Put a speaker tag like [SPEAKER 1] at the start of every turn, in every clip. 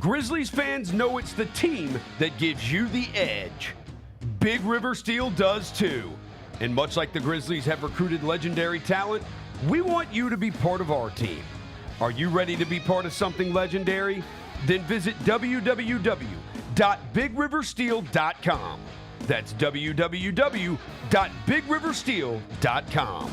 [SPEAKER 1] Grizzlies fans know it's the team that gives you the edge. Big River Steel does too. And much like the Grizzlies have recruited legendary talent, we want you to be part of our team. Are you ready to be part of something legendary? Then visit www.bigriversteel.com. That's www.bigriversteel.com.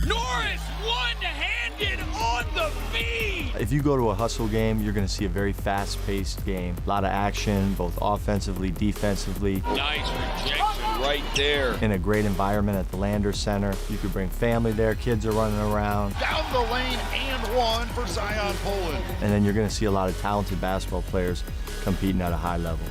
[SPEAKER 2] Norris one-handed on the feed.
[SPEAKER 3] If you go to a hustle game, you're going to see a very fast-paced game. A lot of action, both offensively, defensively.
[SPEAKER 2] Nice rejection right there.
[SPEAKER 3] In a great environment at the Lander Center. You could bring family there, kids are running around.
[SPEAKER 4] Down the lane and one for Zion Poland.
[SPEAKER 3] And then you're going to see a lot of talented basketball players competing at a high level.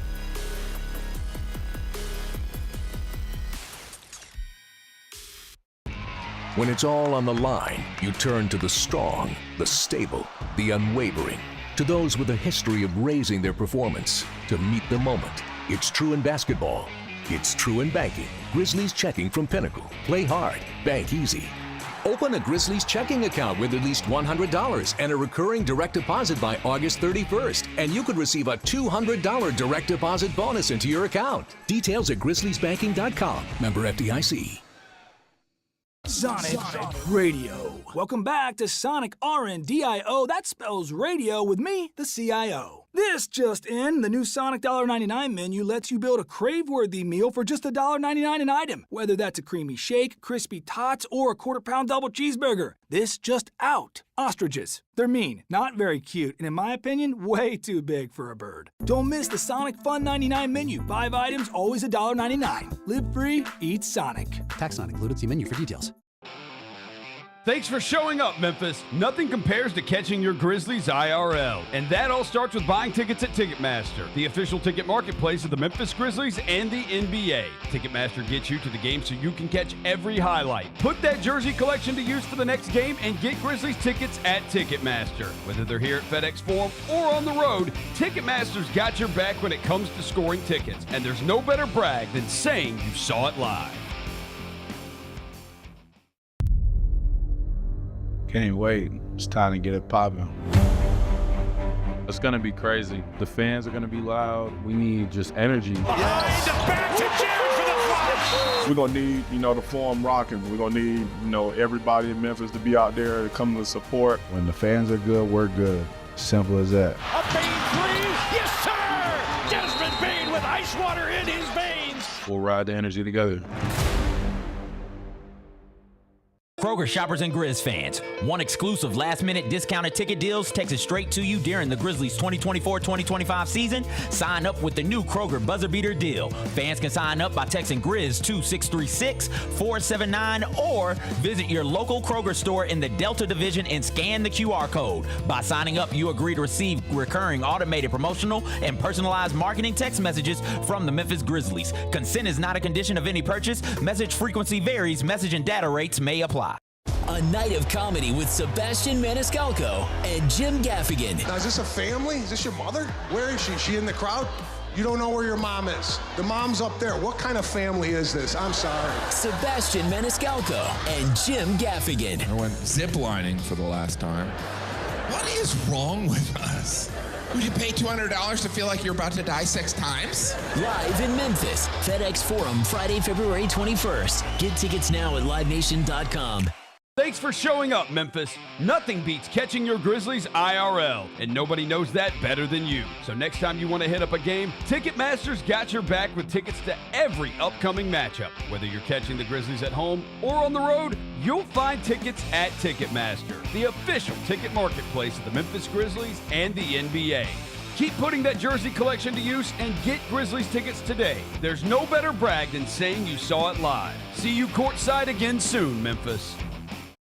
[SPEAKER 5] When it's all on the line, you turn to the strong, the stable, the unwavering. To those with a history of raising their performance to meet the moment. It's true in basketball. It's true in banking. Grizzlies Checking from Pinnacle. Play hard, bank easy. Open a Grizzlies checking account with at least $100 and a recurring direct deposit by August 31st, and you could receive a $200 direct deposit bonus into your account. Details at grizzliesbanking.com. Member FDIC.
[SPEAKER 6] Sonic Radio. Welcome back to Sonic RNDIO. That spells radio with me, the CIO. This just in, the new Sonic $1.99 menu lets you build a crave-worthy meal for just $1.99 an item. Whether that's a creamy shake, crispy tots, or a quarter-pound double cheeseburger. This just out. Ostriches. They're mean, not very cute, and in my opinion, way too big for a bird. Don't miss the Sonic Fun 99 menu. 5 items, always $1.99. Live free, eat Sonic.
[SPEAKER 7] Tax not included. See menu for details.
[SPEAKER 1] Thanks for showing up, Memphis. Nothing compares to catching your Grizzlies IRL. And that all starts with buying tickets at Ticketmaster, the official ticket marketplace of the Memphis Grizzlies and the NBA. Ticketmaster gets you to the game so you can catch every highlight. Put that jersey collection to use for the next game and get Grizzlies tickets at Ticketmaster. Whether they're here at FedEx Forum or on the road, Ticketmaster's got your back when it comes to scoring tickets. And there's no better brag than saying you saw it live.
[SPEAKER 8] Can't wait. It's time to get it popping.
[SPEAKER 9] It's going to be crazy. The fans are going to be loud. We need just energy.
[SPEAKER 4] Behind the back to Jared for the flash.
[SPEAKER 8] We're going to need, the Forum rocking. We're going to need, everybody in Memphis to be out there to come to support. When the fans are good, we're good. Simple as that.
[SPEAKER 4] A Bane three. Yes, sir. Desmond Bane with ice water in his veins.
[SPEAKER 9] We'll ride the energy together.
[SPEAKER 10] Kroger shoppers and Grizz fans, one exclusive last-minute discounted ticket deals takes it straight to you during the Grizzlies 2024-2025 season. Sign up with the new Kroger Buzzer Beater deal. Fans can sign up by texting Grizz to 636-479 or visit your local Kroger store in the Delta Division and scan the QR code. By signing up, you agree to receive recurring automated promotional and personalized marketing text messages from the Memphis Grizzlies. Consent is not a condition of any purchase. Message frequency varies. Message and data rates may apply.
[SPEAKER 11] A night of comedy with Sebastian Maniscalco and Jim Gaffigan.
[SPEAKER 12] Now, is this a family? Is this your mother? Where is she? Is she in the crowd? You don't know where your mom is. The mom's up there. What kind of family is this? I'm sorry.
[SPEAKER 11] Sebastian Maniscalco and Jim Gaffigan.
[SPEAKER 13] I went ziplining for the last time. What is wrong with us? Would you pay $200 to feel like you're about to die 6 times?
[SPEAKER 11] Live in Memphis. FedEx Forum, Friday, February 21st. Get tickets now at livenation.com.
[SPEAKER 1] Thanks for showing up, Memphis. Nothing beats catching your Grizzlies IRL, and nobody knows that better than you. So next time you want to hit up a game, Ticketmaster's got your back with tickets to every upcoming matchup. Whether you're catching the Grizzlies at home or on the road, you'll find tickets at Ticketmaster, the official ticket marketplace of the Memphis Grizzlies and the NBA. Keep putting that jersey collection to use and get Grizzlies tickets today. There's no better brag than saying you saw it live. See you courtside again soon, Memphis.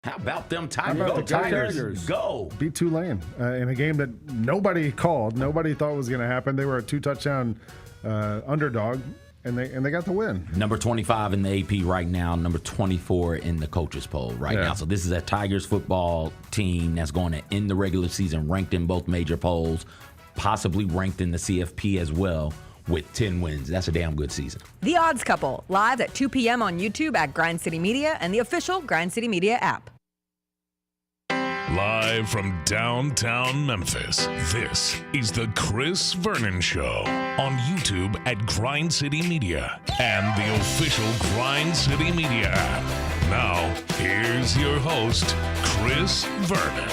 [SPEAKER 10] How about them Tigers? Go.
[SPEAKER 14] Beat Tulane in a game that nobody called. Nobody thought was going to happen. They were a 2-touchdown underdog, and they got the win.
[SPEAKER 10] Number 25 in the AP right now, number 24 in the coaches poll right now. So this is a Tigers football team that's going to end the regular season ranked in both major polls, possibly ranked in the CFP as well. with 10 wins. That's a damn good season.
[SPEAKER 15] The Odds Couple, live at 2 p.m. on YouTube at Grind City Media and the official Grind City Media app.
[SPEAKER 16] Live from downtown Memphis, this is the Chris Vernon Show on YouTube at Grind City Media and the official Grind City Media app. Now, here's your host, Chris Vernon.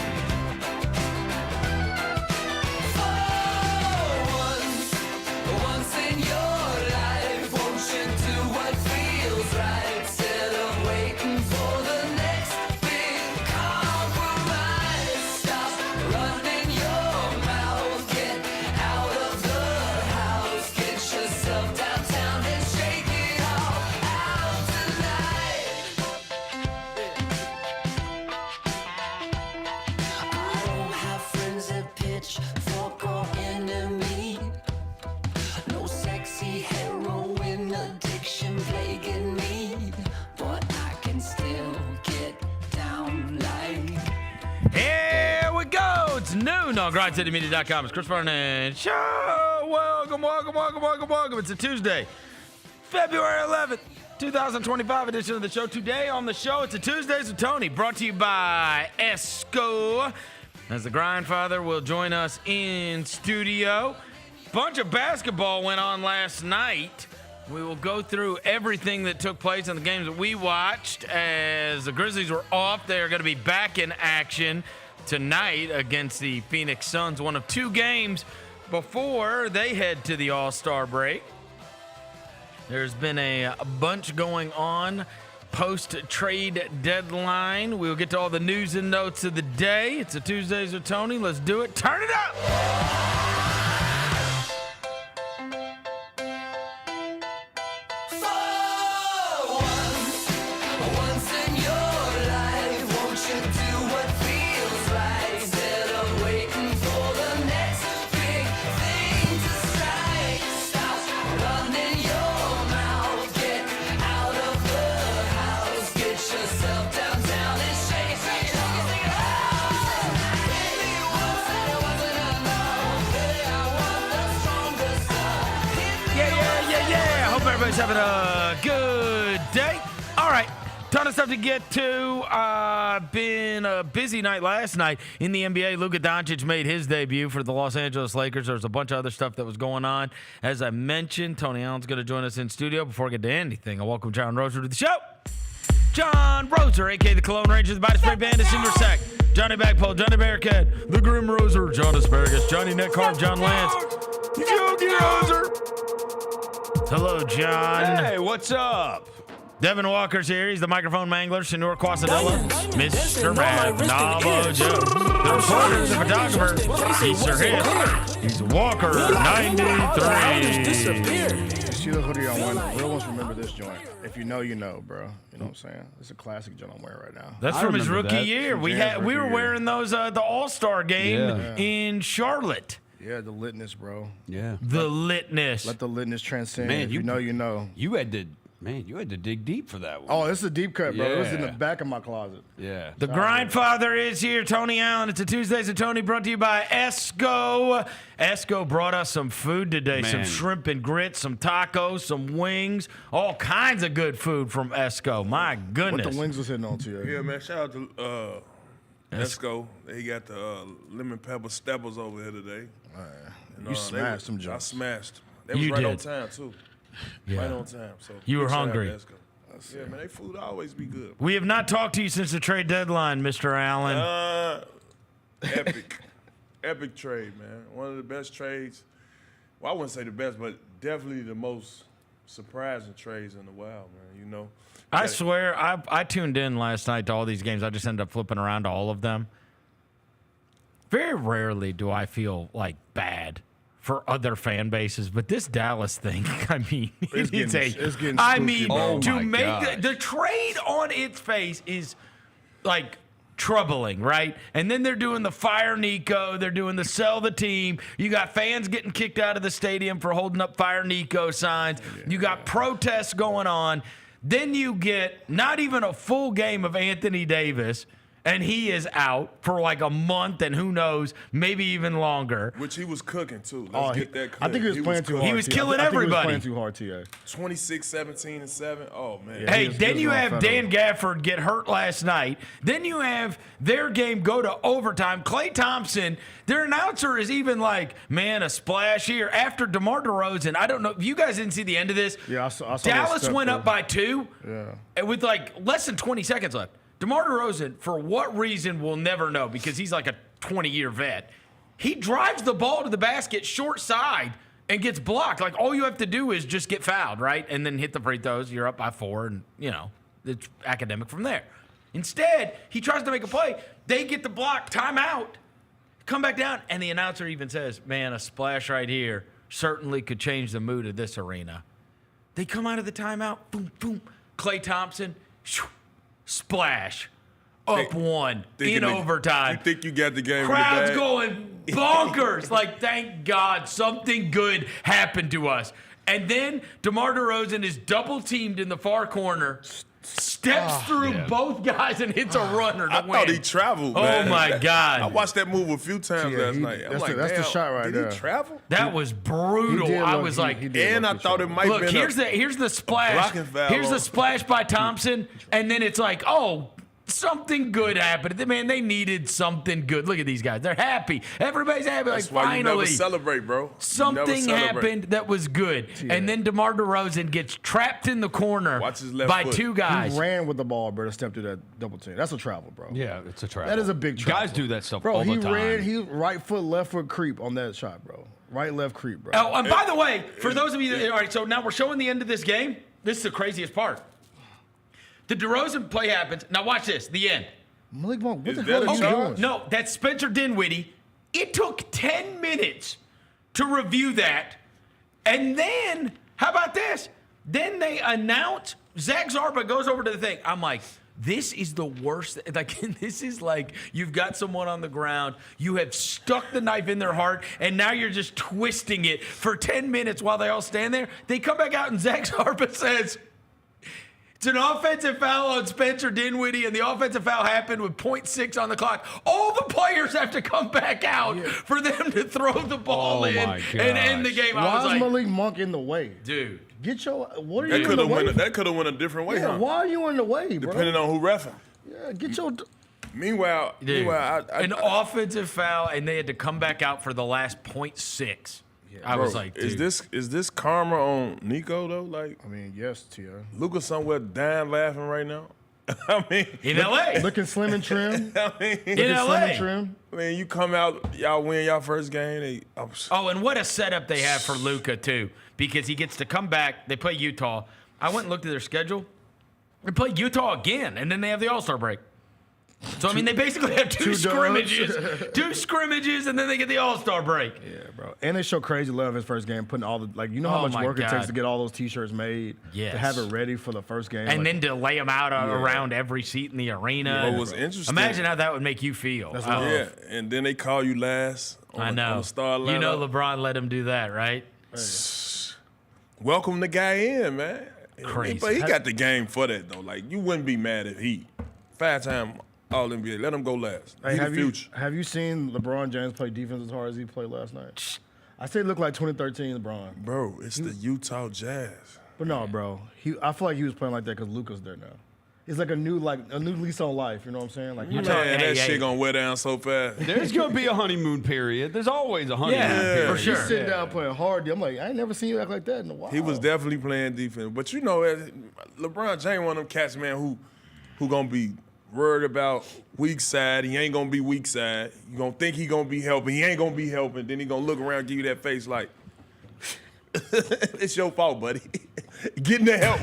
[SPEAKER 17] On GrindCityMedia.com. It's Chris Vernon Show. Welcome. It's a Tuesday, February 11th, 2025 edition of the show. Today on the show, it's a Tuesdays with Tony, brought to you by Esco. As the Grindfather will join us in studio. Bunch of basketball went on last night. We will go through everything that took place in the games that we watched. As the Grizzlies were off, they are going to be back in action tonight against the Phoenix Suns, one of two games before they head to the All-Star break. There's been a bunch going on post-trade deadline. We'll get to all the news and notes of the day. It's a Tuesdays with Tony. Let's do it. Turn it up! Everybody's having a good day. All right, ton of stuff to get to. Been a busy night last night in the NBA. Luka Doncic made his debut for the Los Angeles Lakers. There's a bunch of other stuff that was going on. As I mentioned, Tony Allen's going to join us in studio. Before I get to anything, I welcome John Roser to the show. John Roser, a.k.a. the Cologne Rangers, the Body Spray Bandit, Senior Sack, Johnny Bagpole, Johnny Bearcat, the Grim Roser, John Asparagus, Johnny Netcarb, John Lance, Yogi Roser. Hello, John.
[SPEAKER 1] Hey, what's up?
[SPEAKER 17] Devin Walker's here. He's the microphone mangler. Senor Quasadilla. Mr. Matt Navo Joe. The reporter, the photographer. He's Sir Hit. He's Walker 93.
[SPEAKER 14] You see the hoodie I'm wearing? Real ones remember this joint. If you know, you know, bro. You know what I'm saying? It's a classic joint I'm wearing right now.
[SPEAKER 17] That's from his rookie year. We were wearing those the All-Star game in Charlotte.
[SPEAKER 14] Yeah, the litness, bro.
[SPEAKER 1] Yeah.
[SPEAKER 17] The litness.
[SPEAKER 14] Let the litness transcend.
[SPEAKER 1] Man,
[SPEAKER 14] if you know, you know.
[SPEAKER 1] You had to dig deep for that one.
[SPEAKER 14] Oh, this is a deep cut, bro.
[SPEAKER 1] Yeah.
[SPEAKER 14] It was in the back of my closet.
[SPEAKER 1] Yeah.
[SPEAKER 17] The Grindfather is here, Tony Allen. It's a Tuesdays with Tony, brought to you by Esco. Esco brought us some food today, some shrimp and grits, some tacos, some wings, all kinds of good food from Esco. My goodness.
[SPEAKER 14] What the wings was hitting on to you?
[SPEAKER 18] Yeah, man, shout out to Esco. He got the lemon pepper steppers over here today.
[SPEAKER 14] You smashed some jokes.
[SPEAKER 18] I smashed. They was right on time, too.
[SPEAKER 17] Yeah.
[SPEAKER 18] Right on time. So
[SPEAKER 17] you were hungry.
[SPEAKER 18] Yeah, man, they food always be good.
[SPEAKER 17] We have not talked to you since the trade deadline, Mr. Allen.
[SPEAKER 18] Epic trade, man. One of the best trades. Well, I wouldn't say the best, but definitely the most surprising trades in a while, man. You know.
[SPEAKER 17] I swear, I tuned in last night to all these games. I just ended up flipping around to all of them. Very rarely do I feel like bad for other fan bases, but this Dallas thing, I mean,
[SPEAKER 14] it's getting spooky,
[SPEAKER 17] to make the trade on its face is like troubling, right? And then they're doing the fire Nico, they're doing the sell the team. You got fans getting kicked out of the stadium for holding up fire Nico signs. You got protests going on. Then you get not even a full game of Anthony Davis. And he is out for like a month and who knows, maybe even longer.
[SPEAKER 18] Which he was cooking, too. Let's get that clear.
[SPEAKER 14] I think he was playing too hard.
[SPEAKER 17] He was killing everybody.
[SPEAKER 14] He was playing too hard, T.A.
[SPEAKER 18] 26, 17, and 7. Oh, man.
[SPEAKER 17] Hey, then you have Dan Gafford get hurt last night. Then you have their game go to overtime. Klay Thompson, their announcer is even like, man, a splash here. After DeMar DeRozan, I don't know. If you guys didn't see the end of this.
[SPEAKER 14] Yeah, I saw
[SPEAKER 17] Dallas went up by 2 with like less than 20 seconds left. DeMar DeRozan, for what reason, we'll never know because he's like a 20-year vet. He drives the ball to the basket short side and gets blocked. Like, all you have to do is just get fouled, right? And then hit the free throws. You're up by 4, and, it's academic from there. Instead, he tries to make a play. They get the block, timeout, come back down, and the announcer even says, man, a splash right here certainly could change the mood of this arena. They come out of the timeout, boom, boom. Klay Thompson, shoo, splash, up 1 in overtime.
[SPEAKER 18] You think you got the game?
[SPEAKER 17] Crowd's going bonkers. Like, thank God something good happened to us. And then DeMar DeRozan is double teamed in the far corner, steps through both guys and hits a runner to win.
[SPEAKER 18] I thought he traveled, man.
[SPEAKER 17] Oh, my God.
[SPEAKER 18] I watched that move a few times last night. I'm like,
[SPEAKER 14] that's the shot right there.
[SPEAKER 18] Did he travel?
[SPEAKER 17] That was brutal. I was like,
[SPEAKER 18] and I thought it might be.
[SPEAKER 17] Look, here's the splash. Here's the splash by Thompson, and then it's like, oh, something good happened. Man, they needed something good. Look at these guys. They're happy. Everybody's happy.
[SPEAKER 18] That's
[SPEAKER 17] like,
[SPEAKER 18] why
[SPEAKER 17] finally.
[SPEAKER 18] you never celebrate, bro.
[SPEAKER 17] Something happened that was good. Yeah. And then DeMar DeRozan gets trapped in the corner by 2 guys.
[SPEAKER 14] He ran with the ball, bro, to step through that double team. That's a travel, bro.
[SPEAKER 1] Yeah, it's a travel.
[SPEAKER 14] That is a big travel.
[SPEAKER 1] Guys do that stuff
[SPEAKER 14] bro,
[SPEAKER 1] all the time.
[SPEAKER 14] Bro, he right foot, left foot creep on that shot, bro. Right, left creep, bro.
[SPEAKER 17] Oh, and by the way, for those of you that, all right, so now we're showing the end of this game. This is the craziest part. The DeRozan play happens. Now watch this, the end.
[SPEAKER 14] Malik Monk, what the hell are you doing?
[SPEAKER 17] No, that's Spencer Dinwiddie. It took 10 minutes to review that. And then, how about this? Then they announce, Zach Zarba goes over to the thing. I'm like, this is the worst. Like, this is like you've got someone on the ground, you have stuck the knife in their heart, and now you're just twisting it for 10 minutes while they all stand there. They come back out, and Zach Zarba says, it's an offensive foul on Spencer Dinwiddie, and the offensive foul happened with 0.6 on the clock. All the players have to come back out for them to throw the ball in and end the game.
[SPEAKER 14] Why is Malik Monk in the way?
[SPEAKER 17] Dude.
[SPEAKER 14] Get your – what are you in the way?
[SPEAKER 18] That could have went a different way, huh?
[SPEAKER 14] Why are you in the way, bro?
[SPEAKER 18] Depending on who reffing.
[SPEAKER 14] Yeah, get your –
[SPEAKER 18] Meanwhile,
[SPEAKER 17] an offensive foul, and they had to come back out for the last 0.6. I was like, dude.
[SPEAKER 18] Is this karma on Nico though? Like,
[SPEAKER 14] I mean, yes, Tia.
[SPEAKER 18] Luka somewhere dying laughing right now. I mean,
[SPEAKER 17] in LA,
[SPEAKER 14] looking slim and trim.
[SPEAKER 18] I mean,
[SPEAKER 17] in LA,
[SPEAKER 18] slim and trim. I mean, you come out, y'all win y'all first game.
[SPEAKER 17] And what a setup they have for Luka too, because he gets to come back. They play Utah. I went and looked at their schedule. They play Utah again, and then they have the All-Star break. So, I mean, they basically have two scrimmages, and then they get the All-Star break.
[SPEAKER 14] Yeah, bro. And they show crazy love his first game, putting all the, like, you know how much work it takes to get all those T-shirts made?
[SPEAKER 17] Yes.
[SPEAKER 14] To have it ready for the first game.
[SPEAKER 17] And then to lay them out around every seat in the arena.
[SPEAKER 18] What was interesting.
[SPEAKER 17] Imagine how that would make you feel.
[SPEAKER 18] Yeah, and then they call you last on the star lineup.
[SPEAKER 17] You know LeBron let him do that, right?
[SPEAKER 18] Hey. Welcome the guy in, man.
[SPEAKER 17] Crazy.
[SPEAKER 18] But he got the game for that, though. Like, you wouldn't be mad if he, 5-time All-NBA, let him go last.
[SPEAKER 14] Hey,
[SPEAKER 18] the future.
[SPEAKER 14] Have you seen LeBron James play defense as hard as he played last night? I say it looked like 2013 LeBron.
[SPEAKER 18] Bro, it's the Utah Jazz.
[SPEAKER 14] But no, bro. I feel like he was playing like that because Luka's there now. It's like a new lease on life. You know what I'm saying? Like,
[SPEAKER 18] that shit gonna wear down so fast.
[SPEAKER 1] There's gonna be a honeymoon period. There's always a honeymoon period.
[SPEAKER 17] For sure.
[SPEAKER 14] He's sitting down playing hard. I'm like, I ain't never seen you act like that in a while.
[SPEAKER 18] He was definitely playing defense. But you know, LeBron James one of them cats, man, who gonna be worried about weak side. He ain't gonna be weak side. You gonna think he gonna be helping. He ain't gonna be helping. Then he gonna look around, give you that face like, it's your fault, buddy. Get in the help.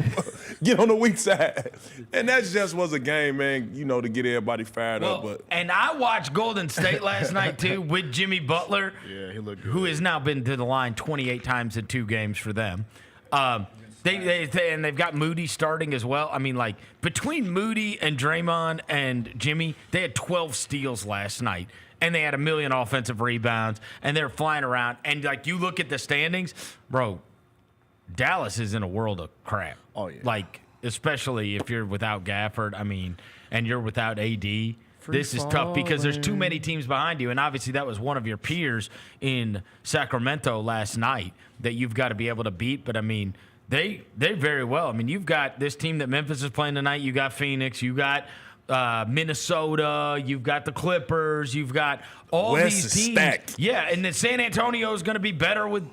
[SPEAKER 18] Get on the weak side. And that just was a game, man, you know, to get everybody fired up. But
[SPEAKER 17] and I watched Golden State last night, too, with Jimmy Butler.
[SPEAKER 14] Yeah, he looked good.
[SPEAKER 17] Who has now been to the line 28 times in 2 games for them. And they've got Moody starting as well. I mean, like, between Moody and Draymond and Jimmy, they had 12 steals last night. And they had 1 million offensive rebounds. And they're flying around. And, like, you look at the standings, bro, Dallas is in a world of crap.
[SPEAKER 14] Oh, yeah.
[SPEAKER 17] Like, especially if you're without Gafford, I mean, and you're without AD. This is tough because there's too many teams behind you, and obviously that was one of your peers in Sacramento last night that you've got to be able to beat. But, I mean, they very well. I mean, you've got this team that Memphis is playing tonight. You got Phoenix. You got Minnesota. You've got the Clippers. You've got all these teams. Stacked. Yeah, and then San Antonio is going to be better with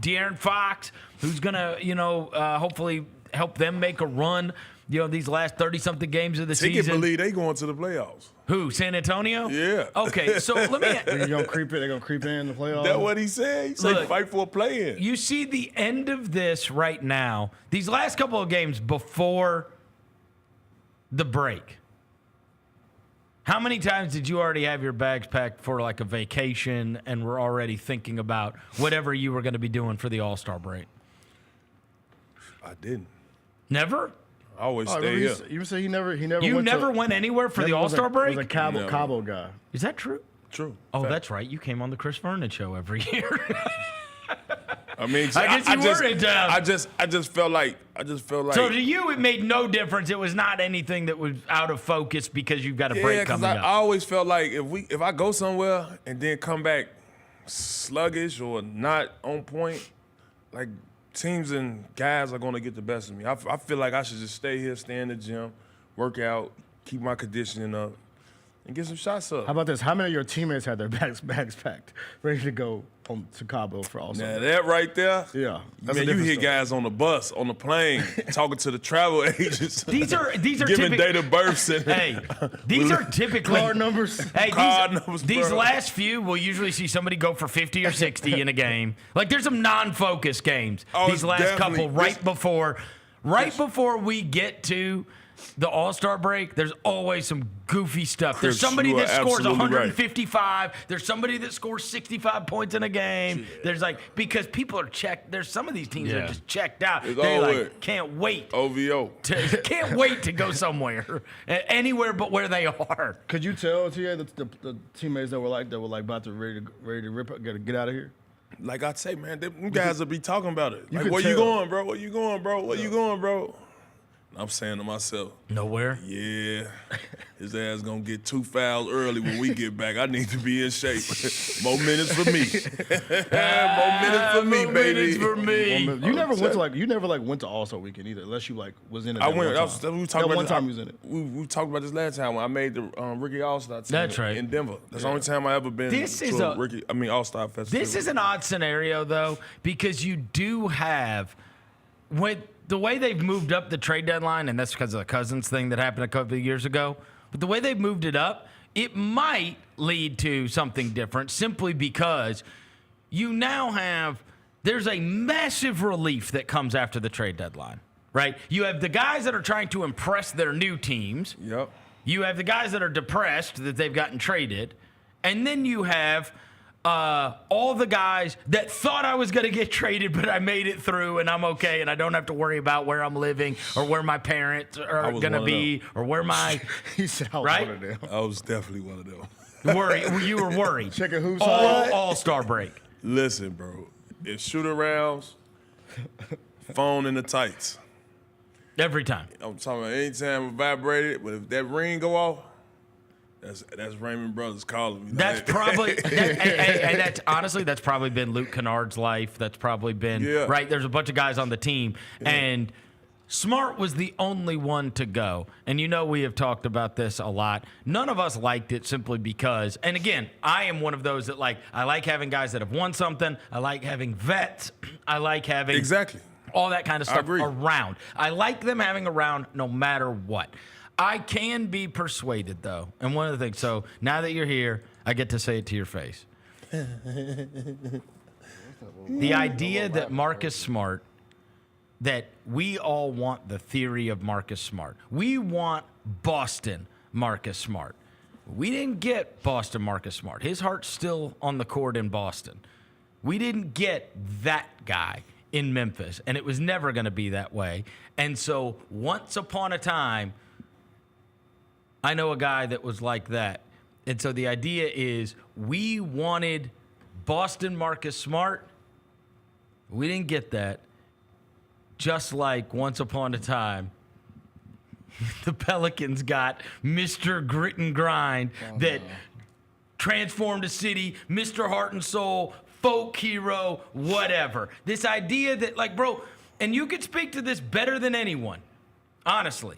[SPEAKER 17] De'Aaron Fox, who's going to, hopefully help them make a run. These last 30-something games of the season.
[SPEAKER 18] Ticket believe they going to the playoffs.
[SPEAKER 17] Who, San Antonio?
[SPEAKER 18] Yeah.
[SPEAKER 17] Okay, so let me...
[SPEAKER 14] They're going to creep in the playoffs?
[SPEAKER 18] That's what he said. He said fight for a play-in.
[SPEAKER 17] You see the end of this right now, these last couple of games before the break. How many times did you already have your bags packed for like a vacation and were already thinking about whatever you were going to be doing for the All-Star break?
[SPEAKER 18] I didn't.
[SPEAKER 17] Never?
[SPEAKER 18] I always stay here.
[SPEAKER 14] You say he never.
[SPEAKER 17] You never went anywhere for the All-Star break?
[SPEAKER 14] Was a Cabo guy.
[SPEAKER 17] Is that true?
[SPEAKER 18] True.
[SPEAKER 17] Oh, that's right. You came on the Chris Vernon show every year.
[SPEAKER 18] I mean,
[SPEAKER 17] I guess you were in town.
[SPEAKER 18] I just felt like.
[SPEAKER 17] So to you, it made no difference. It was not anything that was out of focus because you've got a break coming up.
[SPEAKER 18] I always felt like if I go somewhere and then come back sluggish or not on point, like teams and guys are going to get the best of me. I feel like I should just stay here, stay in the gym, work out, keep my conditioning up, and get some shots up.
[SPEAKER 14] How about this? How many of your teammates had their bags packed, ready to go to Cabo for All-Star?
[SPEAKER 18] Now that right there,
[SPEAKER 14] yeah.
[SPEAKER 18] Man, you hear guys on the bus, on the plane, talking to the travel agents.
[SPEAKER 17] These are
[SPEAKER 18] giving date of births and
[SPEAKER 17] hey, these are typically
[SPEAKER 14] card numbers.
[SPEAKER 17] Hey, these last few we'll usually see somebody go for 50 or 60 in a game. Like there's some non-focus games. These last couple right before we get to the All-Star break, there's always some goofy stuff. There's somebody that scores 155. Right. There's somebody that scores 65 points in a game. Yeah. There's because people are checked. There's some of these teams that are just checked out. They can't wait.
[SPEAKER 18] OVO.
[SPEAKER 14] Can't
[SPEAKER 17] wait to go somewhere, anywhere but where they are.
[SPEAKER 14] Could you tell TA the teammates that were about to ready to rip, get out of here?
[SPEAKER 18] Like I say, man, them guys will be talking about it. Like, where you going, bro? Where you going, bro? Where you going, bro? I'm saying to myself,
[SPEAKER 17] nowhere.
[SPEAKER 18] Yeah, his ass gonna get 2 fouls early when we get back. I need to be in shape. More minutes for me. More minutes for me, baby.
[SPEAKER 17] Minutes for me.
[SPEAKER 14] You never went to All-Star Weekend either, unless you was in it.
[SPEAKER 18] I went.
[SPEAKER 14] We was in it.
[SPEAKER 18] We talked about this last time when I made the Ricky All-Star team.
[SPEAKER 17] That's right.
[SPEAKER 18] In Denver. That's the only time I ever been to a All-Star Festival.
[SPEAKER 17] This is an odd scenario though, because you do have the way they've moved up the trade deadline, and that's because of the Cousins thing that happened a couple of years ago, but the way they've moved it up, it might lead to something different simply because you now there's a massive relief that comes after the trade deadline, right? You have the guys that are trying to impress their new teams.
[SPEAKER 18] Yep.
[SPEAKER 17] You have the guys that are depressed that they've gotten traded. And then you have all the guys that thought I was going to get traded, but I made it through and I'm okay and I don't have to worry about where I'm living or where my parents are going to be or where my...
[SPEAKER 14] He said I was one of them.
[SPEAKER 18] I was definitely one of them.
[SPEAKER 17] You were worried.
[SPEAKER 14] Checking who's
[SPEAKER 17] All-Star break.
[SPEAKER 18] Listen, bro. It's shoot-arounds, phone in the tights.
[SPEAKER 17] Every time.
[SPEAKER 18] I'm talking about anytime I vibrated, but if that ring go off, that's Raymond Brothers calling me.
[SPEAKER 17] That's probably, and that's honestly, that's probably been Luke Kennard's life. That's probably been, right? There's a bunch of guys on the team, and Smart was the only one to go. And we have talked about this a lot. None of us liked it simply because, and again, I am one of those that I like having guys that have won something. I like having vets. I like having all that kind of stuff around. I like them having around no matter what. I can be persuaded, though. And one of the things, so now that you're here, I get to say it to your face. The idea that Marcus Smart, that we all want the theory of Marcus Smart. We want Boston Marcus Smart. We didn't get Boston Marcus Smart. His heart's still on the court in Boston. We didn't get that guy in Memphis, and it was never going to be that way. And so once upon a time, I know a guy that was like that. And so the idea is we wanted Boston Marcus Smart. We didn't get that. Just like once upon a time, the Pelicans got Mr. Grit and Grind that transformed a city, Mr. Heart and Soul, folk hero, whatever. This idea that, like, bro, and you could speak to this better than anyone, honestly.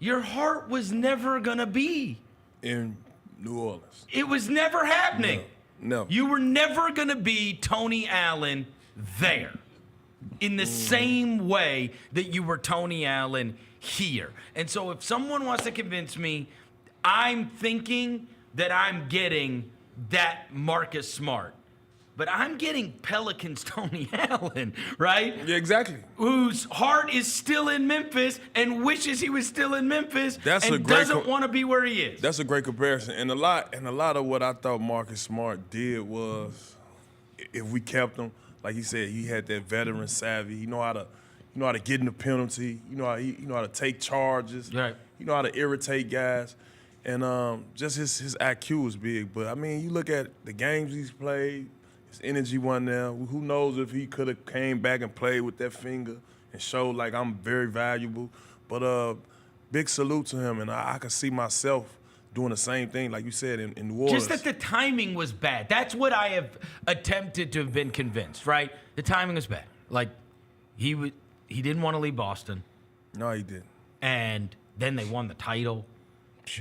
[SPEAKER 17] Your heart was never going to be
[SPEAKER 18] in New Orleans.
[SPEAKER 17] It was never happening.
[SPEAKER 18] No.
[SPEAKER 17] You were never going to be Tony Allen there in the same way that you were Tony Allen here. And so if someone wants to convince me, I'm thinking that I'm getting that Marcus Smart. But I'm getting Pelicans Tony Allen, right?
[SPEAKER 18] Yeah, exactly.
[SPEAKER 17] Whose heart is still in Memphis and wishes he was still in Memphis and doesn't want to be where he is.
[SPEAKER 18] That's a great comparison. And a lot of what I thought Marcus Smart did was, if we kept him, like he said, he had that veteran savvy. He know how to get in the penalty. You know how to take charges.
[SPEAKER 17] Right.
[SPEAKER 18] You know how to irritate guys. And just his IQ is big. But I mean, you look at the games he's played. His energy wasn't there. Who knows if he could have came back and played with that finger and showed like I'm very valuable. But big salute to him, and I could see myself doing the same thing, like you said, in New Orleans.
[SPEAKER 17] Just that the timing was bad. That's what I have attempted to have been convinced, right? The timing was bad. Like, he didn't want to leave Boston.
[SPEAKER 18] No, he didn't.
[SPEAKER 17] And then they won the title.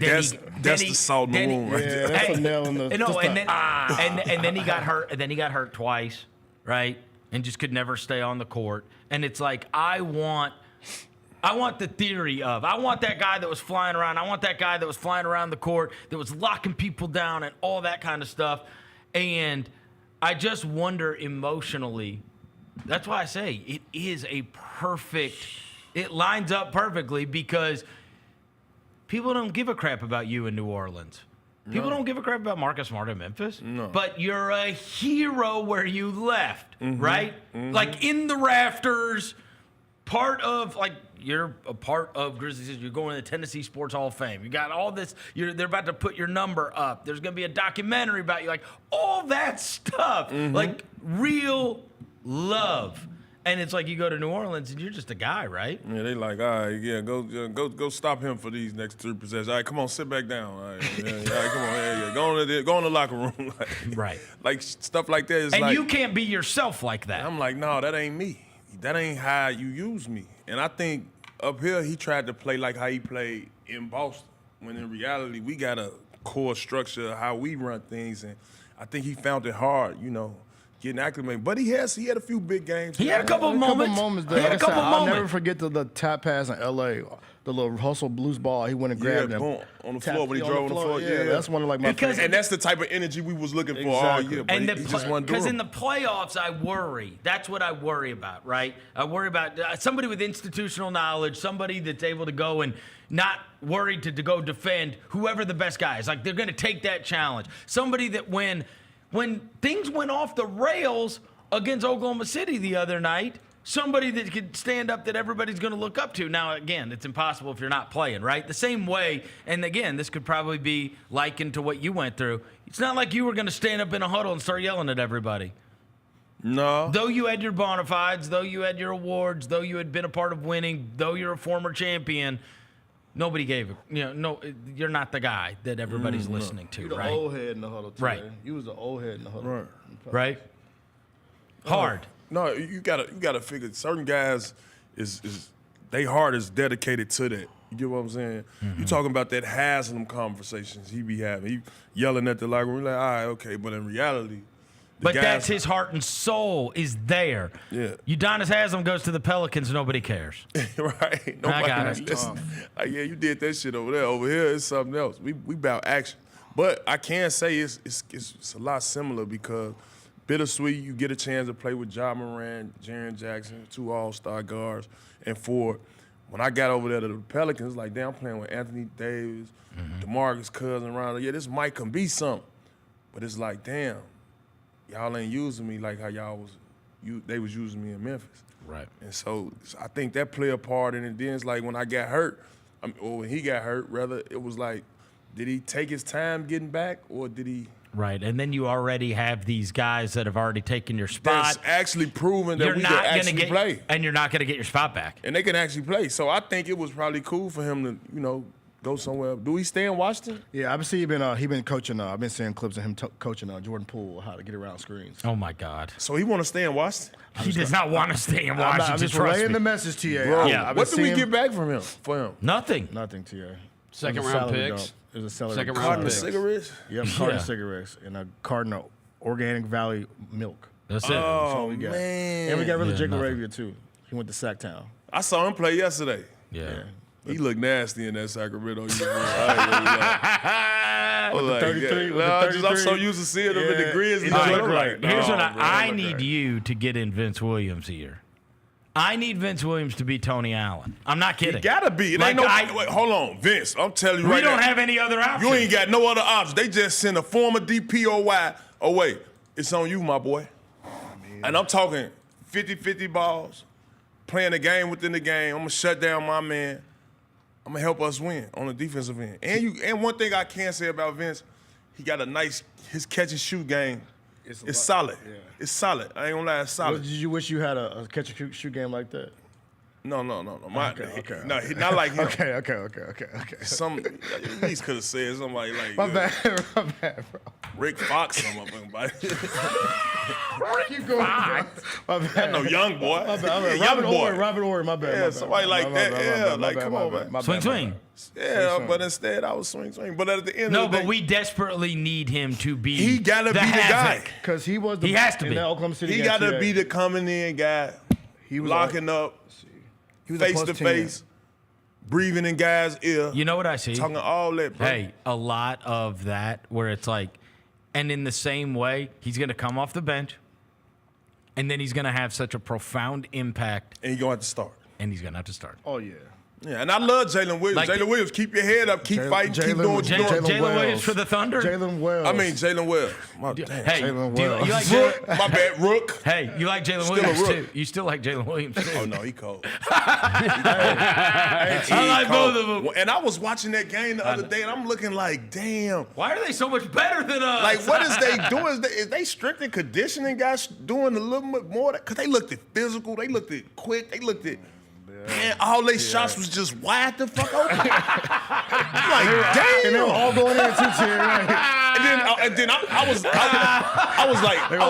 [SPEAKER 18] That's the salt in the wound right there.
[SPEAKER 19] That's a nail in the.
[SPEAKER 17] No, and then he got hurt. And then he got hurt twice, right? And just could never stay on the court. And it's like I want the theory of I want that guy that was flying around. I want that guy that was flying around the court that was locking people down and all that kind of stuff. And I just wonder emotionally. That's why I say it is a perfect. It lines up perfectly because. People don't give a crap about you in New Orleans. People don't give a crap about Marcus Smart in Memphis.
[SPEAKER 18] No.
[SPEAKER 17] But you're a hero where you left, right? Like in the rafters, you're a part of Grizzlies. You're going to the Tennessee Sports Hall of Fame. You got all this. They're about to put your number up. There's going to be a documentary about you. Like all that stuff. Like real love. And it's like you go to New Orleans and you're just a guy, right?
[SPEAKER 18] Yeah, they like, all right, yeah, go stop him for these next 3 possessions. All right, come on, sit back down. All right, all right, come on, go in the locker room.
[SPEAKER 17] Right.
[SPEAKER 18] Like stuff like that.
[SPEAKER 17] And you can't be yourself like that.
[SPEAKER 18] I'm like, no, that ain't me. That ain't how you use me. And I think up here he tried to play like how he played in Boston, when in reality we got a core structure of how we run things, and I think he found it hard, getting acclimated. But he had a few big games.
[SPEAKER 17] He had a couple moments.
[SPEAKER 19] There.
[SPEAKER 17] He had a couple moments.
[SPEAKER 19] I'll never forget the tap pass in L.A., the little hustle blues ball. He went and grabbed him.
[SPEAKER 18] Boom, on the floor when he drove on the floor. Yeah,
[SPEAKER 19] that's one of my favorites.
[SPEAKER 18] And that's the type of energy we was looking for all year. But he just wasn't doing it.
[SPEAKER 17] Because in the playoffs, I worry. That's what I worry about, right? I worry about somebody with institutional knowledge, somebody that's able to go and not worried to go defend whoever the best guy is. Like, they're going to take that challenge. Somebody that when things went off the rails against Oklahoma City the other night, somebody that could stand up that everybody's going to look up to. Now, again, it's impossible if you're not playing, right? The same way, and again, this could probably be likened to what you went through. It's not like you were going to stand up in a huddle and start yelling at everybody.
[SPEAKER 18] No.
[SPEAKER 17] Though you had your bona fides, though you had your awards, though you had been a part of winning, though you're a former champion, nobody gave it. No, you're not the guy that everybody's listening to,
[SPEAKER 19] You're
[SPEAKER 17] right?
[SPEAKER 19] the old head in the huddle, too.
[SPEAKER 17] Right.
[SPEAKER 19] You was the old head in the huddle.
[SPEAKER 17] Right. Hard.
[SPEAKER 18] No, you gotta figure certain guys is they heart is dedicated to that. You get what I'm saying? You talking about that Haslam conversations he be having. He yelling at the locker room, like, all right, okay, but in reality,
[SPEAKER 17] but that's his heart and soul is there.
[SPEAKER 18] Yeah.
[SPEAKER 17] Udonis Haslam goes to the Pelicans, nobody cares.
[SPEAKER 18] Right.
[SPEAKER 17] I got it.
[SPEAKER 18] Like, yeah, you did that shit over there. Over here, it's something else. We about action. But I can say it's a lot similar because bittersweet, you get a chance to play with Ja Morant, Jaren Jackson, 2 all-star guards, and Ford. When I got over there to the Pelicans, like, damn, I'm playing with Anthony Davis, DeMarcus Cousins around. Yeah, this might can be something. But it's like, damn, y'all ain't using me like how they was using me in Memphis.
[SPEAKER 17] Right.
[SPEAKER 18] And so I think that play a part in it. Then it's like when I got hurt, or when he got hurt, rather, it was like, did he take his time getting back, or did he
[SPEAKER 17] Right, and then you already have these guys that have already taken your spot.
[SPEAKER 18] That's actually proven that we can actually play.
[SPEAKER 17] And you're not going to get your spot back.
[SPEAKER 18] And they can actually play. So I think it was probably cool for him to, go somewhere. Do he stay in Washington?
[SPEAKER 19] Yeah, I've seen he been coaching. I've been seeing clips of him coaching Jordan Poole how to get around screens.
[SPEAKER 17] Oh my God!
[SPEAKER 18] So he want to stay in Washington?
[SPEAKER 17] He does not want to stay in Washington.
[SPEAKER 19] I'm just relaying the message to you.
[SPEAKER 18] Bro, what did we get back from him? For him?
[SPEAKER 17] Nothing.
[SPEAKER 19] Nothing to you.
[SPEAKER 1] Second round picks.
[SPEAKER 19] There's a salary.
[SPEAKER 1] Second round
[SPEAKER 18] Carton of
[SPEAKER 1] picks.
[SPEAKER 18] cigarettes?
[SPEAKER 19] Yep, carton of cigarettes and a carton of Organic Valley milk.
[SPEAKER 17] That's it.
[SPEAKER 18] Oh,
[SPEAKER 19] That's all we got.
[SPEAKER 18] man.
[SPEAKER 19] And we got rid of Jiggleravia too. He went to Sacktown.
[SPEAKER 18] I saw him play yesterday.
[SPEAKER 17] Yeah.
[SPEAKER 18] He looked nasty in that Sacramento. I was
[SPEAKER 19] With the
[SPEAKER 18] like,
[SPEAKER 19] 33, with the
[SPEAKER 18] I'm
[SPEAKER 19] 33.
[SPEAKER 18] so used to seeing him in the Grizzlies.
[SPEAKER 19] He
[SPEAKER 18] I'm
[SPEAKER 19] look
[SPEAKER 18] like,
[SPEAKER 19] right.
[SPEAKER 17] Here's what
[SPEAKER 18] bro,
[SPEAKER 17] I need you to get in Vince Williams here. I need Vince Williams to be Tony Allen. I'm not kidding.
[SPEAKER 18] He gotta be. It ain't wait, hold on, Vince. I'm telling you right now.
[SPEAKER 17] We don't have any other options.
[SPEAKER 18] You ain't got no other options. They just send a former DPOY away. It's on you, my boy. And I'm talking 50-50 balls, playing the game within the game. I'm gonna shut down my man. I'm gonna help us win on the defensive end. And one thing I can say about Vince, he got his catch and shoot game. It's solid.
[SPEAKER 19] Yeah.
[SPEAKER 18] It's solid. I ain't gonna lie, it's solid.
[SPEAKER 19] Did you wish you had a catch and shoot game like that?
[SPEAKER 18] No.
[SPEAKER 19] Okay.
[SPEAKER 18] No, not like him.
[SPEAKER 19] Okay.
[SPEAKER 18] Some at least could have said somebody like
[SPEAKER 19] My bad, bro.
[SPEAKER 18] Rick Fox or something.
[SPEAKER 19] Keep going. My bad.
[SPEAKER 18] No young boy.
[SPEAKER 19] My bad.
[SPEAKER 18] Young boy.
[SPEAKER 19] Robert Ory, my bad.
[SPEAKER 18] Yeah, somebody like that. Come on, man.
[SPEAKER 17] Swing.
[SPEAKER 18] Yeah, but instead I was swing. But at the end of the day,
[SPEAKER 17] but we desperately need him to be.
[SPEAKER 18] He gotta be the guy
[SPEAKER 19] because he was.
[SPEAKER 17] He has to be.
[SPEAKER 19] Oklahoma City.
[SPEAKER 18] He gotta be the coming in guy. He was locking up, face to face, breathing in guys' ear.
[SPEAKER 17] You know what I see?
[SPEAKER 18] Talking all that, bro.
[SPEAKER 17] Hey, a lot of that where it's like, and in the same way, he's gonna come off the bench, and then he's gonna have such a profound impact,
[SPEAKER 18] and he's gonna have to start.
[SPEAKER 19] Oh yeah.
[SPEAKER 18] Yeah, and I love Jalen Williams. Jalen Williams, keep your head up, keep fighting, keep doing what you're doing.
[SPEAKER 17] Jalen Williams for the Thunder?
[SPEAKER 19] Jalen Wells.
[SPEAKER 18] I mean, Jalen Wells.
[SPEAKER 17] Hey,
[SPEAKER 19] Jalen
[SPEAKER 17] do you
[SPEAKER 19] Wells.
[SPEAKER 17] like
[SPEAKER 18] Rook, my bad, Rook.
[SPEAKER 17] Hey, you like Jalen
[SPEAKER 18] Still a
[SPEAKER 17] Williams
[SPEAKER 18] Rook.
[SPEAKER 17] too? You still like Jalen Williams too?
[SPEAKER 18] Oh, no, he cold.
[SPEAKER 17] I like both of them.
[SPEAKER 18] And I was watching that game the other day, and I'm looking like, damn.
[SPEAKER 17] Why are they so much better than us?
[SPEAKER 18] Like, what is they doing? Is they strictly conditioning guys doing a little bit more? Because they looked at physical, they looked at quick, they looked at... Man, all they shots was just wide the fuck open. I'm like, damn.
[SPEAKER 19] And they were all going in too,
[SPEAKER 18] And then I was like, look.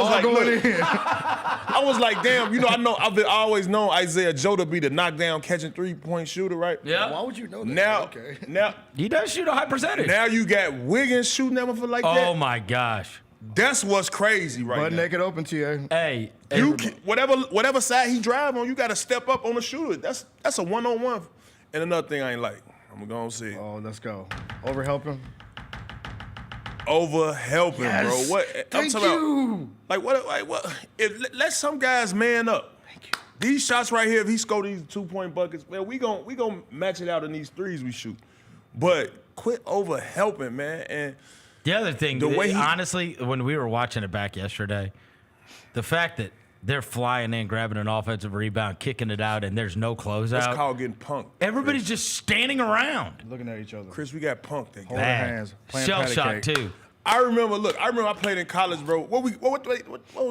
[SPEAKER 18] I was like, damn. I've always known Isaiah Joe to be the knockdown catching 3-point shooter, right?
[SPEAKER 17] Yeah.
[SPEAKER 19] Why would you know that?
[SPEAKER 18] Now
[SPEAKER 17] he does shoot a high percentage.
[SPEAKER 18] Now you got Wiggins shooting that motherfucker like that.
[SPEAKER 17] Oh my gosh.
[SPEAKER 18] That's what's crazy right
[SPEAKER 19] Butt
[SPEAKER 18] now.
[SPEAKER 19] naked open to you.
[SPEAKER 17] Hey,
[SPEAKER 18] whatever side he drive on, you got to step up on the shooter. That's a one-on-one. And another thing I ain't like, I'm gonna see.
[SPEAKER 19] Oh, let's go. Overhelping,
[SPEAKER 18] yes. Bro. What?
[SPEAKER 19] Thank
[SPEAKER 18] I'm talking
[SPEAKER 19] you.
[SPEAKER 18] About, what? Let some guys man up. Thank you. These shots right here, if he score these 2-point buckets, man, we gon' match it out in these threes we shoot. But quit overhelping, man. And
[SPEAKER 17] the other thing,
[SPEAKER 18] the way
[SPEAKER 17] honestly, when we were watching it back yesterday, the fact that they're flying in, grabbing an offensive rebound, kicking it out, and there's no closeout.
[SPEAKER 18] That's called getting punked.
[SPEAKER 17] Everybody's just standing around.
[SPEAKER 19] looking at each other.
[SPEAKER 18] Chris, we got punked. That game.
[SPEAKER 19] Holding hands. Playing
[SPEAKER 17] Shell
[SPEAKER 19] patty
[SPEAKER 17] shot,
[SPEAKER 19] cake.
[SPEAKER 17] too.
[SPEAKER 18] I remember I played in college, bro. What was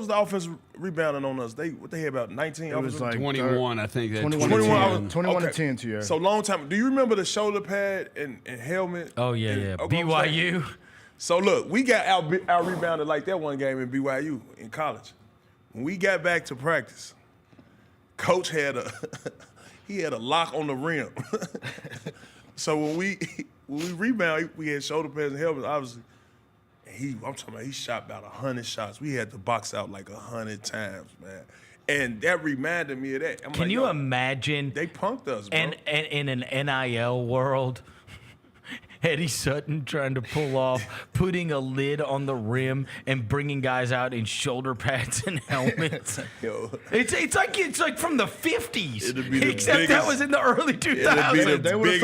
[SPEAKER 18] the offensive rebounding on us? What they had about 19?
[SPEAKER 19] It was like
[SPEAKER 1] 21, I think.
[SPEAKER 19] 21 to 10 to you.
[SPEAKER 18] So long time. Do you remember the shoulder pad and helmet?
[SPEAKER 17] Oh, yeah. BYU.
[SPEAKER 18] So look, we got out rebounded like that one game in BYU in college. When we got back to practice, coach had a lock on the rim. So when we rebound, we had shoulder pads and helmets, obviously. I'm talking about he shot about 100 shots. We had to box out like 100 times, man. And that reminded me of that.
[SPEAKER 17] Can you imagine?
[SPEAKER 18] They punked us, bro.
[SPEAKER 17] And in an NIL world, Eddie Sutton trying to pull off putting a lid on the rim and bringing guys out in shoulder pads and helmets. It's like from the 50s, except that was in the early 2000s.
[SPEAKER 19] They would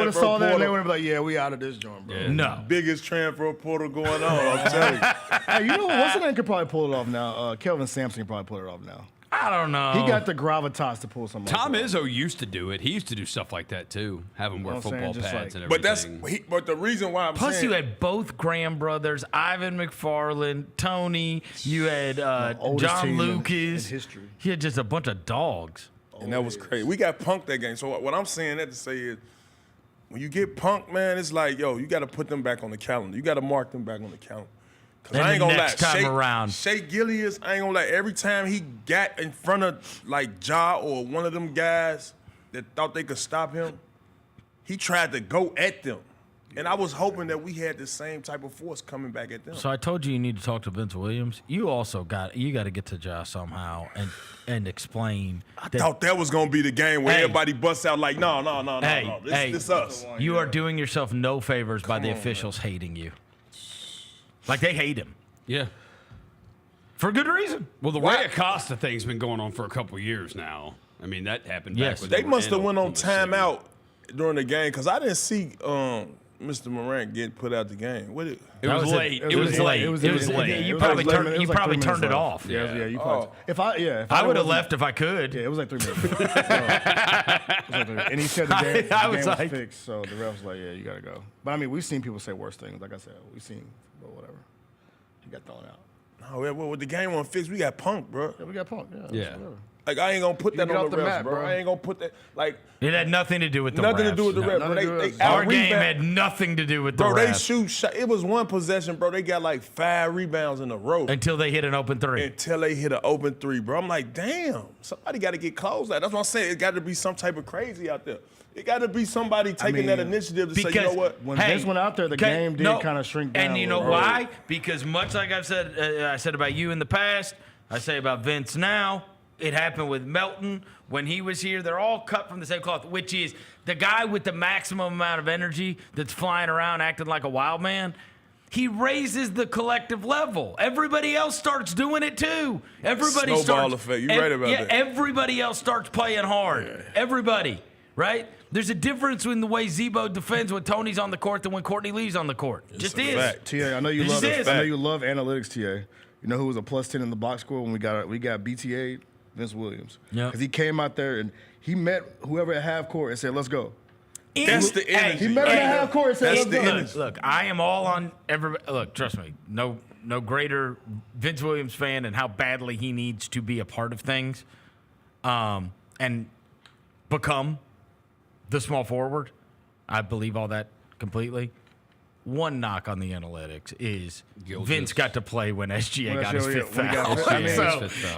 [SPEAKER 19] have saw that and they would have been like, yeah, we out of this joint, bro.
[SPEAKER 17] Yeah. No.
[SPEAKER 18] Biggest transfer portal going on, I'm telling you.
[SPEAKER 19] Hey, you know what's the name could probably pull it off now? Kelvin Sampson can probably pull it off now.
[SPEAKER 17] I don't know.
[SPEAKER 19] He got the gravitas to pull something.
[SPEAKER 1] Tom
[SPEAKER 19] like
[SPEAKER 1] Izzo used to do it. He used to do stuff like that too. Have him wear football pads and everything.
[SPEAKER 18] But the reason why I'm
[SPEAKER 17] Plus,
[SPEAKER 18] saying.
[SPEAKER 17] you had both Graham brothers, Ivan McFarland, Tony. You had John Lucas.
[SPEAKER 19] History.
[SPEAKER 17] He had just a bunch of dogs.
[SPEAKER 18] And that was crazy. We got punked that game. So what I'm saying that to say is, when you get punked, man, it's like, yo, you got to put them back on the calendar. You got to mark them back on the calendar. Because I ain't going to lie.
[SPEAKER 17] Time around.
[SPEAKER 18] Shea Gillius, I ain't going to lie. Every time he got in front of, like, Ja or one of them guys that thought they could stop him, he tried to go at them. And I was hoping that we had the same type of force coming back at them.
[SPEAKER 17] So I told you need to talk to Vince Williams. You also got to get to Ja somehow and explain.
[SPEAKER 18] I thought that was going to be the game where everybody busts out like, no. This us.
[SPEAKER 17] You are doing yourself no favors by the officials hating you. Like, they hate him.
[SPEAKER 1] Yeah.
[SPEAKER 17] For good reason.
[SPEAKER 1] Well, the Ray Acosta thing's been going on for a couple years now. I mean, that happened back when
[SPEAKER 18] they must have went on timeout during the game because I didn't see Mr. Morant get put out the game.
[SPEAKER 1] It was late. It was late.
[SPEAKER 17] You probably turned it off.
[SPEAKER 19] Yeah, you probably. If
[SPEAKER 17] I would have left if I could.
[SPEAKER 19] Yeah, it was like 3 minutes. And he said the game, was fixed, so the ref was like, yeah, you got to go. But, I mean, we've seen people say worse things. Like I said, we've seen, but whatever. He got thrown out.
[SPEAKER 18] No, well, with the game on fixed, we got punked, bro.
[SPEAKER 19] Yeah, we got punked.
[SPEAKER 18] Yeah. Like, I ain't going to put that on the refs, bro. I ain't going to put that, like.
[SPEAKER 17] It had nothing to do with the refs.
[SPEAKER 18] Nothing to do with the refs.
[SPEAKER 17] Our game had nothing to do with the refs.
[SPEAKER 18] Bro, they shoot. It was one possession, bro. They got like 5 rebounds in a row.
[SPEAKER 17] Until they hit an open three.
[SPEAKER 18] Until they hit an open three, bro. I'm like, damn, somebody got to get close. That's what I'm saying. It got to be some type of crazy out there. It got to be somebody taking that initiative to say, you know what?
[SPEAKER 19] When Vince went out there, the game did kind of shrink down.
[SPEAKER 17] And you know why? Because much like I said about you in the past, I say about Vince now. It happened with Melton when he was here. They're all cut from the same cloth, which is the guy with the maximum amount of energy that's flying around acting like a wild man. He raises the collective level. Everybody else starts doing it too. Everybody
[SPEAKER 18] Snowball effect. You're right about that.
[SPEAKER 17] Everybody else starts playing hard. Yeah. Everybody, right? There's a difference in the way Zebo defends when Tony's on the court than when Courtney Lee's on the court. Just is.
[SPEAKER 19] Fact. TA, I know you love analytics, TA. You know who was a +10 in the box score when we got BTA? Vince Williams. Yeah. Because he came out there and he met whoever at half court and said, let's go.
[SPEAKER 18] That's the energy.
[SPEAKER 19] He met him at half court and said, let's go.
[SPEAKER 17] Look, I am all on everybody. Look, trust me, no greater Vince Williams fan and how badly he needs to be a part of things and become the small forward. I believe all that completely. One knock on the analytics is Vince got to play when SGA got his fifth foul.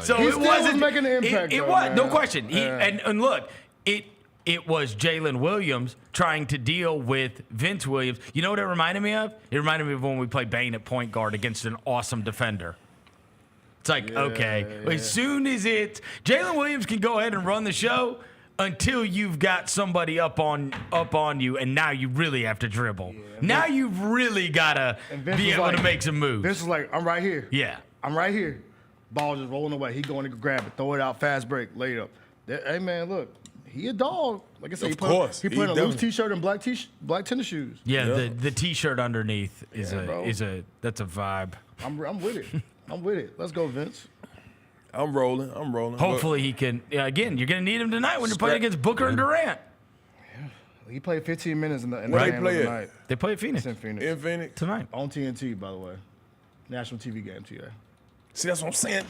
[SPEAKER 17] So it wasn't
[SPEAKER 19] making an impact.
[SPEAKER 17] It was no question. And look, it was Jalen Williams trying to deal with Vince Williams. You know what it reminded me of? It reminded me of when we played Bane at point guard against an awesome defender. It's like, as soon as Jalen Williams can go ahead and run the show until you've got somebody up on you, and now you really have to dribble. Now you've really got to be able to make some moves.
[SPEAKER 19] Vince was like, I'm right here.
[SPEAKER 17] Yeah.
[SPEAKER 19] I'm right here. Ball just rolling away. He going to grab it, throw it out, fast break, lay it up. Hey, man, look. He a dog. Like I said, he put on a loose T-shirt and black tennis shoes.
[SPEAKER 17] Yeah, the T-shirt underneath is that's a vibe.
[SPEAKER 19] I'm with it. I'm with it. Let's go, Vince.
[SPEAKER 18] I'm rolling.
[SPEAKER 17] Hopefully he can. Again, you're going to need him tonight when you're playing against Booker and Durant.
[SPEAKER 19] Yeah. He played 15 minutes in the game tonight.
[SPEAKER 17] They play at Phoenix.
[SPEAKER 19] In Phoenix
[SPEAKER 17] tonight
[SPEAKER 19] on TNT, by the way. National TV game, TA.
[SPEAKER 18] See, that's what I'm saying.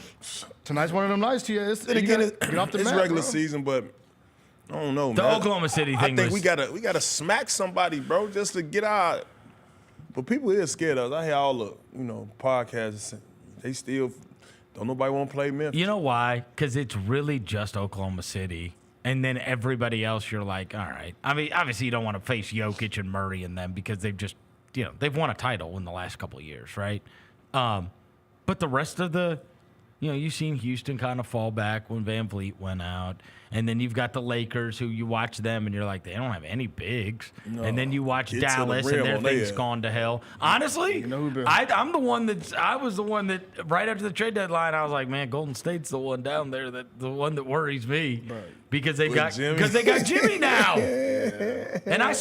[SPEAKER 19] Tonight's one of them nights, TA. It's
[SPEAKER 18] regular season, but I don't know,
[SPEAKER 17] man.
[SPEAKER 18] The
[SPEAKER 17] Oklahoma City thing.
[SPEAKER 18] I think we gotta smack somebody, bro, just to get our. But people is scared of us. I hear all the podcasts. They still don't nobody want to play Memphis.
[SPEAKER 17] You know why? Because it's really just Oklahoma City, and then everybody else. You're like, all right. I mean, obviously you don't want to face Jokic and Murray and them because they've just they've won a title in the last couple of years, right? But the rest of the. You've seen Houston kind of fall back when Van Vliet went out. And then you've got the Lakers, who you watch them, and you're like, they don't have any bigs. No. And then you watch Dallas, and their thing's gone to hell. Honestly, I was the one that right after the trade deadline, I was like, man, Golden State's the one down there the one that worries me because they got Jimmy now. And I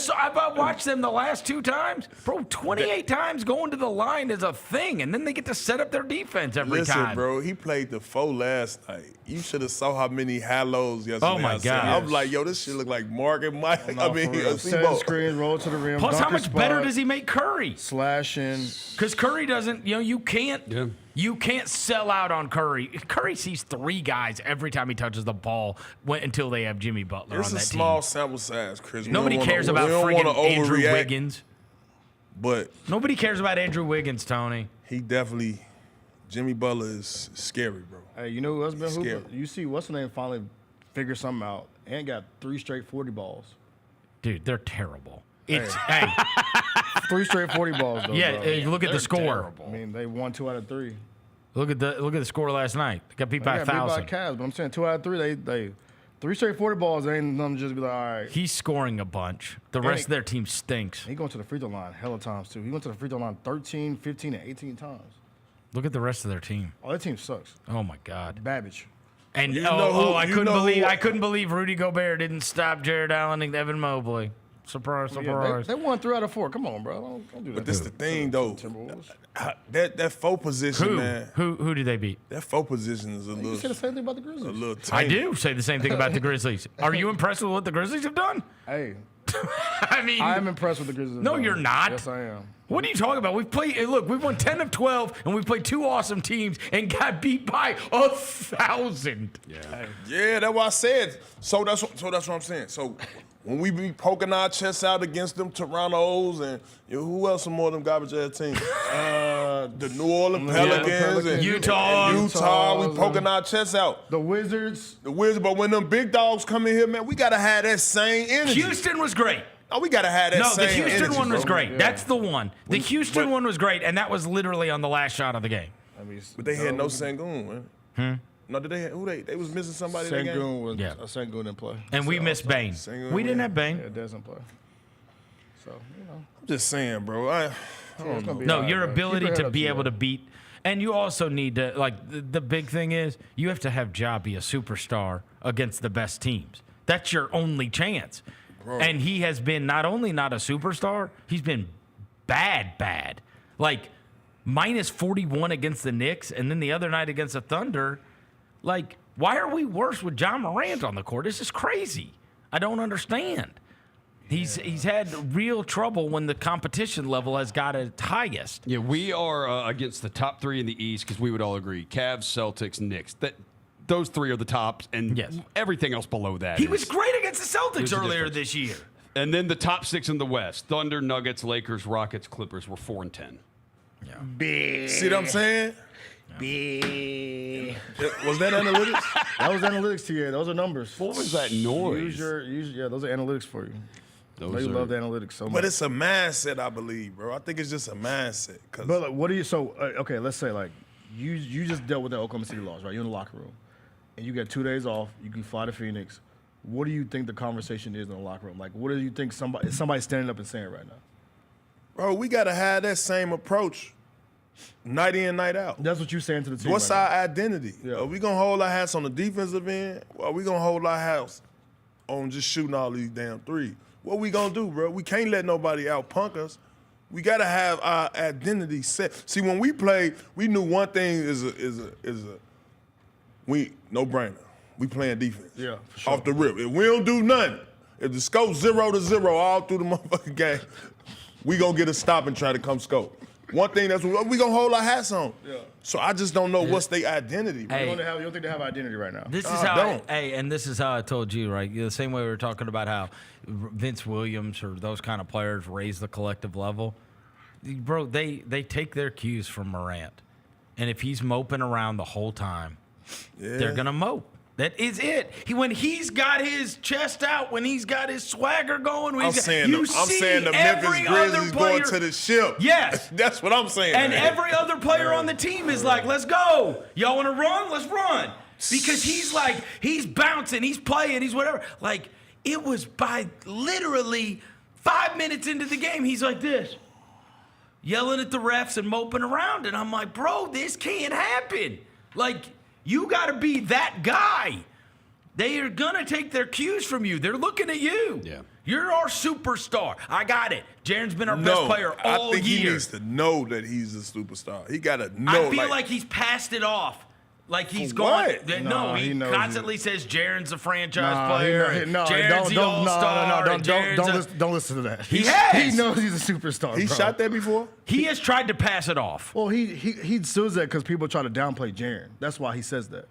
[SPEAKER 17] watched them the last 2 times, bro. 28 times going to the line is a thing, and then they get to set up their defense every time.
[SPEAKER 18] Listen, bro, he played the 4 last night. You should have saw how many halos yesterday.
[SPEAKER 17] Oh my God!
[SPEAKER 18] I was like, yo, this shit look like Mark and Mike.
[SPEAKER 19] Set screen, roll to the rim.
[SPEAKER 17] Plus, how much better does he make Curry?
[SPEAKER 19] Slashing.
[SPEAKER 17] Because Curry doesn't. You can't. Yeah. You can't sell out on Curry. Curry sees 3 guys every time he touches the ball until they have Jimmy Butler on that team.
[SPEAKER 18] It's a small sample size, Chris.
[SPEAKER 17] Nobody cares about friggin' Andrew Wiggins.
[SPEAKER 18] But
[SPEAKER 17] nobody cares about Andrew Wiggins, Tony.
[SPEAKER 18] He definitely. Jimmy Butler is scary, bro.
[SPEAKER 19] Hey, you know what's been hooping? You see what's the name finally figure something out and got 3 straight 40 balls.
[SPEAKER 17] Dude, they're terrible. It's
[SPEAKER 19] 3 straight 40 balls though.
[SPEAKER 17] Yeah,
[SPEAKER 19] bro.
[SPEAKER 17] Look at the score.
[SPEAKER 19] Terrible. I mean, they won 2 out of 3.
[SPEAKER 17] Look at the score last night. They got beat by 1,000.
[SPEAKER 19] Beat by Cavs, but I'm saying 2 out of 3. They 3 straight 40 balls. They ain't nothing just be like, all right.
[SPEAKER 17] He's scoring a bunch. The rest of their team stinks.
[SPEAKER 19] He going to the free throw line hella times too. He went to the free throw line 13, 15, and 18 times.
[SPEAKER 17] Look at the rest of their team.
[SPEAKER 19] Oh, their team sucks.
[SPEAKER 17] Oh my God.
[SPEAKER 19] Babbage.
[SPEAKER 17] And I couldn't believe Rudy Gobert didn't stop Jared Allen and Evan Mobley. Surprise, surprise.
[SPEAKER 19] They won 3 out of 4. Come on, bro. Don't do that.
[SPEAKER 18] But this is the thing, though. That 4 position, man.
[SPEAKER 17] Who did they beat?
[SPEAKER 18] That 4 position is a little.
[SPEAKER 19] You say the same thing about the Grizzlies.
[SPEAKER 18] A little tiny.
[SPEAKER 17] I do say the same thing about the Grizzlies. Are you impressed with what the Grizzlies have done?
[SPEAKER 19] Hey.
[SPEAKER 17] I mean,
[SPEAKER 19] I'm impressed with the Grizzlies.
[SPEAKER 17] No, you're not.
[SPEAKER 19] Yes, I am.
[SPEAKER 17] What are you talking about? We've won 10 of 12, and we've played 2 awesome teams and got beat by 1,000.
[SPEAKER 18] Yeah, that's what I said. So that's what I'm saying. So when we be poking our chests out against them Torontos and who else are more of them garbage ass teams? The New Orleans Pelicans and Utah. We poking our chests out.
[SPEAKER 19] The Wizards.
[SPEAKER 18] But when them big dogs come in here, man, we gotta have that same energy.
[SPEAKER 17] Houston was great.
[SPEAKER 18] Oh, we gotta have that same energy.
[SPEAKER 17] No, the Houston one was great.
[SPEAKER 19] Yeah.
[SPEAKER 17] That's the one. The Houston one was great, and that was literally on the last shot of the game.
[SPEAKER 18] But they had no Sengun, man. No, did they was missing somebody in that game?
[SPEAKER 19] Sengun didn't play.
[SPEAKER 17] And we missed Bane. We didn't have Bane.
[SPEAKER 19] Yeah, it doesn't play. So,
[SPEAKER 18] I'm just saying, bro. I don't know.
[SPEAKER 17] No, your ability to be able to beat, and you also need to, the big thing is, you have to have Ja be a superstar against the best teams. That's your only chance. Bro. And he has been not only not a superstar, he's been bad. Like, minus 41 against the Knicks, and then the other night against the Thunder. Like, why are we worse with John Morant on the court? This is crazy. I don't understand. He's had real trouble when the competition level has got its highest.
[SPEAKER 1] Yeah, we are against the top 3 in the East because we would all agree. Cavs, Celtics, Knicks. Those 3 are the tops, and everything else below that.
[SPEAKER 17] He was great against the Celtics earlier this year.
[SPEAKER 1] And then the top 6 in the West. Thunder, Nuggets, Lakers, Rockets, Clippers were 4 and 10.
[SPEAKER 17] Yeah.
[SPEAKER 19] Big.
[SPEAKER 18] See what I'm saying?
[SPEAKER 19] Big.
[SPEAKER 18] Was that analytics?
[SPEAKER 19] That was analytics to you. Those are numbers.
[SPEAKER 1] What was that noise?
[SPEAKER 19] Those are analytics for you. You love the analytics so much.
[SPEAKER 18] But it's a mindset, I believe, bro. I think it's just a mindset.
[SPEAKER 19] But what do you? So okay, let's say you just dealt with the Oklahoma City loss, right? You're in the locker room, and you get 2 days off. You can fly to Phoenix. What do you think the conversation is in the locker room? Like, what do you think somebody's standing up and saying right now?
[SPEAKER 18] Bro, we gotta have that same approach. Night in, night out.
[SPEAKER 19] That's what you're saying to the team.
[SPEAKER 18] What's our identity? Yeah. Are we going to hold our hats on the defensive end? Or are we going to hold our hats on just shooting all these damn threes? What we going to do, bro? We can't let nobody out-punk us. We got to have our identity set. See, when we played, we knew one thing is a no-brainer. We playing defense.
[SPEAKER 19] Yeah, for sure.
[SPEAKER 18] Off the rip. If we don't do nothing, if the scope's 0-0 all through the motherfucking game, we going to get a stop and try to come scope. One thing that's what we gonna hold our hats on. Yeah. So I just don't know what's their identity.
[SPEAKER 19] Hey, you don't think they have identity right now?
[SPEAKER 17] This is how. And this is how I told you, right? The same way we were talking about how Vince Williams or those kind of players raise the collective level. Bro, they take their cues from Morant, and if he's moping around the whole time, they're gonna mope. That is it. When he's got his chest out, when he's got his swagger going,
[SPEAKER 18] I'm saying the Memphis Grizzlies going to the ship.
[SPEAKER 17] Yes.
[SPEAKER 18] That's what I'm saying.
[SPEAKER 17] And every other player on the team is like, let's go. Y'all want to run? Let's run. because he's bouncing, he's playing, he's whatever. Like, it was by literally 5 minutes into the game, he's like this, yelling at the refs and moping around. And I'm like, bro, this can't happen. Like, you got to be that guy. They are going to take their cues from you. They're looking at you. Yeah. You're our superstar. I got it. Jaren's been our best player all
[SPEAKER 18] I think
[SPEAKER 17] year.
[SPEAKER 18] he needs to know that he's a superstar. He got to know.
[SPEAKER 17] I feel like he's passed it off. Like he's going.
[SPEAKER 18] No,
[SPEAKER 17] he constantly says Jaren's a franchise
[SPEAKER 19] Nah,
[SPEAKER 17] player. Jaren's the all-star.
[SPEAKER 19] Don't listen to that.
[SPEAKER 17] He has.
[SPEAKER 19] He knows he's a superstar.
[SPEAKER 18] He
[SPEAKER 19] bro.
[SPEAKER 18] shot that before?
[SPEAKER 17] He has tried to pass it off.
[SPEAKER 19] Well, he says that because people try to downplay Jaren. That's why he says that.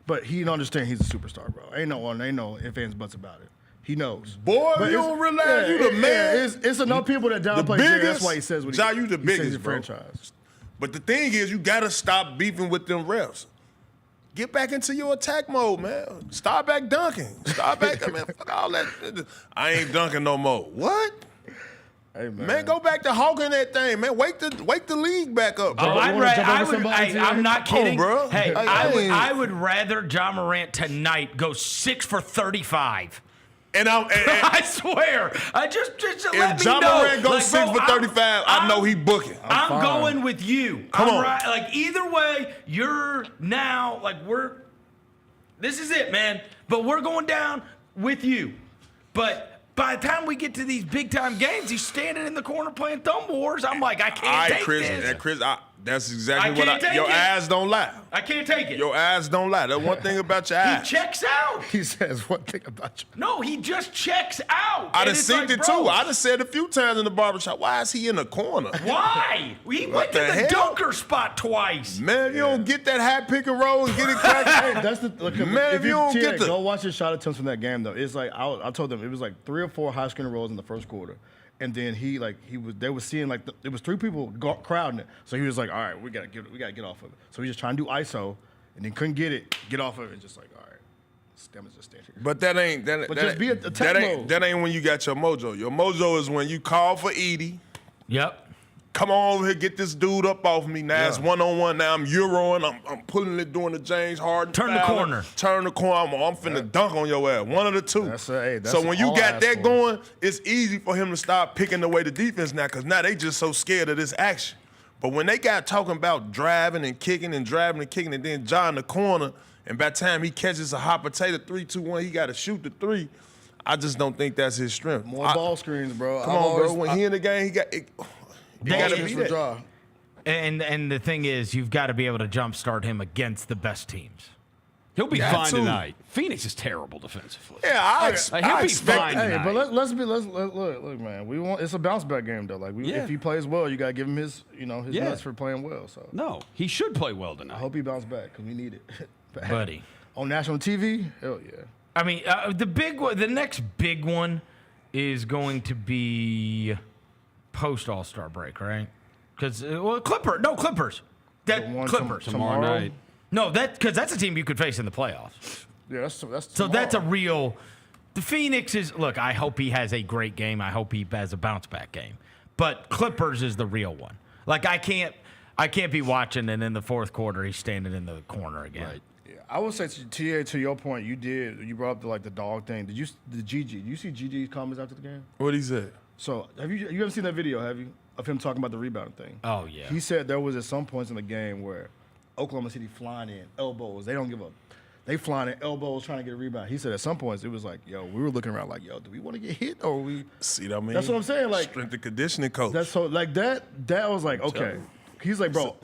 [SPEAKER 19] But he don't understand he's a superstar, bro. Ain't no ifs, ands, buts about it. He knows.
[SPEAKER 18] Boy, but you don't realize you the man.
[SPEAKER 19] It's enough people that downplay Jaren. That's why he says what he says.
[SPEAKER 18] you the biggest, bro.
[SPEAKER 19] Franchise.
[SPEAKER 18] But the thing is, you got to stop beefing with them refs. Get back into your attack mode, man. Start back dunking. Start back, man. Fuck all that. I ain't dunking no more. What?
[SPEAKER 19] Hey,
[SPEAKER 18] man, go back to hawking that thing, man. Wake the league back up, bro.
[SPEAKER 17] I'm not kidding.
[SPEAKER 18] bro.
[SPEAKER 17] Hey, I would rather John Morant tonight go 6 for 35.
[SPEAKER 18] And
[SPEAKER 17] I swear, I just let me know.
[SPEAKER 18] If John Morant goes
[SPEAKER 17] like,
[SPEAKER 18] 6 for 35, I know he booking.
[SPEAKER 17] I'm going with you.
[SPEAKER 18] Come on.
[SPEAKER 17] Right, like either way, you're now like this is it, man. But we're going down with you. But by the time we get to these big time games, he's standing in the corner playing thumb wars. I'm like, I can't take this.
[SPEAKER 18] Chris, that's exactly your eyes don't lie.
[SPEAKER 17] I can't take it.
[SPEAKER 18] Your eyes don't lie. That's one thing about your eyes.
[SPEAKER 17] He checks out.
[SPEAKER 19] He says one thing about you.
[SPEAKER 17] No, he just checks out.
[SPEAKER 18] I done seen it too. I done said a few times in the barbershop, why is he in the corner?
[SPEAKER 17] Why? We went to the dunker spot twice.
[SPEAKER 18] Man, you don't get that high pick and roll and get it cracked.
[SPEAKER 19] Hey, that's the look.
[SPEAKER 18] Man, if you don't get
[SPEAKER 19] go watch his shot attempts from that game though. It's like I told them it was like 3 or 4 high screen rolls in the first quarter. And then they were seeing like there was 3 people crowding it, so he was like, all right, we gotta get off of it. So he just trying to do ISO, and then couldn't get off of it, and just like, all right, Stem is just standing here.
[SPEAKER 18] But that ain't that ain't when you got your mojo. Your mojo is when you call for Edie.
[SPEAKER 17] Yep.
[SPEAKER 18] Come on over here, get this dude up off me. Now it's 1-on-1. Now I'm Euroing. I'm pulling it, doing the James Harden.
[SPEAKER 17] Turn the corner.
[SPEAKER 18] Turn the corner. I'm finna dunk on your ass. One of the two.
[SPEAKER 19] That's
[SPEAKER 18] so when you got that going, it's easy for him to start picking away the defense now, because now they just so scared of this action. But when they got talking about driving and kicking and then John the corner, and by the time he catches a hot potato 3-2-1, he got to shoot the 3. I just don't think that's his strength.
[SPEAKER 19] More ball screens, bro.
[SPEAKER 18] Come on, bro. When he in the game, he got it. You gotta be that.
[SPEAKER 19] Draw.
[SPEAKER 17] And the thing is, you've got to be able to jumpstart him against the best teams.
[SPEAKER 1] He'll be fine tonight. Phoenix is terrible defensively.
[SPEAKER 18] Yeah,
[SPEAKER 1] he'll be fine tonight.
[SPEAKER 19] But let's look, man. It's a bounce back game though. Like if he plays well, you gotta give him his nuts for playing well. So
[SPEAKER 1] no, he should play well tonight.
[SPEAKER 19] I hope he bounces back because we need it,
[SPEAKER 17] buddy.
[SPEAKER 19] On national TV, hell yeah.
[SPEAKER 17] I mean, the next big one is going to be post All-Star break, right? Because Clippers. Clippers
[SPEAKER 1] tomorrow night.
[SPEAKER 17] No, because that's a team you could face in the playoffs.
[SPEAKER 19] Yeah, that's
[SPEAKER 17] so that's a real. The Phoenix is look. I hope he has a great game. I hope he has a bounce back game. But Clippers is the real one. Like I can't be watching and in the fourth quarter he's standing in the corner again.
[SPEAKER 19] Right. Yeah, I would say to your point, you brought up the dog thing. Did you see Gigi's comments after the game?
[SPEAKER 18] What he said?
[SPEAKER 19] So you haven't seen that video, have you, of him talking about the rebounding thing?
[SPEAKER 17] Oh yeah.
[SPEAKER 19] He said there was at some points in the game where Oklahoma City flying in elbows. They don't give up. They flying in elbows trying to get a rebound. He said at some points it was like, yo, we were looking around like, yo, do we want to get hit or we?
[SPEAKER 18] See what I mean?
[SPEAKER 19] That's what I'm saying. Like
[SPEAKER 18] strength and conditioning coach.
[SPEAKER 19] That's so like that was like okay. He's like, bro.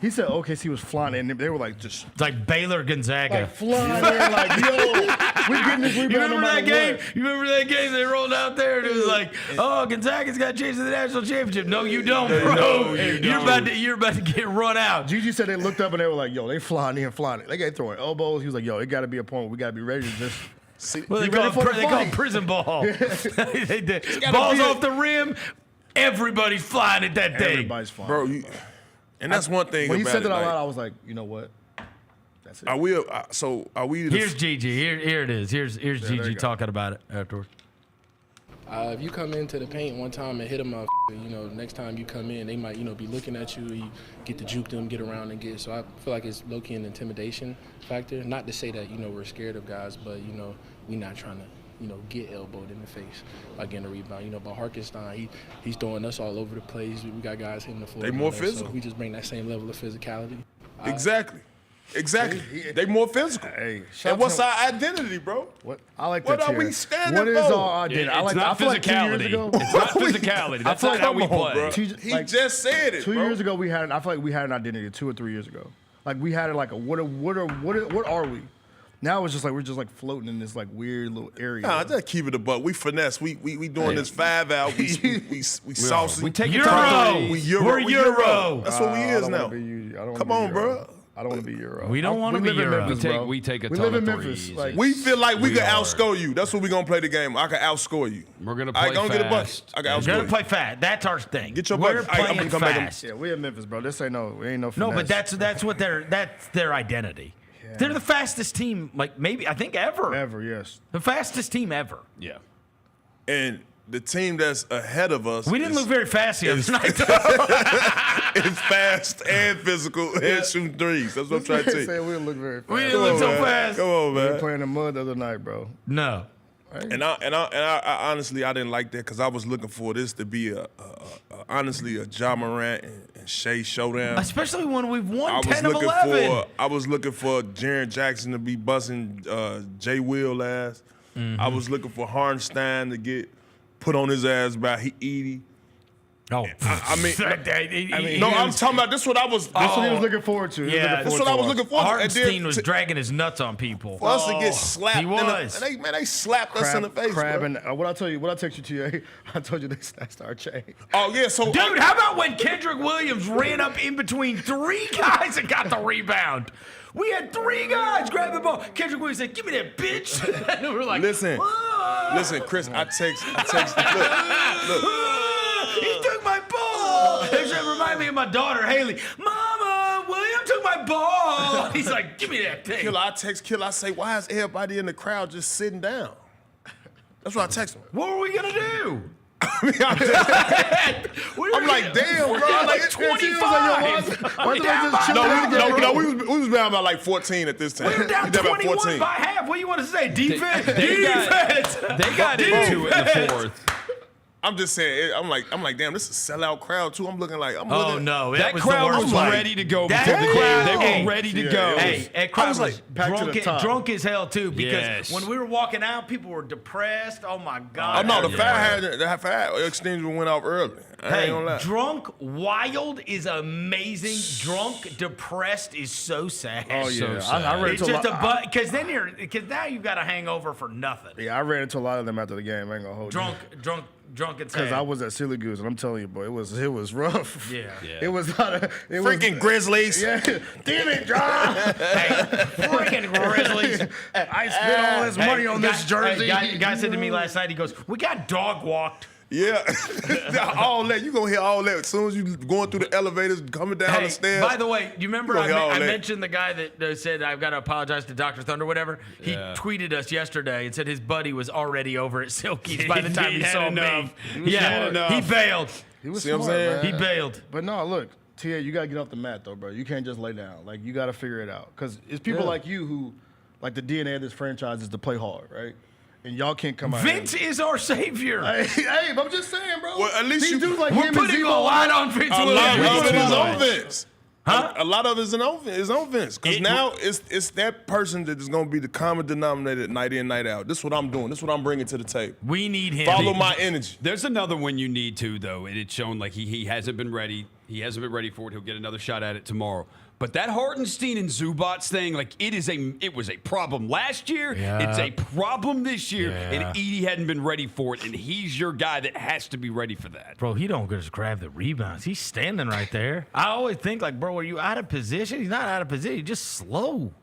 [SPEAKER 19] He said OKC was flying in. They were like just
[SPEAKER 17] it's like Baylor Gonzaga,
[SPEAKER 19] like flying in. Like yo, we getting this rebound.
[SPEAKER 17] You remember that game? You remember that game they rolled out there and it was like, oh, Gonzaga's got a chance to the national championship. No, you don't, bro.
[SPEAKER 19] No,
[SPEAKER 17] you're about to get run out.
[SPEAKER 19] Gigi said they looked up and they were like, yo, they flying in. They got throwing elbows. He was like, yo, it got to be a point where we got to be ready to just.
[SPEAKER 17] Well, they call it prison ball. They did. Balls off the rim. Everybody's flying at that thing.
[SPEAKER 19] Everybody's flying,
[SPEAKER 18] bro. And that's one thing.
[SPEAKER 19] When he said that out loud, I was like, you know what? That's it.
[SPEAKER 18] Are we?
[SPEAKER 17] Here's Gigi. Here it is. Here's Gigi talking about it afterwards.
[SPEAKER 20] If you come into the paint one time and hit them, next time you come in, they might, be looking at you. You get to juke them, get around and get. So I feel like it's low-key an intimidation factor. Not to say that, we're scared of guys, but, we're not trying to, get elbowed in the face by getting a rebound. But Harkenstein, he's throwing us all over the place. We got guys hitting the floor.
[SPEAKER 18] They more physical.
[SPEAKER 20] So we just bring that same level of physicality.
[SPEAKER 18] Exactly. They more physical.
[SPEAKER 19] Hey,
[SPEAKER 18] and what's our identity, bro?
[SPEAKER 19] What I like
[SPEAKER 18] What
[SPEAKER 19] that
[SPEAKER 18] are we
[SPEAKER 19] tier.
[SPEAKER 18] standing
[SPEAKER 19] What is
[SPEAKER 18] for?
[SPEAKER 19] our identity?
[SPEAKER 1] It's not
[SPEAKER 19] I feel like 2 years
[SPEAKER 1] physicality.
[SPEAKER 19] ago.
[SPEAKER 1] It's not physicality. That's not how we play.
[SPEAKER 18] Bro. He just said it.
[SPEAKER 19] 2
[SPEAKER 18] bro.
[SPEAKER 19] years ago, I feel like we had an identity 2 or 3 years ago. Like we had it like what are we? Now it's just like we're just like floating in this like weird little area.
[SPEAKER 18] Nah, just keep it a buck. We finesse. We doing this 5 out. We saucy.
[SPEAKER 1] We take
[SPEAKER 17] Euro.
[SPEAKER 18] We Euro.
[SPEAKER 17] We're Euro.
[SPEAKER 18] That's what we is now. Come on, bro.
[SPEAKER 19] I don't want to be Euro.
[SPEAKER 17] We don't want to be Euro.
[SPEAKER 1] We take a
[SPEAKER 19] We
[SPEAKER 1] ton
[SPEAKER 19] live
[SPEAKER 1] of
[SPEAKER 19] in Memphis.
[SPEAKER 1] threes.
[SPEAKER 19] Like,
[SPEAKER 18] We feel like we
[SPEAKER 1] We
[SPEAKER 18] can
[SPEAKER 1] are.
[SPEAKER 18] outscore you. That's what we gonna play the game. I can outscore you.
[SPEAKER 1] We're gonna
[SPEAKER 18] I
[SPEAKER 1] play
[SPEAKER 18] gonna get a bucket.
[SPEAKER 1] fast.
[SPEAKER 18] I can
[SPEAKER 17] We're
[SPEAKER 18] outscore
[SPEAKER 17] gonna
[SPEAKER 18] you.
[SPEAKER 17] play fast. That's our thing.
[SPEAKER 18] Get your
[SPEAKER 17] We're
[SPEAKER 18] bucket. I'm
[SPEAKER 17] playing
[SPEAKER 18] gonna come back and-
[SPEAKER 17] fast.
[SPEAKER 19] yeah, we in Memphis, bro. This ain't no finesse.
[SPEAKER 17] No, but that's what that's their identity.
[SPEAKER 19] Yeah.
[SPEAKER 17] They're the fastest team, I think ever.
[SPEAKER 19] Ever, yes.
[SPEAKER 17] The fastest team ever.
[SPEAKER 1] Yeah.
[SPEAKER 18] And the team that's ahead of us.
[SPEAKER 17] We didn't move very fast the other night.
[SPEAKER 18] It's fast and physical and shooting threes. That's what I'm trying to tell you.
[SPEAKER 19] We didn't look very fast.
[SPEAKER 17] We didn't look so fast.
[SPEAKER 18] Come on,
[SPEAKER 19] We were
[SPEAKER 18] man.
[SPEAKER 19] playing in the mud the other night, bro.
[SPEAKER 17] No.
[SPEAKER 18] And I honestly I didn't like that because I was looking for this to be honestly a Ja Morant and Shea showdown.
[SPEAKER 17] Especially when we've won
[SPEAKER 18] I was
[SPEAKER 17] 10 of
[SPEAKER 18] looking
[SPEAKER 17] 11.
[SPEAKER 18] I was looking for Jaren Jackson to be busting Jay Will ass. I was looking for Hartenstein to get put on his ass by Edie.
[SPEAKER 17] Oh,
[SPEAKER 18] I mean, no, I'm talking about this. What I was.
[SPEAKER 19] That's what he was looking forward to.
[SPEAKER 17] Yeah,
[SPEAKER 18] that's what I was looking for.
[SPEAKER 17] Hartenstein was dragging his nuts on people.
[SPEAKER 18] For us to get slapped.
[SPEAKER 17] He was.
[SPEAKER 18] They slapped us in the face.
[SPEAKER 19] Crab
[SPEAKER 18] bro.
[SPEAKER 19] and what I tell you, what I text you to, I told you they snatched our chain.
[SPEAKER 18] Oh yeah, so
[SPEAKER 17] Dude, how about when Kendrick Williams ran up in between 3 guys and got the rebound? We had 3 guys grab the ball. Kendrick Williams said, "Give me that, bitch." And we were like,
[SPEAKER 18] listen, Chris. I text. Look.
[SPEAKER 17] He took my ball. It reminded me of my daughter, Haley. Mama, William took my ball. He's like, give me that thing.
[SPEAKER 18] Killer, I text Killer. I say, why is everybody in the crowd just sitting down? That's what I text him.
[SPEAKER 17] What were we going to do?
[SPEAKER 18] I'm like, damn, bro.
[SPEAKER 17] We're
[SPEAKER 18] Like
[SPEAKER 17] 25.
[SPEAKER 18] No, we was down by like 14 at this time.
[SPEAKER 17] We were down 21 by half. What do you want to say? Defense.
[SPEAKER 1] They got into it in the fourth.
[SPEAKER 18] I'm just saying. I'm like, damn, this is a sellout crowd too. I'm looking like,
[SPEAKER 17] Oh no,
[SPEAKER 1] that
[SPEAKER 17] was
[SPEAKER 1] crowd
[SPEAKER 17] the worst
[SPEAKER 1] was
[SPEAKER 17] fight.
[SPEAKER 1] ready to go
[SPEAKER 17] That
[SPEAKER 1] before the game. They
[SPEAKER 17] crowd-
[SPEAKER 1] were ready to go.
[SPEAKER 17] Hey, that crowd was
[SPEAKER 19] like, back to the top.
[SPEAKER 17] drunk as hell too. Because
[SPEAKER 1] Yes.
[SPEAKER 17] when we were walking out, people were depressed. Oh my god.
[SPEAKER 18] oh no, the fire extinguisher went off early. I ain't gonna lie.
[SPEAKER 17] Drunk wild is amazing. Drunk depressed is so sad.
[SPEAKER 19] Oh
[SPEAKER 1] So
[SPEAKER 19] yeah,
[SPEAKER 1] sad.
[SPEAKER 19] I ran
[SPEAKER 17] It's
[SPEAKER 19] into a
[SPEAKER 17] just a
[SPEAKER 19] lot.
[SPEAKER 17] because now you've got a hangover for nothing.
[SPEAKER 19] Yeah, I ran into a lot of them after the game. I ain't gonna hold you.
[SPEAKER 17] Drunk and sad.
[SPEAKER 19] Because I was at Silly Goose, and I'm telling you, boy, it was rough.
[SPEAKER 17] Yeah.
[SPEAKER 19] It was not a
[SPEAKER 18] Freaking Grizzlies.
[SPEAKER 19] Yeah, damn it, John.
[SPEAKER 17] Freaking Grizzlies.
[SPEAKER 19] I spent all this money on this jersey.
[SPEAKER 17] Guy said to me last night, he goes, "We got dog walked."
[SPEAKER 18] Yeah, all that you gonna hear all that as soon as you going through the elevators, coming down the stairs.
[SPEAKER 17] By the way, you remember
[SPEAKER 18] You gonna hear all
[SPEAKER 17] I
[SPEAKER 18] that.
[SPEAKER 17] mentioned the guy that said I've got to apologize to Dr. Thunder, whatever. He tweeted us yesterday and said his buddy was already over at Silky's by the time he
[SPEAKER 1] had
[SPEAKER 17] saw
[SPEAKER 1] enough.
[SPEAKER 17] me. Yeah, he bailed.
[SPEAKER 19] He was
[SPEAKER 18] See what I'm
[SPEAKER 19] smart,
[SPEAKER 18] saying?
[SPEAKER 19] man.
[SPEAKER 17] He bailed.
[SPEAKER 19] But no, look, Tia, you gotta get off the mat though, bro. You can't just lay down. Like you gotta figure it out. Cause it's people like you who, like the DNA of this franchise is to play hard, right? And y'all can't come out.
[SPEAKER 17] Vince is our savior.
[SPEAKER 19] Hey, but I'm just saying, bro.
[SPEAKER 18] Well, at least
[SPEAKER 19] these
[SPEAKER 18] you-
[SPEAKER 19] dudes like
[SPEAKER 17] We're
[SPEAKER 19] him and
[SPEAKER 17] putting a
[SPEAKER 19] Zebo,
[SPEAKER 17] lot on Vince
[SPEAKER 18] A
[SPEAKER 17] Williams.
[SPEAKER 18] lot of it is
[SPEAKER 17] Too
[SPEAKER 18] on
[SPEAKER 17] much.
[SPEAKER 18] Vince.
[SPEAKER 17] Huh?
[SPEAKER 18] A lot of it is on Vince. Because now it's that person that is going to be the common denominator night in, night out. This is what I'm doing. This is what I'm bringing to the table.
[SPEAKER 17] We need him.
[SPEAKER 18] Follow my energy.
[SPEAKER 1] There's another one you need to, though, and it's shown like he hasn't been ready. He hasn't been ready for it. He'll get another shot at it tomorrow. But that Hartenstein and Zubats thing, like it was a problem last year.
[SPEAKER 17] Yeah.
[SPEAKER 1] It's a problem this year,
[SPEAKER 17] Yeah.
[SPEAKER 1] and Edie hadn't been ready for it, and he's your guy that has to be ready for that.
[SPEAKER 17] Bro, he don't just grab the rebounds. He's standing right there. I always think like, bro, are you out of position? He's not out of position. He's just slow.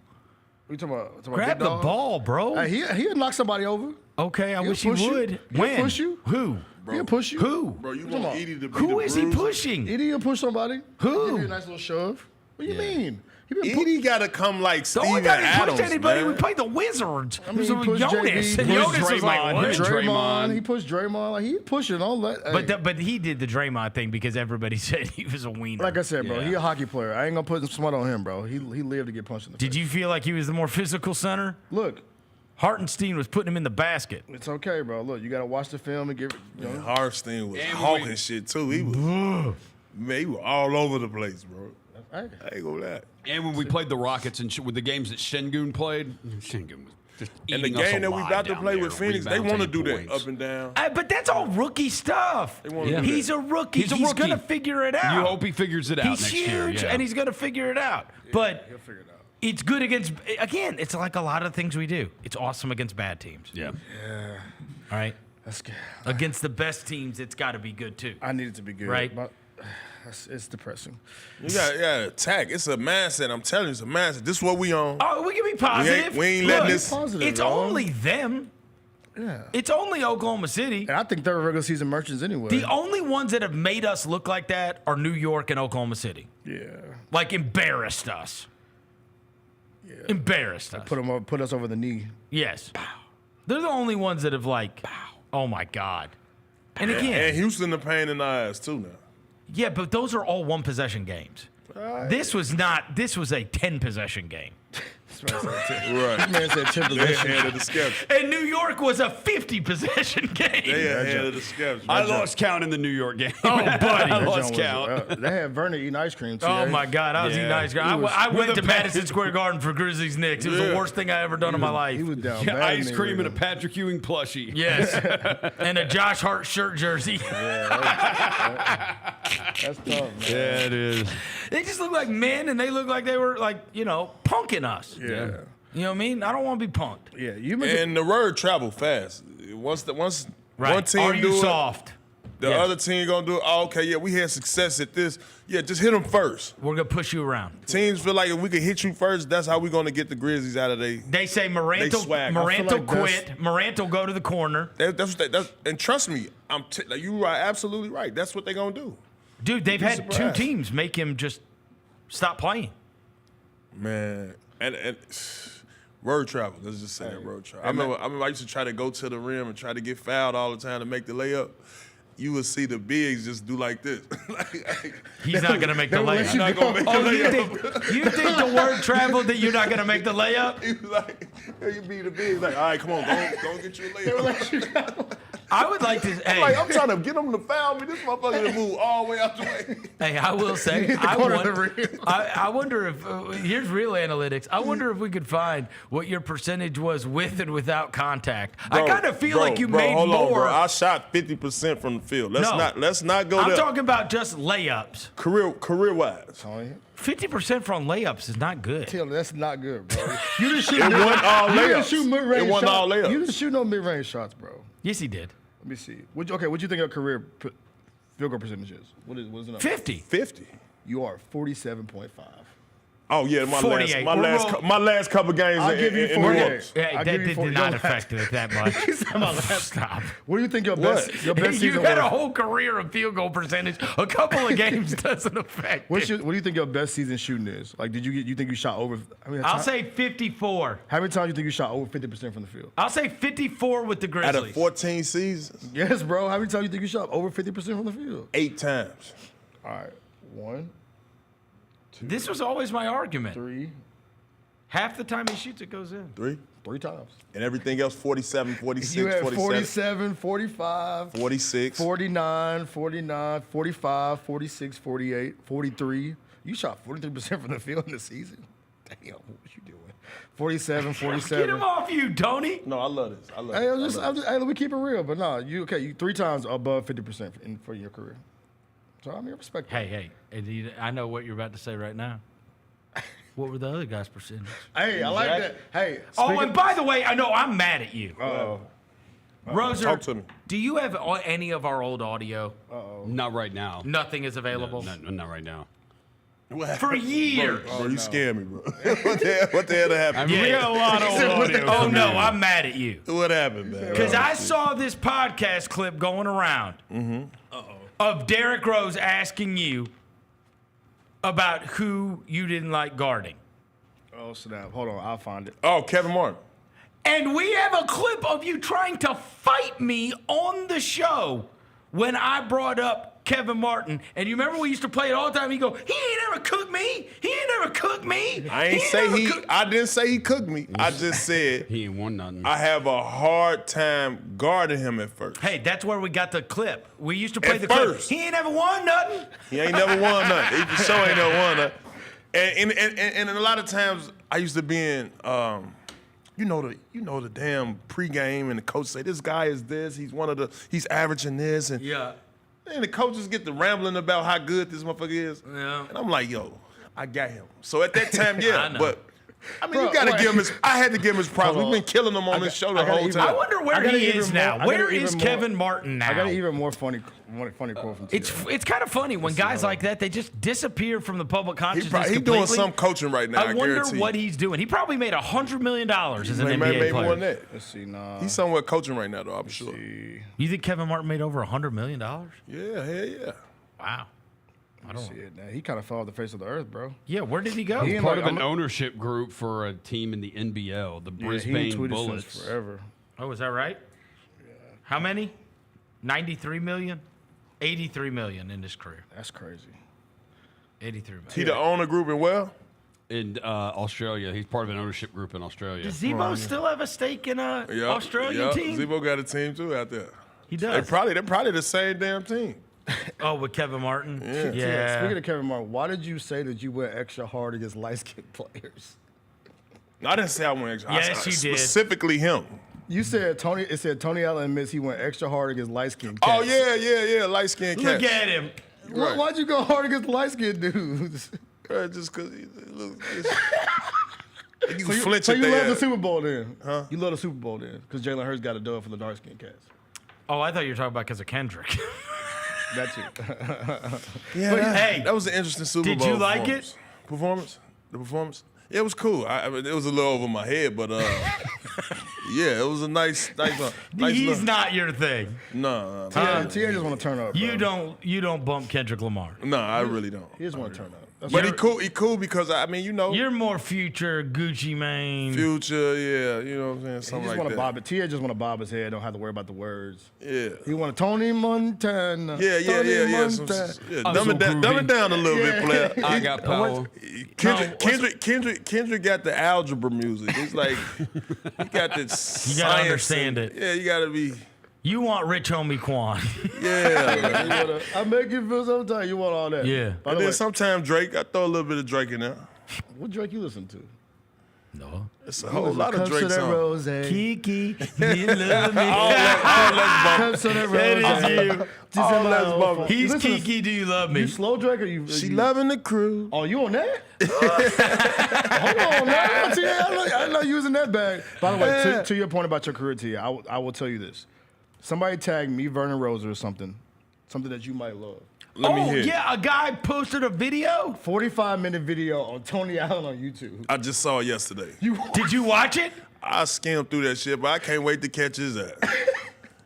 [SPEAKER 19] We talking about
[SPEAKER 17] Grab
[SPEAKER 19] big
[SPEAKER 17] the
[SPEAKER 19] dog?
[SPEAKER 17] ball, bro.
[SPEAKER 19] He'd knock somebody over.
[SPEAKER 17] Okay, I
[SPEAKER 19] He'll
[SPEAKER 17] wish he
[SPEAKER 19] push you.
[SPEAKER 17] would.
[SPEAKER 19] He'll
[SPEAKER 17] When?
[SPEAKER 19] push you.
[SPEAKER 17] Who?
[SPEAKER 19] He'll push you.
[SPEAKER 17] Who?
[SPEAKER 18] Bro, you
[SPEAKER 19] Come
[SPEAKER 18] want
[SPEAKER 19] on.
[SPEAKER 18] Edie to be
[SPEAKER 17] Who
[SPEAKER 18] the
[SPEAKER 17] is he
[SPEAKER 18] bruiser?
[SPEAKER 17] pushing?
[SPEAKER 19] Edie will push somebody.
[SPEAKER 17] Who?
[SPEAKER 19] Give you a nice little shove. What do you mean?
[SPEAKER 18] Edie got to come like
[SPEAKER 17] The
[SPEAKER 18] Steven
[SPEAKER 17] only time he
[SPEAKER 18] Adams,
[SPEAKER 17] pushed anybody,
[SPEAKER 18] man.
[SPEAKER 17] we played the Wizards.
[SPEAKER 19] I mean,
[SPEAKER 17] So
[SPEAKER 19] he pushed
[SPEAKER 17] Jonas.
[SPEAKER 19] JB.
[SPEAKER 17] And
[SPEAKER 19] He
[SPEAKER 17] Jonas
[SPEAKER 19] pushed
[SPEAKER 17] was like, what?
[SPEAKER 19] Draymond. He pushed Draymond. Like, he pushing all that.
[SPEAKER 17] But he did the Draymond thing because everybody said he was a wiener.
[SPEAKER 19] Like I said, bro,
[SPEAKER 17] Yeah.
[SPEAKER 19] he a hockey player. I ain't gonna put smut on him, bro. He lived to get punched in the face.
[SPEAKER 17] Did you feel like he was the more physical center?
[SPEAKER 19] Look,
[SPEAKER 17] Hartenstein was putting him in the basket.
[SPEAKER 19] it's okay, bro. Look, you gotta watch the film and get.
[SPEAKER 18] Man, Hartenstein was hawking shit too. He was, man, he was all over the place, bro. I ain't gonna lie.
[SPEAKER 1] And when we played the Rockets and with the games that Şengün played, Şengün was just
[SPEAKER 18] And the
[SPEAKER 1] eating us
[SPEAKER 18] game that we
[SPEAKER 1] alive
[SPEAKER 18] about to
[SPEAKER 1] down
[SPEAKER 18] play
[SPEAKER 1] there,
[SPEAKER 18] with Phoenix, they
[SPEAKER 1] rebounds,
[SPEAKER 18] want to
[SPEAKER 1] and
[SPEAKER 18] do that
[SPEAKER 1] points.
[SPEAKER 18] up and down.
[SPEAKER 17] But that's all rookie stuff.
[SPEAKER 18] Yeah.
[SPEAKER 17] He's a rookie.
[SPEAKER 1] He's a
[SPEAKER 17] He's
[SPEAKER 1] rookie.
[SPEAKER 17] going to figure it out.
[SPEAKER 1] You hope he figures it out
[SPEAKER 17] He's
[SPEAKER 1] next
[SPEAKER 17] huge,
[SPEAKER 1] year. Yeah.
[SPEAKER 17] and he's going to figure it out. But
[SPEAKER 19] He'll figure it out.
[SPEAKER 17] it's good against, again, it's like a lot of things we do. It's awesome against bad teams.
[SPEAKER 1] Yeah.
[SPEAKER 19] Yeah,
[SPEAKER 17] All right?
[SPEAKER 19] that's good.
[SPEAKER 17] Against the best teams, it's got to be good too.
[SPEAKER 19] I need it to be good,
[SPEAKER 17] Right.
[SPEAKER 19] But it's depressing.
[SPEAKER 18] You got to attack. It's a mindset. I'm telling you, it's a mindset. This is what we on.
[SPEAKER 17] Oh, we can be positive.
[SPEAKER 18] We ain't
[SPEAKER 17] Look,
[SPEAKER 18] letting this.
[SPEAKER 19] Positive,
[SPEAKER 17] It's
[SPEAKER 19] bro.
[SPEAKER 17] only them.
[SPEAKER 19] Yeah.
[SPEAKER 17] It's only Oklahoma City.
[SPEAKER 19] And I think they're regular season merchants anyway.
[SPEAKER 17] The only ones that have made us look like that are New York and Oklahoma City.
[SPEAKER 19] Yeah.
[SPEAKER 17] Like embarrassed us.
[SPEAKER 19] Yeah.
[SPEAKER 17] Embarrassed us.
[SPEAKER 19] Put us over the knee.
[SPEAKER 17] Yes. They're the only ones that have like, oh my God. And again,
[SPEAKER 18] And Houston the pain in the eyes too now.
[SPEAKER 17] yeah, but those are all one possession games. This was not. This was a 10 possession game.
[SPEAKER 18] Right.
[SPEAKER 19] This man said 10
[SPEAKER 18] They
[SPEAKER 19] possessions.
[SPEAKER 18] ahead of the schedule.
[SPEAKER 17] And New York was a 50 possession game.
[SPEAKER 18] They ahead of the schedule.
[SPEAKER 1] I lost count in the New York game.
[SPEAKER 17] Oh, buddy.
[SPEAKER 1] I
[SPEAKER 19] That
[SPEAKER 1] lost
[SPEAKER 19] joint
[SPEAKER 1] count.
[SPEAKER 19] was, they had Vernon eating ice cream too.
[SPEAKER 17] Oh my God, I was eating ice cream. I went to
[SPEAKER 1] with a
[SPEAKER 17] Madison Square Garden for Grizzlies Knicks. It was the worst thing I ever done in my life.
[SPEAKER 19] He was down
[SPEAKER 1] Yeah,
[SPEAKER 19] bad.
[SPEAKER 1] ice cream and a Patrick Ewing plushie.
[SPEAKER 17] Yes, and a Josh Hart shirt jersey.
[SPEAKER 19] That's tough, man.
[SPEAKER 1] Yeah, it is.
[SPEAKER 17] They just look like men, and they look like they were like punking us.
[SPEAKER 19] Yeah.
[SPEAKER 17] You know what I mean? I don't want to be punked.
[SPEAKER 19] Yeah. You mentioned
[SPEAKER 18] And the word travel fast. Once
[SPEAKER 17] Right.
[SPEAKER 18] one team
[SPEAKER 17] Are you
[SPEAKER 18] do it,
[SPEAKER 17] soft?
[SPEAKER 18] the
[SPEAKER 17] Yes.
[SPEAKER 18] other team gonna do it. Oh, okay, yeah, we had success at this. Yeah, just hit them first.
[SPEAKER 17] We're gonna push you around.
[SPEAKER 18] Teams feel like if we can hit you first, that's how we gonna get the Grizzlies out of
[SPEAKER 17] They say Morant
[SPEAKER 18] They swag.
[SPEAKER 17] will
[SPEAKER 19] I feel like
[SPEAKER 17] quit. Morant will go to the corner.
[SPEAKER 18] and trust me, you are absolutely right. That's what they're gonna do.
[SPEAKER 17] Dude, they've
[SPEAKER 18] You'd be
[SPEAKER 17] had
[SPEAKER 18] surprised.
[SPEAKER 17] 2 teams make him just stop playing.
[SPEAKER 18] Man, and road travel. Let's just say that road travel. I remember I used to try to go to the rim and try to get fouled all the time to make the layup. You would see the bigs just do like this.
[SPEAKER 17] He's not going to make the layup.
[SPEAKER 18] He's not gonna make the layup.
[SPEAKER 17] You think the word traveled that you're not going to make the layup?
[SPEAKER 18] He was like, you be the big, like, all right, come on, go get your layup.
[SPEAKER 17] I would like to. Hey,
[SPEAKER 18] I'm trying to get them to foul me. This motherfucker to move all the way out the way.
[SPEAKER 17] Hey, I will say, I wonder if, here's real analytics. I wonder if we could find what your percentage was with and without contact. I kind of feel like you made
[SPEAKER 18] hold
[SPEAKER 17] more.
[SPEAKER 18] On, bro. I shot 50% from the field. Let's not go
[SPEAKER 17] I'm
[SPEAKER 18] there.
[SPEAKER 17] talking about just layups.
[SPEAKER 18] Career wise.
[SPEAKER 17] 50% from layups is not good.
[SPEAKER 19] Taylor, that's not good, bro. You didn't shoot.
[SPEAKER 18] It wasn't all
[SPEAKER 19] You didn't
[SPEAKER 18] layups.
[SPEAKER 19] shoot mid-range
[SPEAKER 18] It wasn't all
[SPEAKER 19] shots.
[SPEAKER 18] layups.
[SPEAKER 19] You didn't shoot no mid-range shots, bro.
[SPEAKER 17] Yes, he did.
[SPEAKER 19] Let me see. What'd you think of career field goal percentages? What is the number?
[SPEAKER 17] 50.
[SPEAKER 18] 50.
[SPEAKER 19] You are 47.5.
[SPEAKER 18] Oh yeah, my
[SPEAKER 17] 48.
[SPEAKER 18] my last couple games.
[SPEAKER 19] I'll give you
[SPEAKER 18] in
[SPEAKER 19] 48.
[SPEAKER 17] Yeah,
[SPEAKER 19] I'll
[SPEAKER 17] that
[SPEAKER 19] give you
[SPEAKER 17] did
[SPEAKER 19] 40.
[SPEAKER 17] not
[SPEAKER 19] Your
[SPEAKER 17] affect it that much. Stop.
[SPEAKER 19] What do you think your best
[SPEAKER 17] You
[SPEAKER 19] season
[SPEAKER 17] had
[SPEAKER 19] was?
[SPEAKER 17] a whole career of field goal percentage. A couple of games doesn't affect
[SPEAKER 19] What
[SPEAKER 17] it.
[SPEAKER 19] do you think your best season shooting is? Like, you think you shot over?
[SPEAKER 17] I'll say 54.
[SPEAKER 19] How many times do you think you shot over 50% from the field?
[SPEAKER 17] I'll say 54 with the
[SPEAKER 18] Out
[SPEAKER 17] Grizzlies.
[SPEAKER 18] of 14 seasons,
[SPEAKER 19] Yes, bro. How many times do you think you shot over 50% from the field?
[SPEAKER 18] 8 times.
[SPEAKER 19] All right. 1, 2,
[SPEAKER 17] This was always my argument.
[SPEAKER 19] 3.
[SPEAKER 17] Half the time he shoots, it goes in.
[SPEAKER 19] 3 times.
[SPEAKER 18] And everything else 47, 46,
[SPEAKER 19] You had
[SPEAKER 18] 47,
[SPEAKER 19] 47, 45,
[SPEAKER 18] 46.
[SPEAKER 19] 49, 49, 45, 46, 48, 43. You shot 43% from the field in the season. Damn, what was you doing? 47, 47.
[SPEAKER 17] Get him off you, Tony.
[SPEAKER 18] No, I love this. I love
[SPEAKER 19] Hey,
[SPEAKER 18] this.
[SPEAKER 19] hey, let me keep it real. But no, you 3 times above 50% for your career. So I mean, I respect that.
[SPEAKER 17] Hey, and I know what you're about to say right now. What were the other guys' percentage?
[SPEAKER 19] Hey, I like that. Hey.
[SPEAKER 17] And by the way, I know I'm mad at you.
[SPEAKER 19] Uh-oh.
[SPEAKER 17] Roser,
[SPEAKER 18] Talk to me.
[SPEAKER 17] do you have any of our old audio?
[SPEAKER 1] Not right now.
[SPEAKER 17] Nothing is available?
[SPEAKER 1] No, not right now.
[SPEAKER 17] For years.
[SPEAKER 18] Bro, you scare me, bro. What the hell happened?
[SPEAKER 1] We got a lot of old audio.
[SPEAKER 17] Oh, no, I'm mad at you.
[SPEAKER 18] What happened, man?
[SPEAKER 17] Because I saw this podcast clip going around of Derrick Rose asking you about who you didn't like guarding.
[SPEAKER 19] Oh, snap. Hold on. I'll find it.
[SPEAKER 18] Oh, Kevin Martin.
[SPEAKER 17] And we have a clip of you trying to fight me on the show when I brought up Kevin Martin. And you remember we used to play it all the time. He go, he ain't ever cooked me. He ain't ever cooked me.
[SPEAKER 18] I didn't say he cooked me. I just said
[SPEAKER 1] he ain't won nothing.
[SPEAKER 18] I have a hard time guarding him at first.
[SPEAKER 17] Hey, that's where we got the clip. We used to play
[SPEAKER 18] At
[SPEAKER 17] the
[SPEAKER 18] first.
[SPEAKER 17] clip. He ain't ever won nothing.
[SPEAKER 18] He ain't never won nothing. He for sure ain't never won nothing. And a lot of times I used to be in you know the damn pregame, and the coach say this guy is this, he's averaging this, and and the coaches get to rambling about how good this motherfucker is.
[SPEAKER 17] Yeah.
[SPEAKER 18] And I'm like, yo, I got him. So at that time,
[SPEAKER 17] I know.
[SPEAKER 18] but I mean, you gotta give him his. I had to give him his props. We've been killing him on this show the whole time.
[SPEAKER 17] I wonder where he is now. Where is Kevin Martin now?
[SPEAKER 19] I got an even more funny quote from
[SPEAKER 17] It's kind of funny when guys like that, they just disappear from the public consciousness
[SPEAKER 18] He's doing some coaching right now.
[SPEAKER 17] I wonder what he's doing. He probably made $100 million as an NBA
[SPEAKER 18] made
[SPEAKER 17] player.
[SPEAKER 18] more than that.
[SPEAKER 19] Let's see. Nah.
[SPEAKER 18] He's somewhere coaching right now, though. I'm sure.
[SPEAKER 17] You think Kevin Martin made over $100 million?
[SPEAKER 18] Yeah, hell yeah.
[SPEAKER 17] Wow.
[SPEAKER 19] I don't see it now. He kind of fell off the face of the earth, bro.
[SPEAKER 17] Yeah, where did he go?
[SPEAKER 1] He's part of an ownership group for a team in the NBL, the Brisbane Bullets.
[SPEAKER 19] Forever.
[SPEAKER 17] Oh, is that right? Yeah. How many? 93 million? 83 million in his career.
[SPEAKER 19] That's crazy.
[SPEAKER 17] 83 million.
[SPEAKER 18] He the owner group in where?
[SPEAKER 1] In Australia. He's part of an ownership group in Australia.
[SPEAKER 17] Does Zebo still have a stake in a Australian team?
[SPEAKER 18] Zebo got a team too out there.
[SPEAKER 17] He does.
[SPEAKER 18] They're probably the same damn team.
[SPEAKER 17] Oh, with Kevin Martin?
[SPEAKER 19] Yeah. Speaking of Kevin Martin, why did you say that you went extra hard against light-skinned players?
[SPEAKER 18] I didn't say I went extra.
[SPEAKER 17] Yes, you did.
[SPEAKER 18] Specifically him.
[SPEAKER 19] You said Tony Allen admits he went extra hard against light-skinned
[SPEAKER 18] Oh,
[SPEAKER 19] cats.
[SPEAKER 18] yeah, light-skinned cats.
[SPEAKER 17] Look at him.
[SPEAKER 18] Right.
[SPEAKER 19] Why'd you go hard against light-skinned dudes?
[SPEAKER 18] Just because you
[SPEAKER 19] So
[SPEAKER 18] flinch
[SPEAKER 19] you
[SPEAKER 18] at
[SPEAKER 19] love
[SPEAKER 18] that.
[SPEAKER 19] the Super Bowl then?
[SPEAKER 18] Huh?
[SPEAKER 19] You love the Super Bowl then? Because Jalen Hurts got a dub for the dark-skinned cats.
[SPEAKER 17] Oh, I thought you were talking about because of Kendrick.
[SPEAKER 19] That's it.
[SPEAKER 17] Hey,
[SPEAKER 18] that was an interesting Super Bowl.
[SPEAKER 17] Did you like it?
[SPEAKER 18] Performance? The performance? Yeah, it was cool. I mean, it was a little over my head, but yeah, it was a nice
[SPEAKER 17] He's not your thing.
[SPEAKER 18] No.
[SPEAKER 19] T.A. just want to turn up. Bro.
[SPEAKER 17] You don't bump Kendrick Lamar.
[SPEAKER 18] No, I really don't.
[SPEAKER 19] He just want to turn up.
[SPEAKER 18] But he cool because I mean, you know,
[SPEAKER 17] you're more Future, Gucci Mane.
[SPEAKER 18] Future, yeah, you know what I'm saying, something like that.
[SPEAKER 19] Bob it. T.A. just want to bob his head. Don't have to worry about the words.
[SPEAKER 18] Yeah.
[SPEAKER 19] He want to Tony Montana.
[SPEAKER 18] Yeah. Dumb it down a little bit, player.
[SPEAKER 1] I got power.
[SPEAKER 18] Kendrick got the algebra music. It's like he got this.
[SPEAKER 17] You gotta understand it.
[SPEAKER 18] Yeah, you gotta be.
[SPEAKER 17] You want Rich Homie Quan.
[SPEAKER 18] Yeah.
[SPEAKER 19] I make you feel sometimes. You want all that.
[SPEAKER 17] Yeah.
[SPEAKER 18] And then sometimes Drake, I throw a little bit of Drake in there.
[SPEAKER 19] What Drake you listen to?
[SPEAKER 17] No.
[SPEAKER 18] It's a whole lot of Drake songs.
[SPEAKER 17] Kiki, you love me.
[SPEAKER 19] Comes to that rose.
[SPEAKER 17] He's Kiki, do you love me?
[SPEAKER 19] You slow Drake or you?
[SPEAKER 18] She loving the crew.
[SPEAKER 19] Oh, you on that? Hold on, man. I'm not using that bag. By the way, to your point about your career, T, I will tell you this. Somebody tagged me, Vernon Roser, or something that you might love.
[SPEAKER 18] Let me hear.
[SPEAKER 17] Yeah, a guy posted a video.
[SPEAKER 19] 45-minute video on Tony Allen on YouTube.
[SPEAKER 18] I just saw it yesterday.
[SPEAKER 17] Did you watch it?
[SPEAKER 18] I skimmed through that shit, but I can't wait to catch his ass.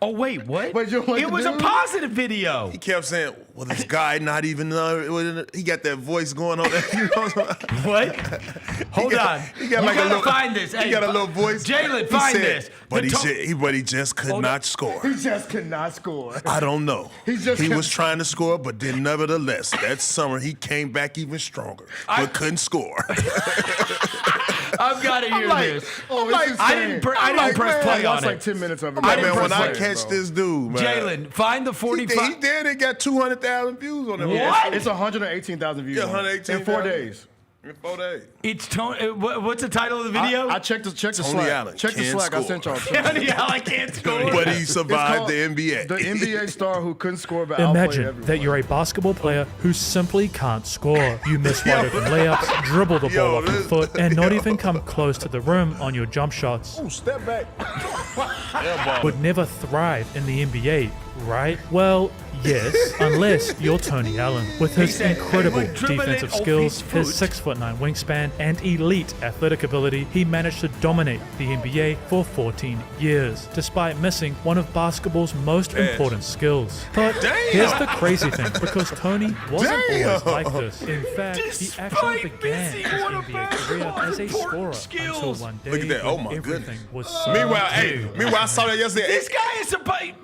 [SPEAKER 17] Oh, wait, what?
[SPEAKER 19] Wait, you like
[SPEAKER 17] it was a positive video.
[SPEAKER 18] He kept saying, well, this guy not even know. He got that voice going on there. You know
[SPEAKER 17] what? Hold on.
[SPEAKER 18] He got like a little,
[SPEAKER 17] find this.
[SPEAKER 18] He got a little voice.
[SPEAKER 17] Jalen, find this.
[SPEAKER 18] But he just could not score.
[SPEAKER 19] He just could not score.
[SPEAKER 18] I don't know. He was trying to score, but then nevertheless, that summer he came back even stronger, but couldn't score.
[SPEAKER 17] I've got to hear this.
[SPEAKER 19] I
[SPEAKER 17] didn't press play on it.
[SPEAKER 19] Like 10 minutes of it.
[SPEAKER 18] When I catch this dude, man.
[SPEAKER 17] Jalen, find the 45.
[SPEAKER 18] He did. It got 200,000 views on it.
[SPEAKER 17] What?
[SPEAKER 19] It's 118,000 views.
[SPEAKER 18] Yeah, 118,000
[SPEAKER 19] in 4 days.
[SPEAKER 18] In 4 days.
[SPEAKER 17] It's Tony. What's the title of the video?
[SPEAKER 19] I checked the Slack.
[SPEAKER 18] Allen
[SPEAKER 19] Check the Slack. I sent y'all.
[SPEAKER 17] Tony Allen can't score.
[SPEAKER 18] But he survived the NBA.
[SPEAKER 19] The NBA star who couldn't score but
[SPEAKER 21] Imagine that you're a basketball player who simply can't score. You miss wide open layups, dribble the ball off your foot, and not even come close to the rim on your jump shots.
[SPEAKER 18] Ooh, step back.
[SPEAKER 21] Would never thrive in the NBA. right? Well, yes, unless you're Tony Allen. With his incredible defensive skills, his 6'9" wingspan, and elite athletic ability, he managed to dominate the NBA for 14 years, despite missing one of basketball's most important skills. But here's the crazy thing, because Tony wasn't always like this. In fact, he actually began his NBA career as a scorer until one day
[SPEAKER 18] Look at that. Oh my
[SPEAKER 21] everything
[SPEAKER 18] goodness.
[SPEAKER 21] was so
[SPEAKER 18] Meanwhile, I saw that yesterday.
[SPEAKER 17] This guy is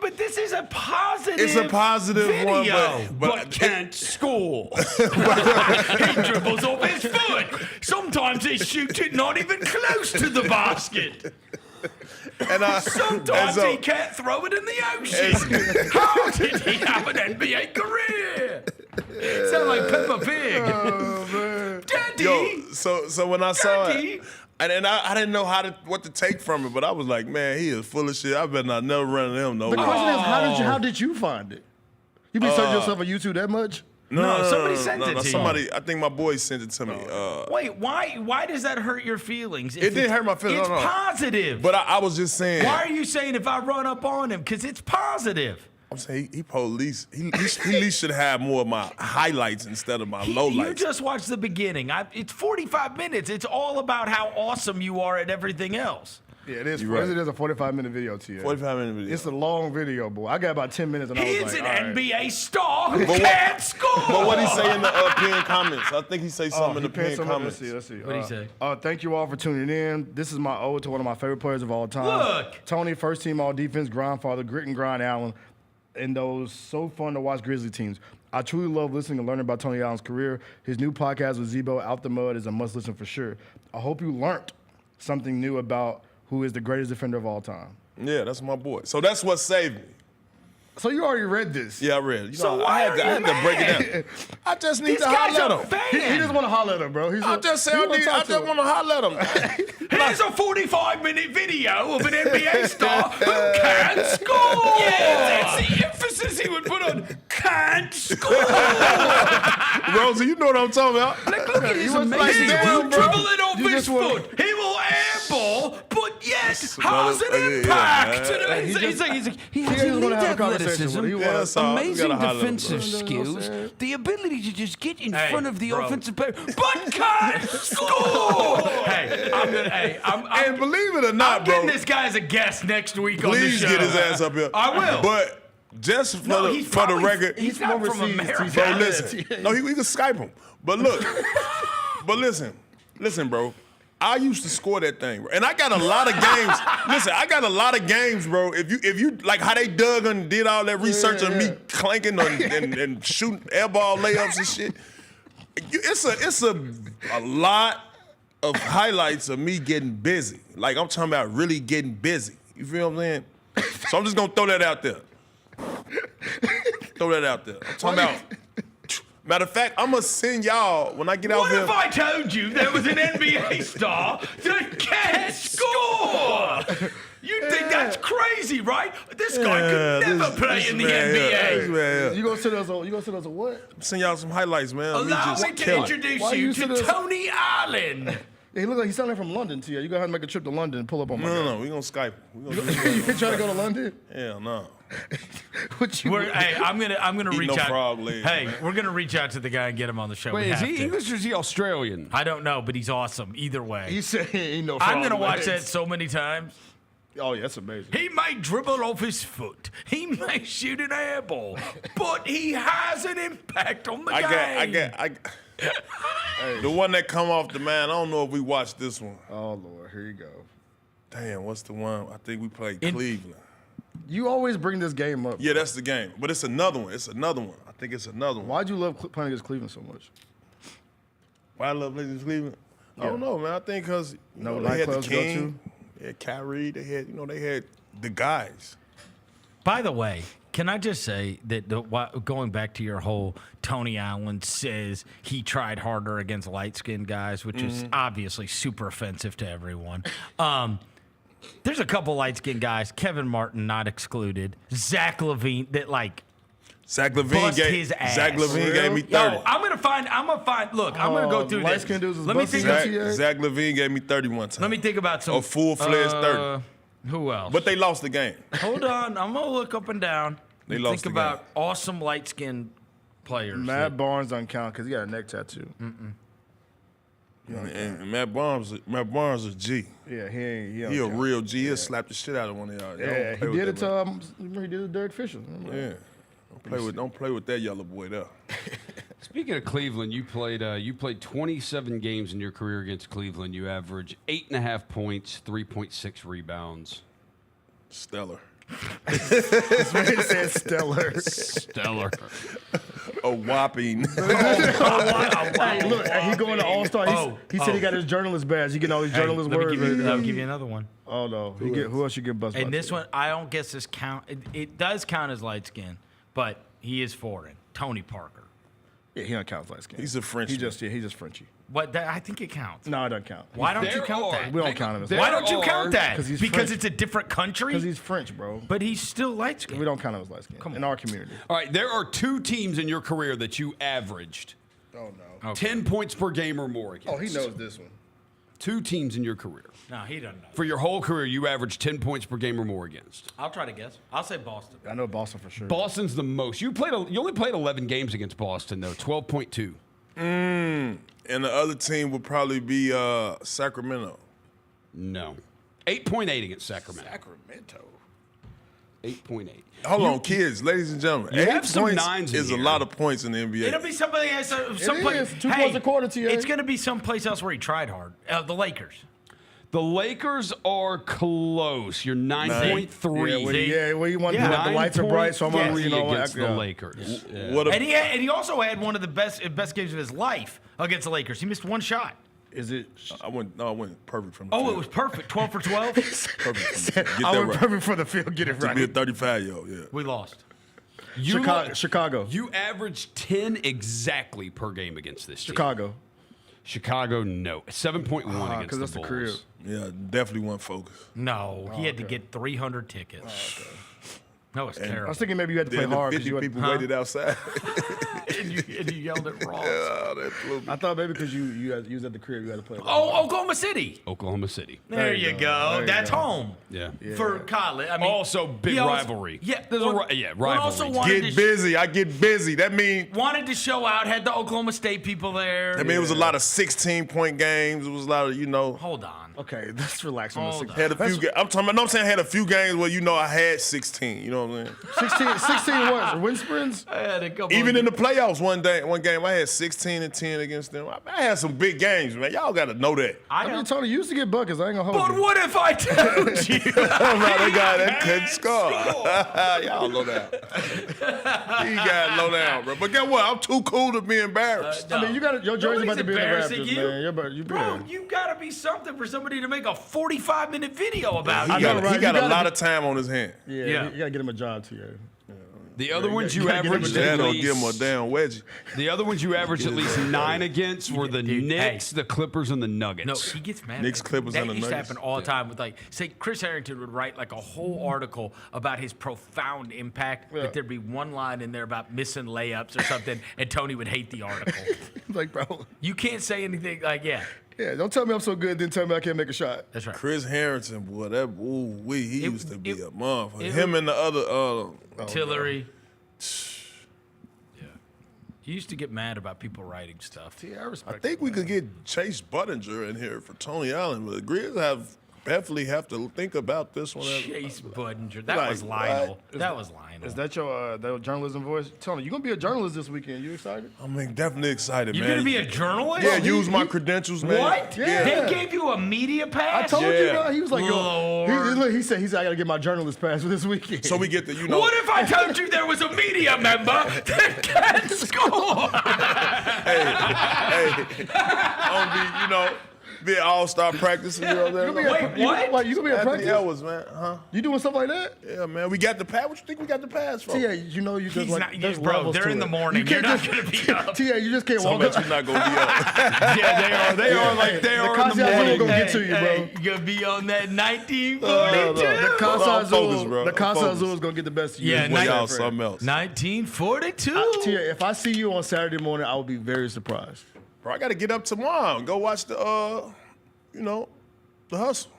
[SPEAKER 17] but this is a positive.
[SPEAKER 18] It's a positive
[SPEAKER 17] video,
[SPEAKER 18] one,
[SPEAKER 17] but can't score. He dribbles off his foot. Sometimes he shoots it not even close to the basket.
[SPEAKER 18] And
[SPEAKER 17] sometimes he can't throw it in the ocean. How did he have an NBA career? Sound like Peppa Pig.
[SPEAKER 18] Oh, man.
[SPEAKER 17] Daddy.
[SPEAKER 18] Yo, so when I saw
[SPEAKER 17] Daddy.
[SPEAKER 18] it, and I didn't know what to take from it, but I was like, man, he is full of shit. I better not never run into him no
[SPEAKER 19] The
[SPEAKER 18] more.
[SPEAKER 19] question is, how did you find it? You been searching yourself on YouTube that much?
[SPEAKER 17] No, somebody sent it to you.
[SPEAKER 18] I think my boy sent it to me.
[SPEAKER 17] Wait, why does that hurt your feelings?
[SPEAKER 18] It didn't hurt my feelings.
[SPEAKER 17] It's
[SPEAKER 18] no.
[SPEAKER 17] positive.
[SPEAKER 18] But I was just saying.
[SPEAKER 17] Why are you saying if I run up on him? Because it's positive.
[SPEAKER 18] I'm saying he police. He at least should have more of my highlights instead of my lowlights.
[SPEAKER 17] You just watched the beginning. It's 45 minutes. It's all about how awesome you are at everything else.
[SPEAKER 19] Yeah, it is.
[SPEAKER 18] You're right.
[SPEAKER 19] It is a 45-minute video, T.
[SPEAKER 18] 45-minute video.
[SPEAKER 19] It's a long video, boy. I got about 10 minutes, and I was like,
[SPEAKER 17] He's an
[SPEAKER 19] all right.
[SPEAKER 17] NBA star who can't score.
[SPEAKER 18] But what he say in the pinned comments? I think he say something in the pinned comments.
[SPEAKER 19] Let's see.
[SPEAKER 17] What did he say?
[SPEAKER 19] Thank you all for tuning in. This is my ode to one of my favorite players of all time.
[SPEAKER 17] Look.
[SPEAKER 19] Tony, first team all defense, grandfather, grit and grind Allen, and those so fun to watch Grizzly teams. I truly love listening and learning about Tony Allen's career. His new podcast with Zebo, Out the Mud, is a must listen for sure. I hope you learned something new about who is the greatest defender of all time.
[SPEAKER 18] Yeah, that's my boy. So that's what saved me.
[SPEAKER 19] So you already read this?
[SPEAKER 18] Yeah, I read it.
[SPEAKER 17] So why
[SPEAKER 18] I had to break it down. I just need to holler at him.
[SPEAKER 19] He just want to holler at him, bro.
[SPEAKER 18] I just want to holler at him.
[SPEAKER 17] Here's a 45-minute video of an NBA star who can't score. Yeah, that's the emphasis he would put on can't score.
[SPEAKER 18] Rosie, you know what I'm talking about.
[SPEAKER 17] Look at his amazing. He will dribble it off his foot. He will airball, but yet has an impact.
[SPEAKER 1] He has elite athleticism,
[SPEAKER 19] Yeah,
[SPEAKER 1] amazing defensive skills, the ability to just get in front of the offensive player, but can't score.
[SPEAKER 18] And believe it or not,
[SPEAKER 17] I'm
[SPEAKER 18] bro.
[SPEAKER 17] getting this guy as a guest next week on the
[SPEAKER 18] Please
[SPEAKER 17] show.
[SPEAKER 18] get his ass up here.
[SPEAKER 17] I will.
[SPEAKER 18] But just for the record,
[SPEAKER 17] he's not from America.
[SPEAKER 18] Bro, listen. No, we can Skype him. But look, listen, bro. I used to score that thing, bro. And I got a lot of games. Listen, I got a lot of games, bro. If you like how they dug and did all that research on me clanking and shooting airball layups and shit, it's a lot of highlights of me getting busy. Like I'm talking about really getting busy. You feel what I'm saying? So I'm just gonna throw that out there. I'm talking about. Matter of fact, I'm gonna send y'all when I get out here.
[SPEAKER 17] What if I told you there was an NBA star that can't score? You think that's crazy, right? This guy could never play in the NBA.
[SPEAKER 19] You gonna send us a what?
[SPEAKER 18] Send y'all some highlights, man.
[SPEAKER 17] Allow me to introduce you to Tony Allen.
[SPEAKER 19] He look like he's sounding from London to you. You gotta have to make a trip to London and pull up on my
[SPEAKER 18] No, we gonna Skype.
[SPEAKER 19] You trying to go to London?
[SPEAKER 18] Hell no.
[SPEAKER 17] I'm gonna
[SPEAKER 18] Eat
[SPEAKER 17] reach
[SPEAKER 18] no
[SPEAKER 17] out.
[SPEAKER 18] frog legs,
[SPEAKER 17] Hey,
[SPEAKER 18] man.
[SPEAKER 17] we're gonna reach out to the guy and get him on the show.
[SPEAKER 1] Wait,
[SPEAKER 17] We
[SPEAKER 1] is
[SPEAKER 17] have
[SPEAKER 1] he
[SPEAKER 17] to.
[SPEAKER 1] English or is he Australian?
[SPEAKER 17] I don't know, but he's awesome either way.
[SPEAKER 19] He said he ain't no
[SPEAKER 17] I'm
[SPEAKER 19] frog
[SPEAKER 17] gonna watch
[SPEAKER 19] legs.
[SPEAKER 17] that so many times.
[SPEAKER 19] Oh yeah, that's amazing.
[SPEAKER 17] He may dribble off his foot. He may shoot an air ball, but he has an impact on the game.
[SPEAKER 18] The one that come off the man. I don't know if we watched this one.
[SPEAKER 19] Oh Lord, here you go.
[SPEAKER 18] Damn, what's the one? I think we played Cleveland.
[SPEAKER 19] You always bring this game up.
[SPEAKER 18] Yeah, that's the game. But it's another one. I think it's another one.
[SPEAKER 19] Why'd you love playing against Cleveland so much?
[SPEAKER 18] Why I love playing against Cleveland? I don't know, man. I think because they had the King, they had Kyrie, they had the guys.
[SPEAKER 17] By the way, can I just say that going back to your whole Tony Allen says he tried harder against light-skinned guys, which is obviously super offensive to everyone. There's a couple light-skinned guys, Kevin Martin not excluded, Zach LaVine that
[SPEAKER 18] Zach LaVine
[SPEAKER 17] his ass.
[SPEAKER 18] Zach LaVine gave me 30.
[SPEAKER 17] Yo, I'm gonna find. Look, I'm gonna go through this.
[SPEAKER 19] Light-skinned dudes is
[SPEAKER 17] Let me think.
[SPEAKER 18] Zach LaVine gave me 30 one time.
[SPEAKER 17] Let me think about some.
[SPEAKER 18] A full-fledged 30.
[SPEAKER 17] Who else?
[SPEAKER 18] But they lost the game.
[SPEAKER 17] Hold on, I'm gonna look up and down.
[SPEAKER 18] They lost
[SPEAKER 17] Think
[SPEAKER 18] the
[SPEAKER 17] about awesome light-skinned players.
[SPEAKER 19] Matt Barnes don't count because he got a neck tattoo.
[SPEAKER 18] And Matt Barnes is G.
[SPEAKER 19] Yeah, he
[SPEAKER 18] a real G. He'll slap the shit out of one of y'all.
[SPEAKER 19] Yeah, he did it to he did it to Derek Fisher.
[SPEAKER 18] Yeah. Don't play with that yellow boy there.
[SPEAKER 1] Speaking of Cleveland, you played 27 games in your career against Cleveland. You average 8.5 points, 3.6 rebounds.
[SPEAKER 18] Stellar.
[SPEAKER 19] This man said stellar.
[SPEAKER 1] Stellar.
[SPEAKER 18] A whopping.
[SPEAKER 19] Hey, look, he going to All-Star. He said he got his journalist badge. He getting all these journalist words.
[SPEAKER 17] I'll give you another one.
[SPEAKER 19] Oh, no. Who else you get buzzed
[SPEAKER 17] And this one, I don't guess this count. It does count as light skin, but he is foreign. Tony Parker.
[SPEAKER 19] Yeah, he don't count as light skin.
[SPEAKER 18] He's a Frenchman.
[SPEAKER 19] He's just Frenchy.
[SPEAKER 17] But I think it counts.
[SPEAKER 19] No, it doesn't count.
[SPEAKER 17] Why don't you count that?
[SPEAKER 19] We don't count him as
[SPEAKER 17] Why don't you count that?
[SPEAKER 19] Because
[SPEAKER 17] it's a different country?
[SPEAKER 19] Because he's French, bro.
[SPEAKER 17] But he's still light skinned.
[SPEAKER 19] We don't count him as light skin in our community.
[SPEAKER 1] All right, there are 2 teams in your career that you averaged 10 points per game or more against.
[SPEAKER 19] Oh, he knows this one.
[SPEAKER 1] 2 teams in your career.
[SPEAKER 17] No, he doesn't know.
[SPEAKER 1] For your whole career, you averaged 10 points per game or more against.
[SPEAKER 17] I'll try to guess. I'll say Boston.
[SPEAKER 19] I know Boston for sure.
[SPEAKER 1] Boston's the most. You only played 11 games against Boston, though, 12.2.
[SPEAKER 18] And the other team would probably be Sacramento.
[SPEAKER 1] No. 8.8 against Sacramento. 8.8.
[SPEAKER 18] Hold on, kids, ladies and gentlemen.
[SPEAKER 1] You
[SPEAKER 18] 8
[SPEAKER 1] have some
[SPEAKER 18] points
[SPEAKER 1] nines in
[SPEAKER 18] is a
[SPEAKER 1] here.
[SPEAKER 18] lot of points in the NBA.
[SPEAKER 17] It'll be somebody else. Someplace.
[SPEAKER 19] is. 2 points a quarter, TA.
[SPEAKER 17] It's going to be someplace else where he tried hard. The Lakers.
[SPEAKER 1] The Lakers are close. You're 9.3.
[SPEAKER 19] Yeah, well, you want the lights are bright, so I'm going to,
[SPEAKER 1] against the Lakers. Yeah.
[SPEAKER 17] And he also had one of the best games of his life against the Lakers. He missed one shot.
[SPEAKER 19] Is it?
[SPEAKER 18] I went perfect from the field.
[SPEAKER 17] It was perfect. 12 for 12.
[SPEAKER 18] Perfect from the field. Get
[SPEAKER 19] I
[SPEAKER 18] that
[SPEAKER 19] went
[SPEAKER 18] right.
[SPEAKER 19] perfect for the field. Get it
[SPEAKER 18] To be a
[SPEAKER 19] right.
[SPEAKER 18] 35-year-old, yeah.
[SPEAKER 17] We lost.
[SPEAKER 19] Chicago.
[SPEAKER 1] You averaged 10 exactly per game against this team.
[SPEAKER 19] Chicago,
[SPEAKER 1] no. 7.1 against
[SPEAKER 19] because that's
[SPEAKER 1] the
[SPEAKER 19] the
[SPEAKER 1] Bulls.
[SPEAKER 19] career.
[SPEAKER 18] Yeah, definitely wasn't focused.
[SPEAKER 17] No, he had to get 300 tickets. That was terrible.
[SPEAKER 19] I was thinking maybe you had to play
[SPEAKER 18] Then
[SPEAKER 19] hard.
[SPEAKER 18] 50 people waited outside.
[SPEAKER 17] and you yelled at Ross.
[SPEAKER 18] Yeah, that blew me.
[SPEAKER 19] I thought maybe because you was at the crib, you had to play.
[SPEAKER 17] Oklahoma City.
[SPEAKER 1] Oklahoma City.
[SPEAKER 17] There you go. That's home.
[SPEAKER 1] Yeah.
[SPEAKER 17] For college. I mean,
[SPEAKER 1] Also, big rivalry.
[SPEAKER 17] Yeah.
[SPEAKER 1] There's rivalry.
[SPEAKER 17] Also wanted
[SPEAKER 18] Get busy. I get busy. That means
[SPEAKER 17] wanted to show out. Had the Oklahoma State people there.
[SPEAKER 18] I mean, it was a lot of 16-point games. It was a lot of,
[SPEAKER 17] Hold on.
[SPEAKER 19] Okay, let's relax on the 16.
[SPEAKER 18] Had a few. I'm saying I had a few games where I had 16. You know what I'm saying?
[SPEAKER 19] 16 what? Win sprints?
[SPEAKER 17] I had a couple.
[SPEAKER 18] Even in the playoffs, one game I had 16 and 10 against them. I had some big games, man. Y'all got to know that.
[SPEAKER 19] I mean, Tony used to get buckets. I ain't gonna hold
[SPEAKER 17] But
[SPEAKER 19] you.
[SPEAKER 17] what if I told you?
[SPEAKER 18] I'm not a guy that couldn't score. Y'all low down. You got low down, bro. But guess what? I'm too cool to be embarrassed.
[SPEAKER 19] I mean, you got your jersey about to be in the
[SPEAKER 17] embarrassing
[SPEAKER 19] Raptors,
[SPEAKER 17] you.
[SPEAKER 19] man. You
[SPEAKER 17] Bro, you gotta be something for somebody to make a 45-minute video about
[SPEAKER 18] He
[SPEAKER 17] you.
[SPEAKER 18] got a lot of time on his hand.
[SPEAKER 19] Yeah, you gotta get him a job too.
[SPEAKER 1] The other ones you
[SPEAKER 19] gotta get him a
[SPEAKER 1] averaged
[SPEAKER 19] job.
[SPEAKER 1] at
[SPEAKER 18] Don't
[SPEAKER 1] least.
[SPEAKER 18] give him a damn wedgie.
[SPEAKER 1] The other ones you averaged at least 9 against were the Knicks, the Clippers, and the Nuggets.
[SPEAKER 17] No, he gets mad.
[SPEAKER 18] Knicks, Clippers,
[SPEAKER 17] that
[SPEAKER 18] and the
[SPEAKER 17] used to
[SPEAKER 18] Nuggets.
[SPEAKER 17] happen all the time with say Chris Harrington would write like a whole article about his profound impact, but there'd be one line in there about missing layups or something, and Tony would hate the article.
[SPEAKER 19] Like, bro,
[SPEAKER 17] you can't say anything
[SPEAKER 19] Yeah, don't tell me I'm so good, then tell me I can't make a shot.
[SPEAKER 17] That's right.
[SPEAKER 18] Chris Harrington, boy, he used to be a motherfucker.
[SPEAKER 17] it-
[SPEAKER 18] Him and the other
[SPEAKER 17] Tillery. He used to get mad about people writing stuff.
[SPEAKER 19] I respect.
[SPEAKER 18] I think we could get Chase Buttinger in here for Tony Allen, but the Grizz definitely have to think about this one.
[SPEAKER 17] Chase Buttinger. That was Lionel. That was Lionel.
[SPEAKER 19] Is that your journalism voice? Tony, you gonna be a journalist this weekend? You excited?
[SPEAKER 18] I'm definitely excited,
[SPEAKER 17] You're
[SPEAKER 18] man.
[SPEAKER 17] gonna be a journalist?
[SPEAKER 18] Yeah, use my credentials, man.
[SPEAKER 17] What?
[SPEAKER 18] Yeah.
[SPEAKER 17] They gave you a media pass?
[SPEAKER 19] I told you, bro. He was like,
[SPEAKER 17] Lord.
[SPEAKER 19] he said I gotta get my journalist pass for this weekend.
[SPEAKER 18] So we get the,
[SPEAKER 17] What if I told you there was a media member that can't score?
[SPEAKER 18] hey, I'm be an all-star practice. You know what?
[SPEAKER 19] You gonna be a practice?
[SPEAKER 18] Hours, man. Huh?
[SPEAKER 19] You doing stuff like that?
[SPEAKER 18] Yeah, man. We got the pass. What you think we got the pass for?
[SPEAKER 19] Tia, you know you just
[SPEAKER 17] He's
[SPEAKER 19] like
[SPEAKER 17] not-
[SPEAKER 19] there's
[SPEAKER 17] bro,
[SPEAKER 19] levels
[SPEAKER 17] they're
[SPEAKER 19] to
[SPEAKER 17] in the
[SPEAKER 19] it.
[SPEAKER 17] morning.
[SPEAKER 19] You can't
[SPEAKER 17] You're not
[SPEAKER 19] just,
[SPEAKER 17] gonna be up.
[SPEAKER 19] Tia, you just can't
[SPEAKER 18] So
[SPEAKER 19] walk
[SPEAKER 18] much
[SPEAKER 19] up.
[SPEAKER 18] you're not gonna be up.
[SPEAKER 1] Yeah, they are. They are like they are in the
[SPEAKER 19] Casa
[SPEAKER 1] morning.
[SPEAKER 19] Azul gonna get to you, bro.
[SPEAKER 17] You gonna be on that 1942?
[SPEAKER 19] The Casa
[SPEAKER 18] I'm
[SPEAKER 19] Azul,
[SPEAKER 18] focused, bro.
[SPEAKER 19] the
[SPEAKER 18] I'm
[SPEAKER 19] Casa
[SPEAKER 18] focused.
[SPEAKER 19] Azul is gonna get the best of you.
[SPEAKER 17] Yeah,
[SPEAKER 18] Boy, y'all something else.
[SPEAKER 17] 1942.
[SPEAKER 19] Tia, if I see you on Saturday morning, I will be very surprised.
[SPEAKER 18] Bro, I got to get up tomorrow and go watch the, the hustle.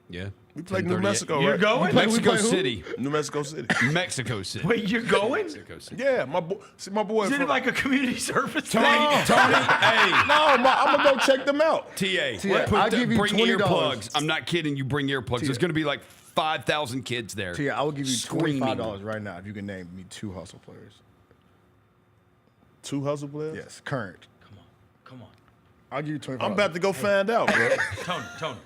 [SPEAKER 1] Yeah.
[SPEAKER 18] We play New Mexico.
[SPEAKER 17] You're
[SPEAKER 18] right?
[SPEAKER 17] going?
[SPEAKER 1] Mexico City.
[SPEAKER 18] New Mexico City.
[SPEAKER 1] Mexico City.
[SPEAKER 17] Wait, you're going?
[SPEAKER 1] Mexico City.
[SPEAKER 18] Yeah, my boy. See, my boy.
[SPEAKER 17] Is it
[SPEAKER 18] from-
[SPEAKER 17] like a community service
[SPEAKER 1] Tony,
[SPEAKER 17] thing?
[SPEAKER 1] hey.
[SPEAKER 18] No, I'm gonna go check them out.
[SPEAKER 1] I'll
[SPEAKER 19] give you
[SPEAKER 1] bring
[SPEAKER 19] $20.
[SPEAKER 1] earplugs. I'm not kidding. You bring earplugs. There's going to be like 5,000 kids there.
[SPEAKER 19] Tia, I will give you
[SPEAKER 1] screaming.
[SPEAKER 19] $25 right now if you can name me 2 hustle players.
[SPEAKER 18] 2 hustle players?
[SPEAKER 19] Yes, current.
[SPEAKER 17] Come on.
[SPEAKER 19] I'll give you $25.
[SPEAKER 18] I'm about to go find out, bro.
[SPEAKER 17] Tony.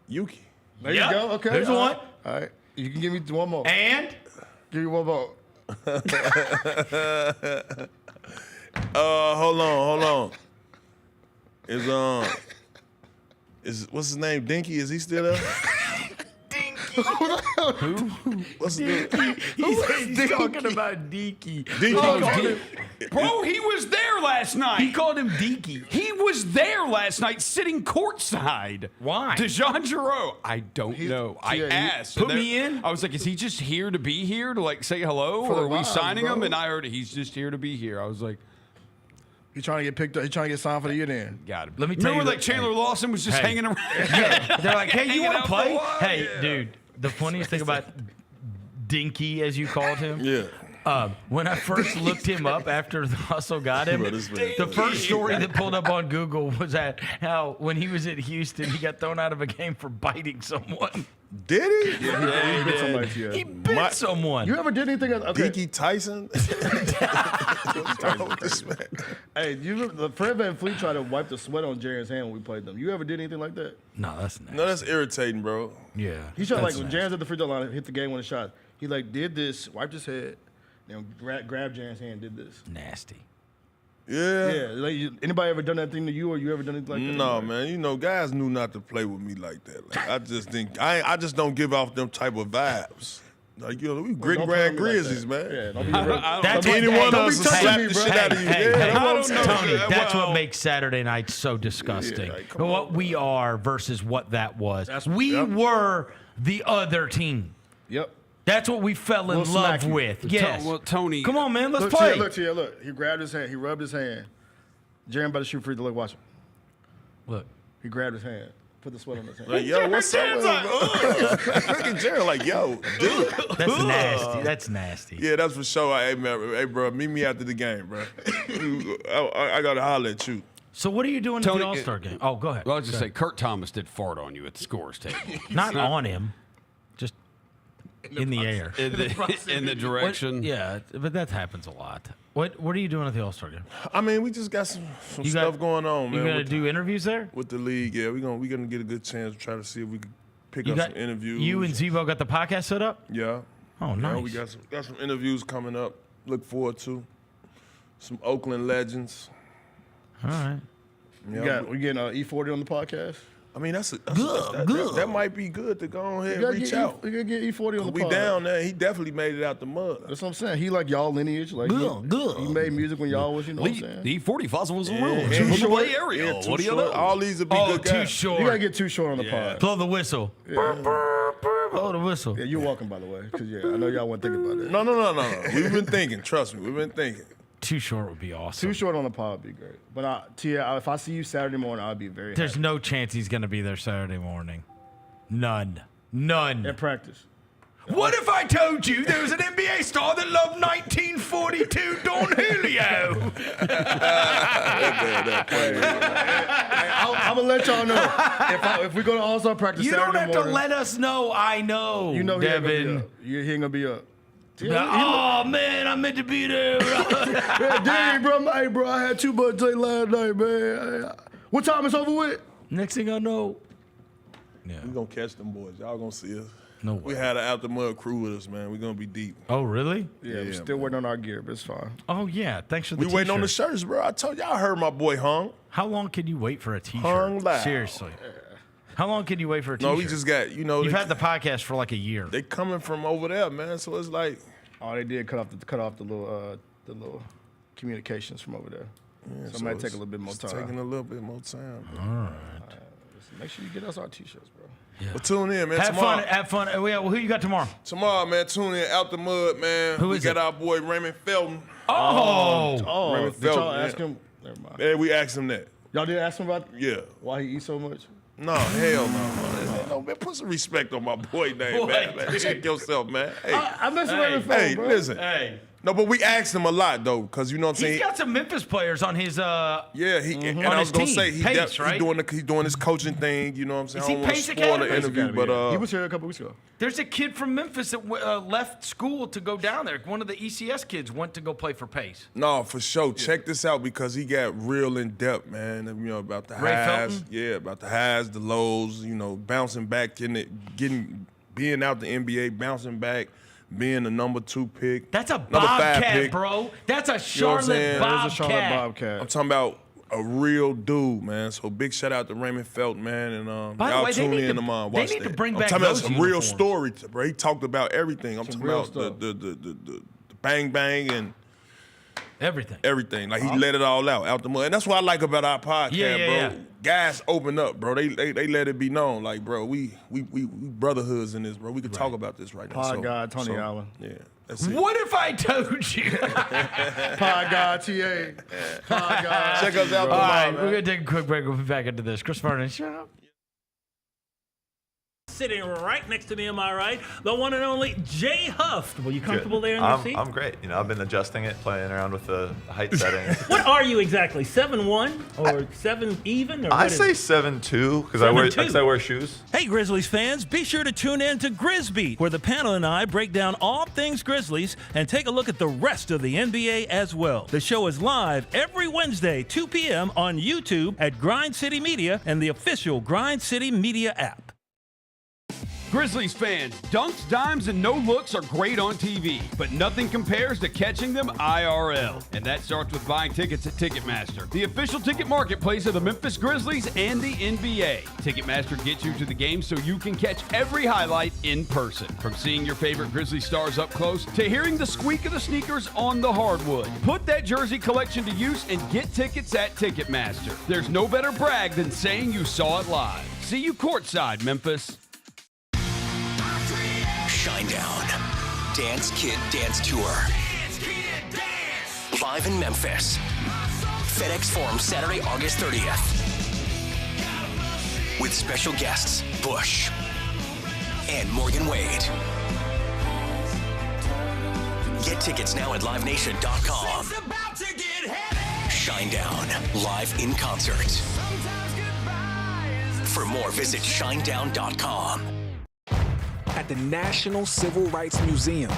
[SPEAKER 18] Yuki.
[SPEAKER 19] There you go. Okay.
[SPEAKER 17] There's
[SPEAKER 19] all
[SPEAKER 17] one.
[SPEAKER 19] right. All right. You can give me one more.
[SPEAKER 17] And?
[SPEAKER 19] Give me one more.
[SPEAKER 18] Hold on. Is what's his name? Dinky? Is he still there?
[SPEAKER 17] Who?
[SPEAKER 18] What's his name?
[SPEAKER 17] He's talking about Deaky.
[SPEAKER 1] Bro, he was there last night.
[SPEAKER 17] He called him Deaky.
[SPEAKER 1] He was there last night sitting courtside.
[SPEAKER 17] Why?
[SPEAKER 1] DeJon Jarreau. I don't know. I asked.
[SPEAKER 17] Put me in?
[SPEAKER 1] I was like, is he just here to be here to like say hello?
[SPEAKER 19] For
[SPEAKER 1] Or
[SPEAKER 19] the
[SPEAKER 1] are we
[SPEAKER 19] vibe,
[SPEAKER 1] signing
[SPEAKER 19] bro.
[SPEAKER 1] him? And I heard he's just here to be here. I was like,
[SPEAKER 19] He's trying to get picked up. He's trying to get signed for the year then.
[SPEAKER 1] got him.
[SPEAKER 17] Let me tell
[SPEAKER 1] Remember
[SPEAKER 17] you
[SPEAKER 1] like Chandler Lawson was just
[SPEAKER 17] Hey.
[SPEAKER 1] hanging around?
[SPEAKER 17] Yeah, they're like, hey, you
[SPEAKER 1] Hanging
[SPEAKER 17] want
[SPEAKER 1] out
[SPEAKER 17] to
[SPEAKER 1] for a
[SPEAKER 17] play?
[SPEAKER 1] while?
[SPEAKER 17] Hey,
[SPEAKER 1] Yeah.
[SPEAKER 17] dude, the funniest thing about Dinky, as you called him, when I first looked him up after the hustle got him, the first story that pulled up on Google was that how when he was at Houston, he got thrown out of a game for biting someone.
[SPEAKER 18] Did he?
[SPEAKER 19] Yeah, he bit somebody. Yeah.
[SPEAKER 17] He bit someone.
[SPEAKER 19] You ever did anything? Okay.
[SPEAKER 18] Dinky Tyson?
[SPEAKER 19] Hey, you remember Fred VanVleet tried to wipe the sweat on Jaren's hand when we played them. You ever did anything like that?
[SPEAKER 17] No, that's nasty.
[SPEAKER 18] No, that's irritating, bro.
[SPEAKER 17] Yeah.
[SPEAKER 19] He shot like
[SPEAKER 17] that's
[SPEAKER 19] when Jaren's at the free throw line, hit the game winning shot. He like did this, wiped his head, then grabbed Jaren's hand, did this.
[SPEAKER 17] nasty.
[SPEAKER 18] Yeah.
[SPEAKER 19] Yeah. Like, anybody ever done that thing to you, or you ever done anything like that?
[SPEAKER 18] No, man. You know, guys knew not to play with me like that. Like, I just think I just don't give off them type of vibes. Like, you know, we grit
[SPEAKER 19] don't
[SPEAKER 18] grand
[SPEAKER 19] play with me like
[SPEAKER 18] Grizzlies, man.
[SPEAKER 19] Yeah, don't be real.
[SPEAKER 17] That's
[SPEAKER 18] Any one of
[SPEAKER 19] don't
[SPEAKER 18] us
[SPEAKER 19] be
[SPEAKER 18] will
[SPEAKER 19] touching
[SPEAKER 18] slap
[SPEAKER 19] me,
[SPEAKER 18] the
[SPEAKER 19] bro.
[SPEAKER 18] shit out of you.
[SPEAKER 17] Hey,
[SPEAKER 18] Yeah,
[SPEAKER 17] hey,
[SPEAKER 18] that's what I'm saying.
[SPEAKER 17] Tony, that's
[SPEAKER 18] Well,
[SPEAKER 17] what makes Saturday night so disgusting.
[SPEAKER 18] Yeah, like, come
[SPEAKER 17] what
[SPEAKER 18] on,
[SPEAKER 17] we are versus what that was. We
[SPEAKER 19] yep.
[SPEAKER 17] were the other team.
[SPEAKER 19] Yep.
[SPEAKER 17] That's what we fell in
[SPEAKER 19] We'll smack
[SPEAKER 17] love
[SPEAKER 19] you.
[SPEAKER 17] with. Yes.
[SPEAKER 1] Well, Tony.
[SPEAKER 17] Come on, man. Let's
[SPEAKER 19] Look,
[SPEAKER 17] play.
[SPEAKER 19] Look. He grabbed his hand. He rubbed his hand. Jaren about to shoot free throw. Look, watch him.
[SPEAKER 17] Look.
[SPEAKER 19] He grabbed his hand. Put the sweat on his hand.
[SPEAKER 18] Like, yo, what's up with him, bro? Look at Jared like, yo, dude.
[SPEAKER 17] That's nasty. That's nasty.
[SPEAKER 18] Yeah, that's for sure. Hey, man, hey, bro, meet me after the game, bro. I got to holler at you.
[SPEAKER 17] So what are you doing at
[SPEAKER 1] Tony,
[SPEAKER 17] the All-Star game? Oh, go ahead.
[SPEAKER 1] Well, I was just
[SPEAKER 17] Go
[SPEAKER 1] say, Kurt Thomas did fart on you at the scores table.
[SPEAKER 17] Not on him. Just in the air.
[SPEAKER 1] In the direction.
[SPEAKER 17] What, yeah, but that happens a lot. What are you doing at the All-Star game?
[SPEAKER 18] I mean, we just got some stuff going on, man.
[SPEAKER 17] You gonna
[SPEAKER 18] with
[SPEAKER 17] do interviews there?
[SPEAKER 18] with the league, yeah. We're gonna get a good chance to try to see if we can pick
[SPEAKER 17] You
[SPEAKER 18] up
[SPEAKER 17] got
[SPEAKER 18] some interviews.
[SPEAKER 17] You and Zebo got the podcast set up?
[SPEAKER 18] Yeah.
[SPEAKER 17] Oh,
[SPEAKER 18] Yeah,
[SPEAKER 17] nice.
[SPEAKER 18] we got some interviews coming up. Look forward to some Oakland legends.
[SPEAKER 17] All right.
[SPEAKER 18] Yeah,
[SPEAKER 19] We getting E40 on the podcast.
[SPEAKER 18] I mean, that's
[SPEAKER 17] Good.
[SPEAKER 18] that might be good to go ahead and reach out.
[SPEAKER 19] We gotta get E40 on the
[SPEAKER 18] We
[SPEAKER 19] pod.
[SPEAKER 18] down there. He definitely made it out the mud.
[SPEAKER 19] That's what I'm saying. He like y'all lineage. Like he made music when y'all was, you know what I'm saying?
[SPEAKER 1] The 40 Fossils
[SPEAKER 18] Yeah,
[SPEAKER 1] World.
[SPEAKER 18] yeah.
[SPEAKER 1] From the
[SPEAKER 18] Short.
[SPEAKER 1] Bay Area.
[SPEAKER 18] Yeah, too
[SPEAKER 1] What do you
[SPEAKER 18] short.
[SPEAKER 1] know?
[SPEAKER 18] All these would be good
[SPEAKER 17] too
[SPEAKER 18] guys.
[SPEAKER 17] short.
[SPEAKER 19] You gotta get too short on the pod.
[SPEAKER 17] Blow the whistle.
[SPEAKER 19] Yeah.
[SPEAKER 17] Blow the whistle.
[SPEAKER 19] Yeah, you're welcome, by the way. Because, I know y'all weren't thinking about that.
[SPEAKER 18] No. We've been thinking. Trust me. We've been thinking.
[SPEAKER 17] Too short would be awesome.
[SPEAKER 19] Too short on the pod would be great. But, Tia, if I see you Saturday morning, I'll be very
[SPEAKER 17] There's
[SPEAKER 19] happy.
[SPEAKER 17] no chance he's going to be there Saturday morning. None.
[SPEAKER 19] In practice.
[SPEAKER 17] What if I told you there was an NBA star that loved 1942 Don Julio?
[SPEAKER 19] I'm going to let y'all know. If we go to All-Star practice
[SPEAKER 17] You
[SPEAKER 19] Saturday
[SPEAKER 17] don't have
[SPEAKER 19] morning,
[SPEAKER 17] to let us know. I know.
[SPEAKER 19] you know he ain't
[SPEAKER 17] Devin.
[SPEAKER 19] gonna be up. He ain't going to be up.
[SPEAKER 17] Oh, man, I meant to be there.
[SPEAKER 19] Yeah, dang, bro. Hey, bro, I had too much late last night, man. What time is over with?
[SPEAKER 17] Next thing I know.
[SPEAKER 18] We're going to catch them boys. Y'all going to see us.
[SPEAKER 17] No
[SPEAKER 18] We
[SPEAKER 17] way.
[SPEAKER 18] had an out the mud crew with us, man. We're going to be deep.
[SPEAKER 17] Oh, really?
[SPEAKER 19] Yeah, we're still waiting on our gear, but it's fine.
[SPEAKER 17] Oh, yeah. Thanks for the
[SPEAKER 18] We
[SPEAKER 17] t-shirt.
[SPEAKER 18] waiting on the shirts, bro. I told y'all I heard my boy hung.
[SPEAKER 17] How long can you wait for a t-shirt?
[SPEAKER 18] Hung loud.
[SPEAKER 17] Seriously. How long can you wait for a t-shirt?
[SPEAKER 18] No, we just got,
[SPEAKER 17] You've had the podcast for like a year.
[SPEAKER 18] They coming from over there, man. So it's like,
[SPEAKER 19] Oh, they did cut off the little communications from over there.
[SPEAKER 18] yeah,
[SPEAKER 19] So it might take a little bit more
[SPEAKER 18] it's
[SPEAKER 19] time.
[SPEAKER 18] taking a little bit more time. Bro.
[SPEAKER 17] All right.
[SPEAKER 19] Make sure you get us our t-shirts, bro.
[SPEAKER 18] But tune in, man.
[SPEAKER 17] Have
[SPEAKER 18] tomorrow.
[SPEAKER 17] fun. Well, who you got tomorrow?
[SPEAKER 18] Tomorrow, man, tune in out the mud, man.
[SPEAKER 17] Who
[SPEAKER 18] we
[SPEAKER 17] is
[SPEAKER 18] got
[SPEAKER 17] it?
[SPEAKER 18] our boy Raymond Felton.
[SPEAKER 17] Oh.
[SPEAKER 18] Raymond
[SPEAKER 19] Did y'all
[SPEAKER 18] Felton,
[SPEAKER 19] ask
[SPEAKER 18] yeah.
[SPEAKER 19] him? Never mind.
[SPEAKER 18] Yeah, we asked him that.
[SPEAKER 19] Y'all did ask him about
[SPEAKER 18] Yeah.
[SPEAKER 19] why he eats so much?
[SPEAKER 18] No, hell no. Man, put some respect on my boy name, man. Check yourself, man. Hey,
[SPEAKER 19] I miss Raymond Felton,
[SPEAKER 18] hey,
[SPEAKER 19] bro.
[SPEAKER 18] listen.
[SPEAKER 17] Hey.
[SPEAKER 18] No, but we asked him a lot, though, because you know what I'm saying?
[SPEAKER 17] He's got some Memphis players on his
[SPEAKER 18] and I was going to say,
[SPEAKER 17] Pace, right?
[SPEAKER 18] he's doing his coaching thing, you know what I'm saying?
[SPEAKER 17] Is he
[SPEAKER 18] I don't want to
[SPEAKER 17] Pace
[SPEAKER 18] spoil the
[SPEAKER 17] Academy?
[SPEAKER 18] interview, but...
[SPEAKER 19] he was here a couple weeks ago.
[SPEAKER 17] There's a kid from Memphis that left school to go down there. One of the ECS kids went to go play for Pace.
[SPEAKER 18] No, for sure. Check this out because he got real in depth, man. You know, about the
[SPEAKER 17] Ray
[SPEAKER 18] highs.
[SPEAKER 17] Felton?
[SPEAKER 18] Yeah, about the highs, the lows, you know, bouncing back in it, being out the NBA, bouncing back, being the number 2 pick.
[SPEAKER 17] That's a
[SPEAKER 18] number 5
[SPEAKER 17] Bobcat,
[SPEAKER 18] pick.
[SPEAKER 17] bro. That's a
[SPEAKER 18] You know what I'm
[SPEAKER 17] Charlotte
[SPEAKER 18] saying?
[SPEAKER 17] Bobcat.
[SPEAKER 19] There's a Charlotte Bobcat.
[SPEAKER 18] I'm talking about a real dude, man. So big shout out to Raymond Felton, man. And
[SPEAKER 17] By the
[SPEAKER 18] y'all
[SPEAKER 17] way,
[SPEAKER 18] tune in
[SPEAKER 17] they
[SPEAKER 18] tomorrow.
[SPEAKER 17] need
[SPEAKER 18] Watch
[SPEAKER 17] to
[SPEAKER 18] that.
[SPEAKER 17] bring
[SPEAKER 18] I'm
[SPEAKER 17] back
[SPEAKER 18] talking about
[SPEAKER 17] those
[SPEAKER 18] some real
[SPEAKER 17] uniforms.
[SPEAKER 18] story, bro. He talked about everything. I'm talking
[SPEAKER 19] real
[SPEAKER 18] about the bang bang and
[SPEAKER 17] everything.
[SPEAKER 18] Like he let it all out the mud. And that's what I like about our podcast, bro.
[SPEAKER 17] Yeah.
[SPEAKER 18] Guys open up, bro. They let it be known. Like, bro, we brotherhoods in this, bro. We could talk about this right now.
[SPEAKER 19] Pod God, Tony Allen.
[SPEAKER 18] Yeah. That's it.
[SPEAKER 17] What if I told you?
[SPEAKER 19] Pod God, TA. Pod God.
[SPEAKER 18] Check us out
[SPEAKER 17] All right,
[SPEAKER 18] tomorrow, man.
[SPEAKER 17] we're going to take a quick break. We'll be back into this. Chris Vernon, shut up.
[SPEAKER 2] Sitting right next to me, am I right? The one and only Jay Huff. Were you comfortable there in your seat?
[SPEAKER 22] I'm great. You know, I've been adjusting it, playing around with the height settings.
[SPEAKER 2] What are you exactly? 7'1" or 7 even? Or
[SPEAKER 22] I
[SPEAKER 2] what is
[SPEAKER 22] say
[SPEAKER 2] it?
[SPEAKER 22] 7'2" because I wear shoes.
[SPEAKER 2] Hey, Grizzlies fans, be sure to tune in to Grizzbeat, where the panel and I break down all things Grizzlies and take a look at the rest of the NBA as well. The show is live every Wednesday, 2 p.m. on YouTube at Grind City Media and the official Grind City Media app.
[SPEAKER 1] Grizzlies fans, dunks, dimes, and no-looks are great on TV, but nothing compares to catching them IRL. And that starts with buying tickets at Ticketmaster, the official ticket marketplace of the Memphis Grizzlies and the NBA. Ticketmaster gets you to the game so you can catch every highlight in person. From seeing your favorite Grizzlies stars up close to hearing the squeak of the sneakers on the hardwood. Put that jersey collection to use and get tickets at Ticketmaster. There's no better brag than saying you saw it live. See you courtside, Memphis.
[SPEAKER 23] Shinedown. Dance Kid Dance Tour. Live in Memphis. FedEx Forum Saturday, August 30th. With special guests, Bush and Morgan Wade. Get tickets now at livenation.com. Shinedown, live in concert. For more, visit shinedown.com.
[SPEAKER 24] At the National Civil Rights Museum,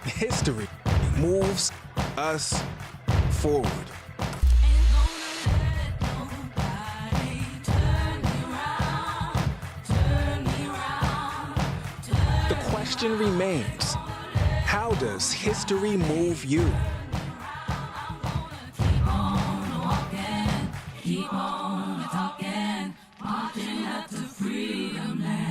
[SPEAKER 24] history moves us forward. The question remains, how does history move you?
[SPEAKER 25] Keep on talking, marching up to freedom now.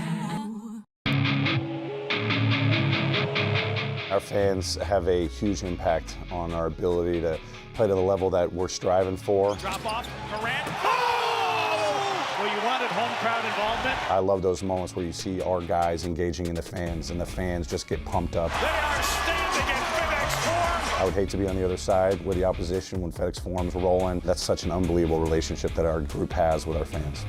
[SPEAKER 26] Our fans have a huge impact on our ability to play to the level that we're striving for.
[SPEAKER 4] Drop off, Morant. Oh! Well, you wanted home crowd involvement.
[SPEAKER 26] I love those moments where you see our guys engaging in the fans and the fans just get pumped up.
[SPEAKER 4] They are standing in FedEx Forum.
[SPEAKER 26] I would hate to be on the other side with the opposition when FedEx Forum's rolling. That's such an unbelievable relationship that our group has with our fans.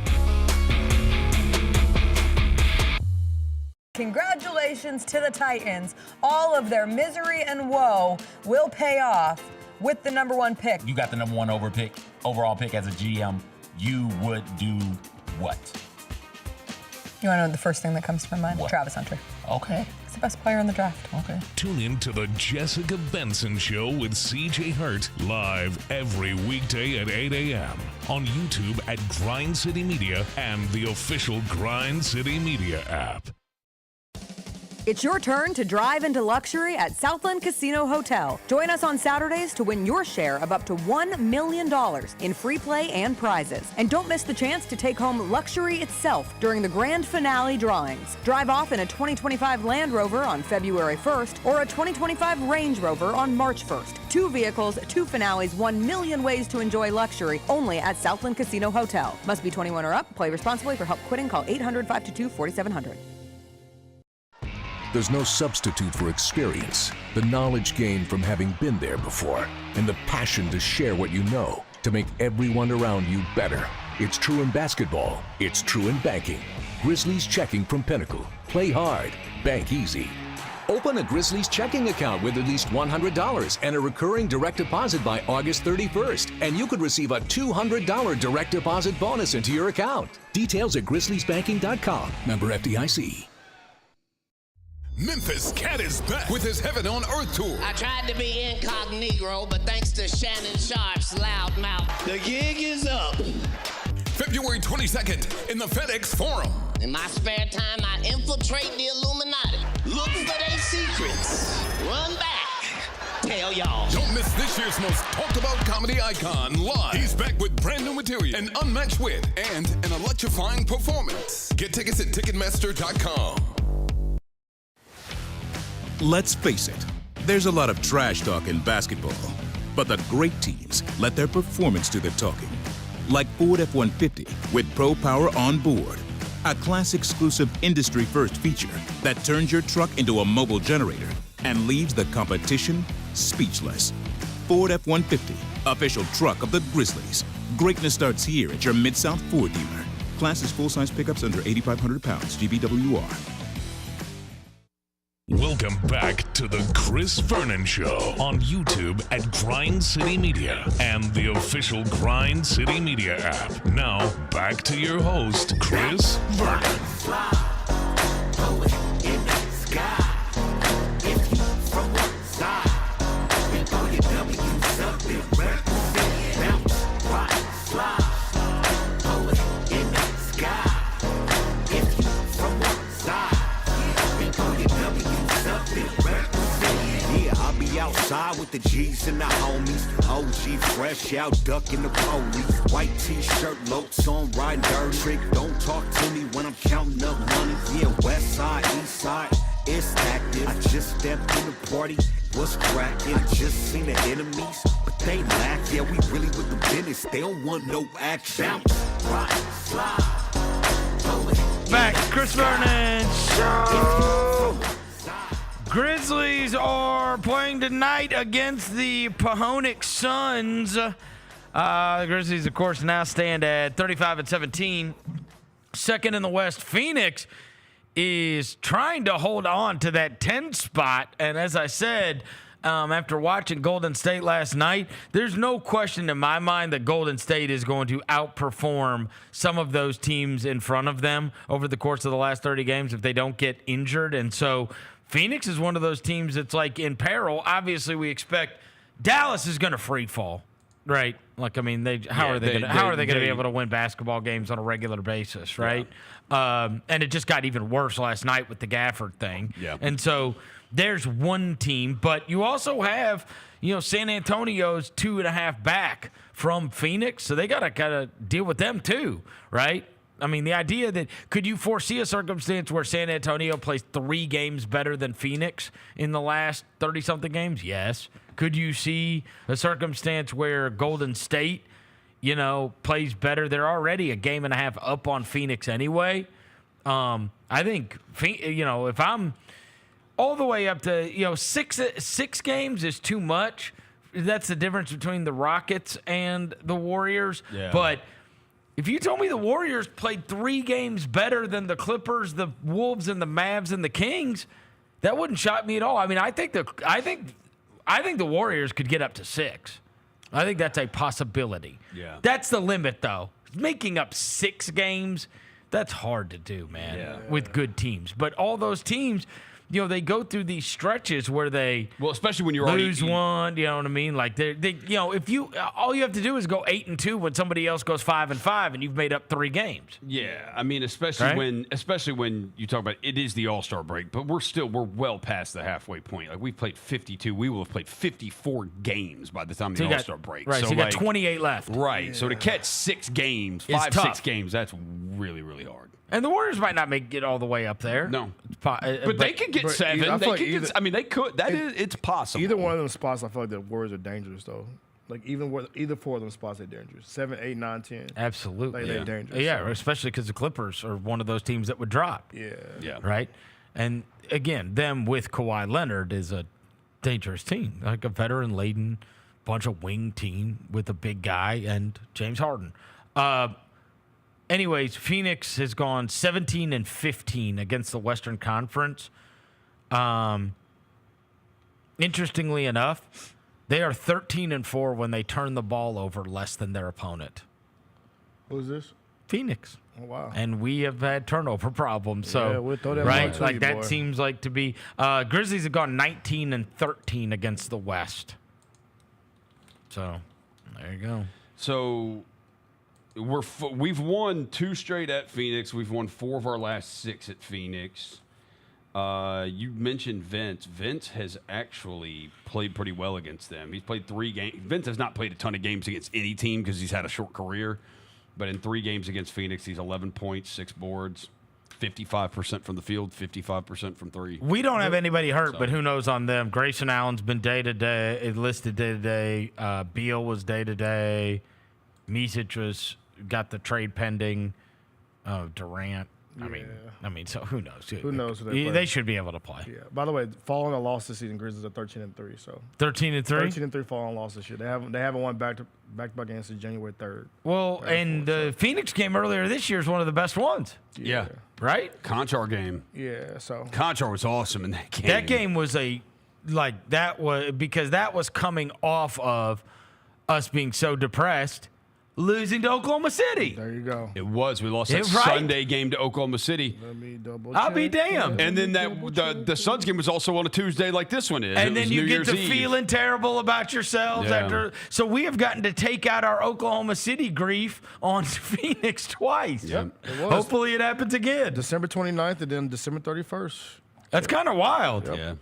[SPEAKER 15] Congratulations to the Titans. All of their misery and woe will pay off with the number 1 pick.
[SPEAKER 10] You got the number 1 overall pick as a GM. You would do what?
[SPEAKER 15] You want to know the first thing that comes to my mind?
[SPEAKER 10] What?
[SPEAKER 15] Travis Hunter.
[SPEAKER 10] Okay.
[SPEAKER 15] He's the best player in the draft.
[SPEAKER 10] Okay.
[SPEAKER 16] Tune in to the Jessica Benson Show with CJ Hurt live every weekday at 8 a.m. on YouTube at Grind City Media and the official Grind City Media app.
[SPEAKER 15] It's your turn to drive into luxury at Southland Casino Hotel. Join us on Saturdays to win your share of up to $1 million in free play and prizes. And don't miss the chance to take home luxury itself during the grand finale drawings. Drive off in a 2025 Land Rover on February 1st or a 2025 Range Rover on March 1st. 2 vehicles, 2 finales, 1 million ways to enjoy luxury only at Southland Casino Hotel. Must be 21 or up. Play responsibly. For help quitting, call 800-522-4700.
[SPEAKER 5] There's no substitute for experience, the knowledge gained from having been there before, and the passion to share what you know. to make everyone around you better. It's true in basketball. It's true in banking. Grizzlies Checking from Pinnacle. Play hard. Bank easy. Open a Grizzlies checking account with at least $100 and a recurring direct deposit by August 31st, and you could receive a $200 direct deposit bonus into your account. Details at grizzliesbanking.com. Member FDIC.
[SPEAKER 3] Memphis Cat is back with his Heaven on Earth tour.
[SPEAKER 6] I tried to be incognito, but thanks to Shannon Sharp's loud mouth, the gig is up.
[SPEAKER 3] February 22nd in the FedEx Forum.
[SPEAKER 6] In my spare time, I infiltrate the Illuminati. Look for their secrets. Run back. Tell y'all.
[SPEAKER 3] Don't miss this year's most talked about comedy icon live. He's back with brand new material, an unmatched wit, and an electrifying performance. Get tickets at Ticketmaster.com.
[SPEAKER 7] Let's face it, there's a lot of trash talk in basketball, but the great teams let their performance do the talking. Like Ford F-150 with Pro Power on board, a class-exclusive industry-first feature that turns your truck into a mobile generator and leaves the competition speechless. Ford F-150, official truck of the Grizzlies. Greatness starts here at your Mid-South Ford dealer. Class is full-size pickups under 8,500 pounds, GVWR.
[SPEAKER 16] Welcome back to the Chris Vernon Show on YouTube at Grind City Media and the official Grind City Media app. Now, back to your host, Chris Vernon.
[SPEAKER 8] Outside with the G's and the homies. OG fresh out ducking the police. White t-shirt, locs on, riding dirt trick. Don't talk to me when I'm counting up money. Yeah, west side, east side, it's active. I just stepped in the party, what's cracking? I just seen the enemies, but they laugh. Yeah, we really with the business. They don't want no action. Bounce, ride, slide.
[SPEAKER 17] Back, Chris Vernon Show. Grizzlies are playing tonight against the Physicality. The Grizzlies, of course, now stand at 35-17. Second in the West. Phoenix is trying to hold on to that 10 spot. And as I said, after watching Golden State last night, there's no question in my mind that Golden State is going to outperform some of those teams in front of them over the course of the last 30 games if they don't get injured. And so Phoenix is one of those teams that's like in peril. Obviously, we expect Dallas is going to free fall, right? Like, I mean, how are they going to be able to win basketball games on a regular basis, right? Yeah. And it just got even worse last night with the Gafford thing. Yeah. And so there's one team, but you also have, San Antonio's 2.5 back from Phoenix, so they got to deal with them too, right? I mean, the idea that could you foresee a circumstance where San Antonio plays 3 games better than Phoenix in the last 30-something games? Yes. Could you see a circumstance where Golden State, plays better? They're already a game and a half up on Phoenix anyway. I think, if I'm all the way up to, 6 games is too much. That's the difference between the Rockets and the Warriors. Yeah. But if you told me the Warriors played 3 games better than the Clippers, the Wolves, and the Mavs and the Kings, that wouldn't shock me at all. I mean, I think the Warriors could get up to 6. I think that's a possibility. Yeah. That's the limit, though. Making up 6 games, that's hard to do, man, with good teams. But all those teams, they go through these stretches where they
[SPEAKER 1] especially when you're
[SPEAKER 17] lose one. You know what I mean? Like they if you all you have to do is go 8-2 when somebody else goes 5-5, and you've made up 3 games.
[SPEAKER 1] Yeah, I mean, especially when you talk about it is the All-Star break, but we're well past the halfway point. Like we've played 52, we will have played 54 games by the time the All-Star break.
[SPEAKER 17] Right, so you got 28 left.
[SPEAKER 1] Right, yeah. So to catch 6 games, 6 games, that's really, really hard.
[SPEAKER 17] And the Warriors might not make it all the way up there.
[SPEAKER 1] No, but they could get 7. They could. It's possible.
[SPEAKER 19] Either one of them spots, I feel like the Warriors are dangerous though. Like either 4 of them spots are dangerous. 7, 8, 9, 10.
[SPEAKER 17] Absolutely,
[SPEAKER 19] they're dangerous.
[SPEAKER 17] Yeah, especially because the Clippers are one of those teams that would drop.
[SPEAKER 19] Yeah.
[SPEAKER 17] Right. And again, them with Kawhi Leonard is a dangerous team, like a veteran-laden bunch of wing team with a big guy and James Harden. Anyways, Phoenix has gone 17-15 against the Western Conference. Interestingly enough, they are 13-4 when they turn the ball over less than their opponent.
[SPEAKER 19] Who's this?
[SPEAKER 17] Phoenix.
[SPEAKER 19] Oh, wow.
[SPEAKER 17] And we have had turnover problems. So,
[SPEAKER 19] Yeah, we'll throw that
[SPEAKER 17] right?
[SPEAKER 19] ball to
[SPEAKER 17] Like
[SPEAKER 19] you,
[SPEAKER 17] that
[SPEAKER 19] boy.
[SPEAKER 17] seems like to be. Grizzlies have gone 19-13 against the West. So, there you go.
[SPEAKER 1] So we've won 2 straight at Phoenix. We've won 4 of our last 6 at Phoenix. You mentioned Vince. Vince has actually played pretty well against them. He's played 3 games. Vince has not played a ton of games against any team because he's had a short career. But in 3 games against Phoenix, he's 11 points, 6 boards, 55% from the field, 55% from 3.
[SPEAKER 17] We don't have anybody hurt, but who knows on them? Grayson Allen's been day-to-day, listed day-to-day. Beal was day-to-day. Misic got the trade pending. Durant. I mean, so who knows?
[SPEAKER 19] Who knows who
[SPEAKER 17] They
[SPEAKER 19] play.
[SPEAKER 17] should be able to play.
[SPEAKER 19] Yeah. By the way, following a loss this season, Grizzlies are 13-3. So
[SPEAKER 17] 13-3?
[SPEAKER 19] 13-3 following a loss this year. They haven't won back-to-back games since January 3rd.
[SPEAKER 17] Well, and the Phoenix game earlier this year is one of the best ones.
[SPEAKER 1] Yeah.
[SPEAKER 17] Right?
[SPEAKER 1] Conchar game.
[SPEAKER 19] Yeah, so.
[SPEAKER 1] Conchar was awesome in that game.
[SPEAKER 17] That game was because that was coming off of us being so depressed, losing to Oklahoma City.
[SPEAKER 19] There you go.
[SPEAKER 1] It was. We lost that
[SPEAKER 17] Right?
[SPEAKER 1] Sunday game to Oklahoma City.
[SPEAKER 19] Let me double
[SPEAKER 17] I'll be
[SPEAKER 19] check.
[SPEAKER 17] damned.
[SPEAKER 1] And then the Suns game was also on a Tuesday like this one is.
[SPEAKER 17] And
[SPEAKER 1] It
[SPEAKER 17] then
[SPEAKER 1] was
[SPEAKER 17] you
[SPEAKER 1] New
[SPEAKER 17] get
[SPEAKER 1] Year's
[SPEAKER 17] to
[SPEAKER 1] Eve.
[SPEAKER 17] feeling terrible about yourselves
[SPEAKER 1] Yeah.
[SPEAKER 17] after. So we have gotten to take out our Oklahoma City grief on Phoenix twice.
[SPEAKER 1] Yep.
[SPEAKER 19] It was.
[SPEAKER 17] Hopefully it happens again.
[SPEAKER 19] December 29th and then December 31st.
[SPEAKER 17] That's kind of wild.
[SPEAKER 1] Yeah.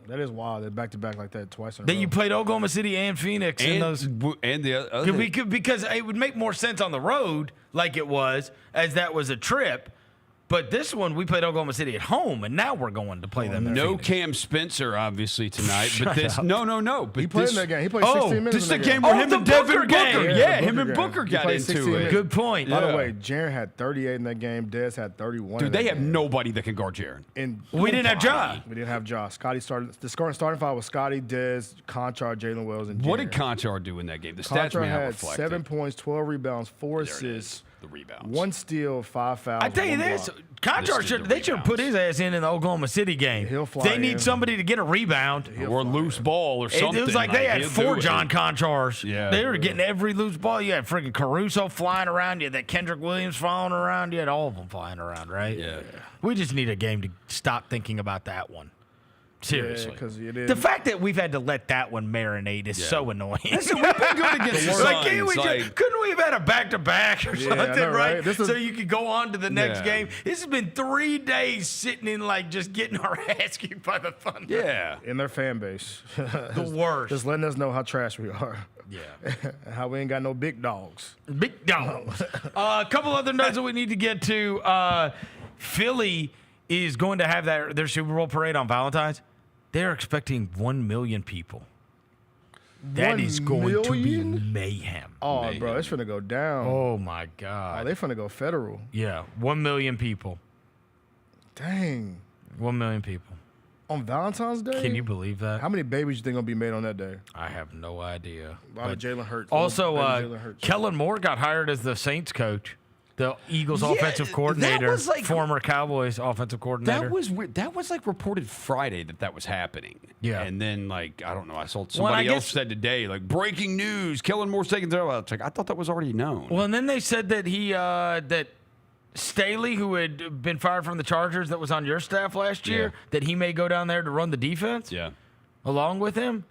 [SPEAKER 19] That is wild. They're back-to-back like that twice in a
[SPEAKER 17] That
[SPEAKER 19] row.
[SPEAKER 17] you played Oklahoma City and Phoenix in those.
[SPEAKER 1] And the other
[SPEAKER 17] Because it would make more sense on the road, like it was, as that was a trip. But this one, we played Oklahoma City at home, and now we're going to play them. in
[SPEAKER 1] no
[SPEAKER 17] Phoenix.
[SPEAKER 1] Cam Spencer, obviously, tonight.
[SPEAKER 17] Shut
[SPEAKER 1] But this,
[SPEAKER 17] up.
[SPEAKER 1] no. But
[SPEAKER 19] He played
[SPEAKER 1] this,
[SPEAKER 19] in that game. He played 16 minutes
[SPEAKER 1] this is
[SPEAKER 19] in
[SPEAKER 1] the
[SPEAKER 19] that
[SPEAKER 1] game
[SPEAKER 19] game.
[SPEAKER 1] where him
[SPEAKER 17] the
[SPEAKER 1] and Devin
[SPEAKER 17] Booker game.
[SPEAKER 1] Booker.
[SPEAKER 19] Yeah,
[SPEAKER 1] him
[SPEAKER 19] the
[SPEAKER 1] and
[SPEAKER 19] Booker
[SPEAKER 1] Booker
[SPEAKER 19] game.
[SPEAKER 1] got
[SPEAKER 19] He played
[SPEAKER 1] into
[SPEAKER 19] 16
[SPEAKER 1] it.
[SPEAKER 19] minutes.
[SPEAKER 17] Good point.
[SPEAKER 19] By the
[SPEAKER 1] Yeah.
[SPEAKER 19] way, Jaren had 38 in that game. Dez had 31
[SPEAKER 1] Dude,
[SPEAKER 19] in
[SPEAKER 1] they
[SPEAKER 19] that
[SPEAKER 1] have
[SPEAKER 19] game.
[SPEAKER 1] nobody that can guard Jaren.
[SPEAKER 19] And
[SPEAKER 17] We didn't have Ja.
[SPEAKER 19] We didn't have Ja. Scotty started. The starting five was Scotty, Dez, Conchar, Jalen Wells, and Jaren.
[SPEAKER 1] What did Conchar do in that game? The stats
[SPEAKER 19] Conchar
[SPEAKER 1] may not
[SPEAKER 19] had
[SPEAKER 1] reflect
[SPEAKER 19] 7
[SPEAKER 1] it.
[SPEAKER 19] points, 12 rebounds, 4
[SPEAKER 1] There it
[SPEAKER 19] assists,
[SPEAKER 1] is, the rebounds.
[SPEAKER 19] 1 steal, 5 fouls.
[SPEAKER 17] I tell you
[SPEAKER 19] 1
[SPEAKER 17] this,
[SPEAKER 19] block.
[SPEAKER 17] Conchar
[SPEAKER 1] Listed the
[SPEAKER 17] they should have put his ass in the Oklahoma City game.
[SPEAKER 19] He'll fly
[SPEAKER 17] They need
[SPEAKER 19] in.
[SPEAKER 17] somebody to get a rebound.
[SPEAKER 1] Or loose ball or something.
[SPEAKER 17] It was like they had
[SPEAKER 1] he'll
[SPEAKER 17] 4
[SPEAKER 1] do it.
[SPEAKER 17] John Conchars.
[SPEAKER 1] Yeah.
[SPEAKER 17] They were getting every loose ball. You had freaking Caruso flying around. You had that Kendrick Williams flying around. You had all of them flying around, right?
[SPEAKER 1] Yeah.
[SPEAKER 17] We just need a game to stop thinking about that one. Seriously.
[SPEAKER 19] 'cause it is-
[SPEAKER 17] The fact that we've had to let that one marinate is so annoying.
[SPEAKER 1] Listen, we've been good against the
[SPEAKER 17] Like, can't we
[SPEAKER 1] Suns.
[SPEAKER 17] just- couldn't we have had a back-to-back or
[SPEAKER 19] Yeah, I
[SPEAKER 17] something,
[SPEAKER 19] know, right?
[SPEAKER 17] right?
[SPEAKER 19] This is-
[SPEAKER 17] So you could go on to the next
[SPEAKER 1] Yeah.
[SPEAKER 17] game. This has been 3 days sitting in, like, just getting our ass kicked by the Thunder.
[SPEAKER 1] Yeah.
[SPEAKER 19] In their fan base.
[SPEAKER 17] The worst.
[SPEAKER 19] Just letting us know how trash we are.
[SPEAKER 17] Yeah.
[SPEAKER 19] How we ain't got no big dogs.
[SPEAKER 17] Big dogs. A couple other notes that we need to get to. Philly is going to have their Super Bowl parade on Valentine's. They're expecting 1 million people. That
[SPEAKER 19] 1
[SPEAKER 17] is going to be
[SPEAKER 19] million?
[SPEAKER 17] mayhem.
[SPEAKER 19] Oh, bro, it's finna go down.
[SPEAKER 17] Oh, my God.
[SPEAKER 19] Oh, they finna go federal.
[SPEAKER 17] Yeah, 1 million people.
[SPEAKER 19] Dang.
[SPEAKER 17] 1 million people.
[SPEAKER 19] On Valentine's Day?
[SPEAKER 17] Can you believe that?
[SPEAKER 19] How many babies you think gonna be made on that day?
[SPEAKER 17] I have no idea.
[SPEAKER 19] A lot of Jalen Hurts.
[SPEAKER 17] Also,
[SPEAKER 19] Baby Jalen Hurts.
[SPEAKER 17] Kellen Moore got hired as the Saints coach, the Eagles
[SPEAKER 1] Yeah,
[SPEAKER 17] offensive
[SPEAKER 1] that
[SPEAKER 17] coordinator,
[SPEAKER 1] was like-
[SPEAKER 17] former Cowboys offensive coordinator.
[SPEAKER 1] That was weird. That was like reported Friday that was happening.
[SPEAKER 17] Yeah.
[SPEAKER 1] And then like I don't know. I saw
[SPEAKER 17] Well,
[SPEAKER 1] somebody
[SPEAKER 17] I
[SPEAKER 1] else
[SPEAKER 17] guess-
[SPEAKER 1] said today like breaking news: Kellen Moore's taking their. I was like, I thought that was already known.
[SPEAKER 17] Well, and then they said that that Staley, who had been fired from the Chargers, that was on your staff last year, that he may go down there to run the defense.
[SPEAKER 1] Yeah.
[SPEAKER 17] Along with him.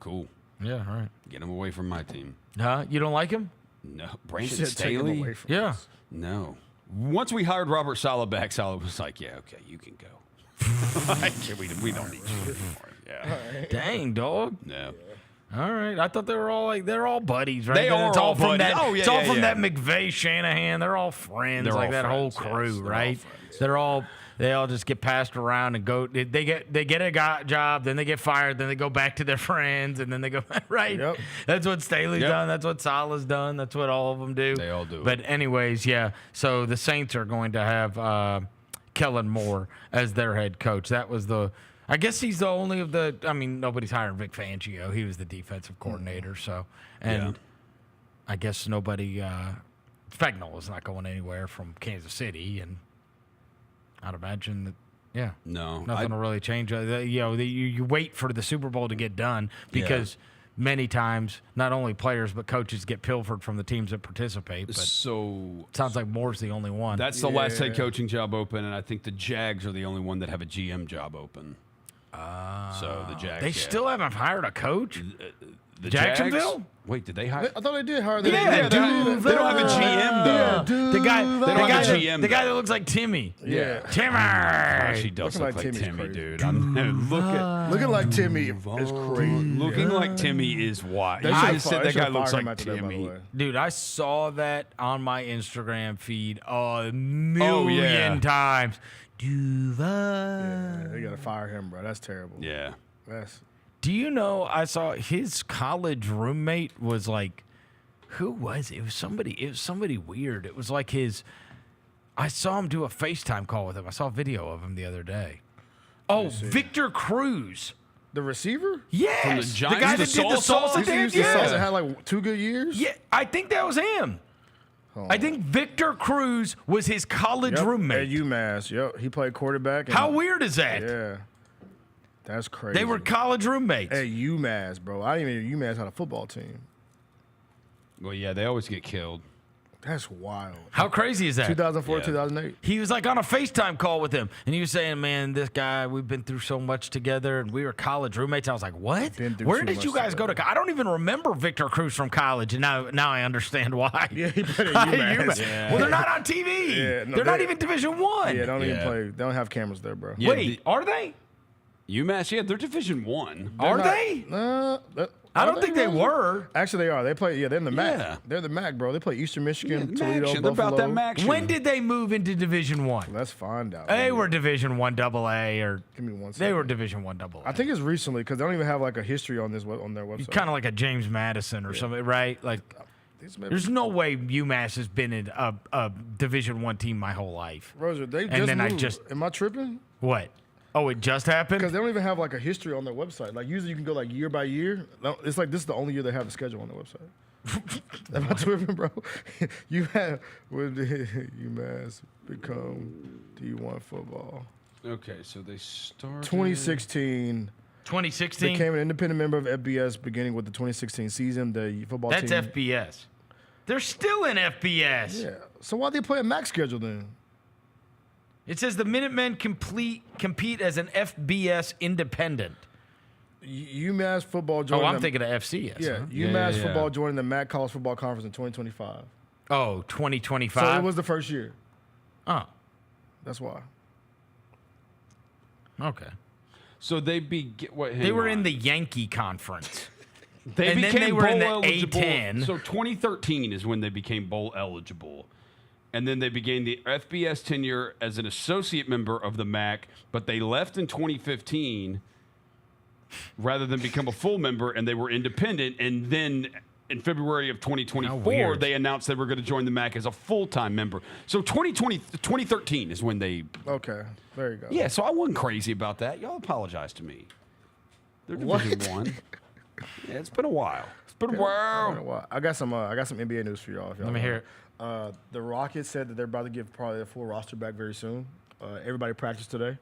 [SPEAKER 1] Cool.
[SPEAKER 17] Yeah. All right.
[SPEAKER 1] Get him away from my team.
[SPEAKER 17] Huh? You don't like him?
[SPEAKER 1] No, Brandon
[SPEAKER 19] Said take him
[SPEAKER 1] Staley.
[SPEAKER 19] away from
[SPEAKER 17] Yeah.
[SPEAKER 19] us.
[SPEAKER 1] No. Once we hired Robert Saleh back, Saleh was like, "Yeah, okay, you can go. Like, we don't need you anymore." Yeah.
[SPEAKER 17] Dang, dog.
[SPEAKER 1] No.
[SPEAKER 17] All right. I thought they're all buddies, right?
[SPEAKER 1] They are
[SPEAKER 17] It's all
[SPEAKER 1] all
[SPEAKER 17] from
[SPEAKER 1] buddies.
[SPEAKER 17] that.
[SPEAKER 1] Oh, yeah,
[SPEAKER 17] it's all
[SPEAKER 1] yeah,
[SPEAKER 17] from
[SPEAKER 1] yeah.
[SPEAKER 17] that McVay, Shanahan. They're all friends,
[SPEAKER 1] They're
[SPEAKER 17] like
[SPEAKER 1] all
[SPEAKER 17] that whole
[SPEAKER 1] friends,
[SPEAKER 17] crew,
[SPEAKER 1] yes. They're all
[SPEAKER 17] right?
[SPEAKER 1] friends.
[SPEAKER 17] They all just get passed around and go. They get a job, then they get fired, then they go back to their friends, and then they go right.
[SPEAKER 19] Yep.
[SPEAKER 17] That's what Staley's
[SPEAKER 1] Yep.
[SPEAKER 17] done. That's what Salah's done. That's what all of them do.
[SPEAKER 1] They all do it.
[SPEAKER 17] But anyways, yeah. So the Saints are going to have Kellen Moore as their head coach. That was the I guess he's the only of the. I mean, nobody's hiring Vic Fangio. He was the defensive coordinator. So, and I guess nobody. Spagnuolo is not going anywhere from Kansas City, and I'd imagine that. Yeah, nothing will really change. You wait for the Super Bowl to get done because many times not only players but coaches get pilfered from the teams that participate. But
[SPEAKER 1] so
[SPEAKER 17] it sounds like Moore's the only one.
[SPEAKER 1] That's the last head coaching job open, and I think the Jags are the only one that have a GM job open. So the Jags.
[SPEAKER 17] They still haven't hired a coach.
[SPEAKER 1] The
[SPEAKER 17] Jacksonville?
[SPEAKER 1] Jags? Wait, did they hire?
[SPEAKER 19] I thought they did hire them.
[SPEAKER 1] Yeah, they don't have a GM though.
[SPEAKER 17] The guy
[SPEAKER 1] GM.
[SPEAKER 17] The guy that looks like Timmy.
[SPEAKER 19] Yeah.
[SPEAKER 17] Timmy.
[SPEAKER 1] Gosh, he does
[SPEAKER 19] Looking
[SPEAKER 1] look
[SPEAKER 19] like
[SPEAKER 1] like
[SPEAKER 19] Timmy's
[SPEAKER 1] Timmy,
[SPEAKER 19] crazy.
[SPEAKER 1] dude. Looking
[SPEAKER 19] like Timmy is crazy.
[SPEAKER 1] Looking like Timmy is wild.
[SPEAKER 19] They
[SPEAKER 1] You
[SPEAKER 19] should've
[SPEAKER 1] just said
[SPEAKER 19] fi-
[SPEAKER 1] that
[SPEAKER 19] they
[SPEAKER 1] guy
[SPEAKER 19] should've
[SPEAKER 1] looks
[SPEAKER 19] fired him
[SPEAKER 1] like
[SPEAKER 19] after that, by the
[SPEAKER 1] Timmy.
[SPEAKER 19] way.
[SPEAKER 17] Dude, I saw that on my Instagram feed a million times.
[SPEAKER 19] Yeah, they gotta fire him, bro. That's terrible.
[SPEAKER 1] Yeah.
[SPEAKER 17] Do you know I saw his college roommate was like, who was it? It was somebody weird. It was like I saw him do a FaceTime call with him. I saw a video of him the other day. Oh, Victor Cruz.
[SPEAKER 19] The receiver?
[SPEAKER 17] Yes.
[SPEAKER 1] From the Giants,
[SPEAKER 17] guy
[SPEAKER 1] the
[SPEAKER 17] that did the salsa dance?
[SPEAKER 19] Salsa had like 2 good years?
[SPEAKER 17] Yeah, I think that was him. I think Victor Cruz was his college roommate.
[SPEAKER 19] At UMass. Yep. He played quarterback.
[SPEAKER 17] How weird is that?
[SPEAKER 19] Yeah. That's crazy.
[SPEAKER 17] They were college roommates.
[SPEAKER 19] At UMass, bro. I didn't even know UMass had a football team.
[SPEAKER 1] Well, yeah, they always get killed.
[SPEAKER 19] That's wild.
[SPEAKER 17] How crazy is that?
[SPEAKER 19] 2004, 2008.
[SPEAKER 17] He was like on a FaceTime call with him, and he was saying, man, this guy, we've been through so much together, and we were college roommates. I was like, what? Where did you guys go to? I don't even remember Victor Cruz from college, and now I understand why.
[SPEAKER 19] Yeah, he played at UMass.
[SPEAKER 17] Well, they're not on TV.
[SPEAKER 19] Yeah, no,
[SPEAKER 17] they're not even Division I.
[SPEAKER 19] Yeah, don't even play. They don't have cameras there, bro.
[SPEAKER 1] Yeah,
[SPEAKER 17] Wait, are they?
[SPEAKER 1] UMass, yeah, they're Division One.
[SPEAKER 17] Are they? I don't think they were.
[SPEAKER 19] Actually, they are. They play. Yeah, they're in the MAC.
[SPEAKER 1] Yeah.
[SPEAKER 19] They're the MAC, bro. They play Eastern Michigan,
[SPEAKER 1] Yeah,
[SPEAKER 19] Toledo,
[SPEAKER 1] MAC,
[SPEAKER 19] Buffalo.
[SPEAKER 1] they're about that MAC shit.
[SPEAKER 17] When did they move into Division I?
[SPEAKER 19] Let's find out.
[SPEAKER 17] They were Division I AA, or
[SPEAKER 19] Give me 1 second.
[SPEAKER 17] they were Division I AA.
[SPEAKER 19] I think it's recently because they don't even have like a history on their website.
[SPEAKER 17] Kind of like a James Madison or something, right? Like, there's no way UMass has been in a Division I team my whole life.
[SPEAKER 19] Roger, they
[SPEAKER 17] And
[SPEAKER 19] just
[SPEAKER 17] then
[SPEAKER 19] moved. Am I tripping?
[SPEAKER 17] What? Oh, it just happened?
[SPEAKER 19] Because they don't even have like a history on their website. Like usually you can go like year by year. No, it's like this is the only year they have a schedule on their website. Am I tripping, bro? When did UMass become D1 football?
[SPEAKER 1] Okay, so they started
[SPEAKER 19] 2016.
[SPEAKER 17] 2016?
[SPEAKER 19] Became an independent member of FBS beginning with the 2016 season. The football
[SPEAKER 17] That's
[SPEAKER 19] team.
[SPEAKER 17] FBS. They're still in FBS.
[SPEAKER 19] Yeah. So why they play a MAC schedule then?
[SPEAKER 17] It says the Minutemen compete as an FBS independent.
[SPEAKER 19] UMass football joined.
[SPEAKER 17] Oh, I'm thinking of FCS.
[SPEAKER 19] Yeah,
[SPEAKER 17] huh?
[SPEAKER 19] UMass football joined the MAC College Football Conference in 2025.
[SPEAKER 17] Oh, 2025?
[SPEAKER 19] So it was the first year.
[SPEAKER 17] Oh.
[SPEAKER 19] That's why.
[SPEAKER 17] Okay.
[SPEAKER 1] So they
[SPEAKER 17] They were in the Yankee Conference.
[SPEAKER 1] They
[SPEAKER 17] and
[SPEAKER 1] became
[SPEAKER 17] then they were in
[SPEAKER 1] bowl
[SPEAKER 17] the
[SPEAKER 1] eligible.
[SPEAKER 17] A10.
[SPEAKER 1] So 2013 is when they became bowl eligible. And then they began the FBS tenure as an associate member of the MAC, but they left in 2015 rather than become a full member, and they were independent. And then in February of 2024, they announced they were going to join the MAC as a full-time member. So 2013 is when they...
[SPEAKER 19] Okay, there you go.
[SPEAKER 1] Yeah, so I wasn't crazy about that. Y'all apologize to me. They're Division One. Yeah, it's been a while. It's been a while.
[SPEAKER 19] I got some NBA news for y'all.
[SPEAKER 17] Let me hear it.
[SPEAKER 19] The Rockets said that they're about to give probably their full roster back very soon. Everybody practiced today.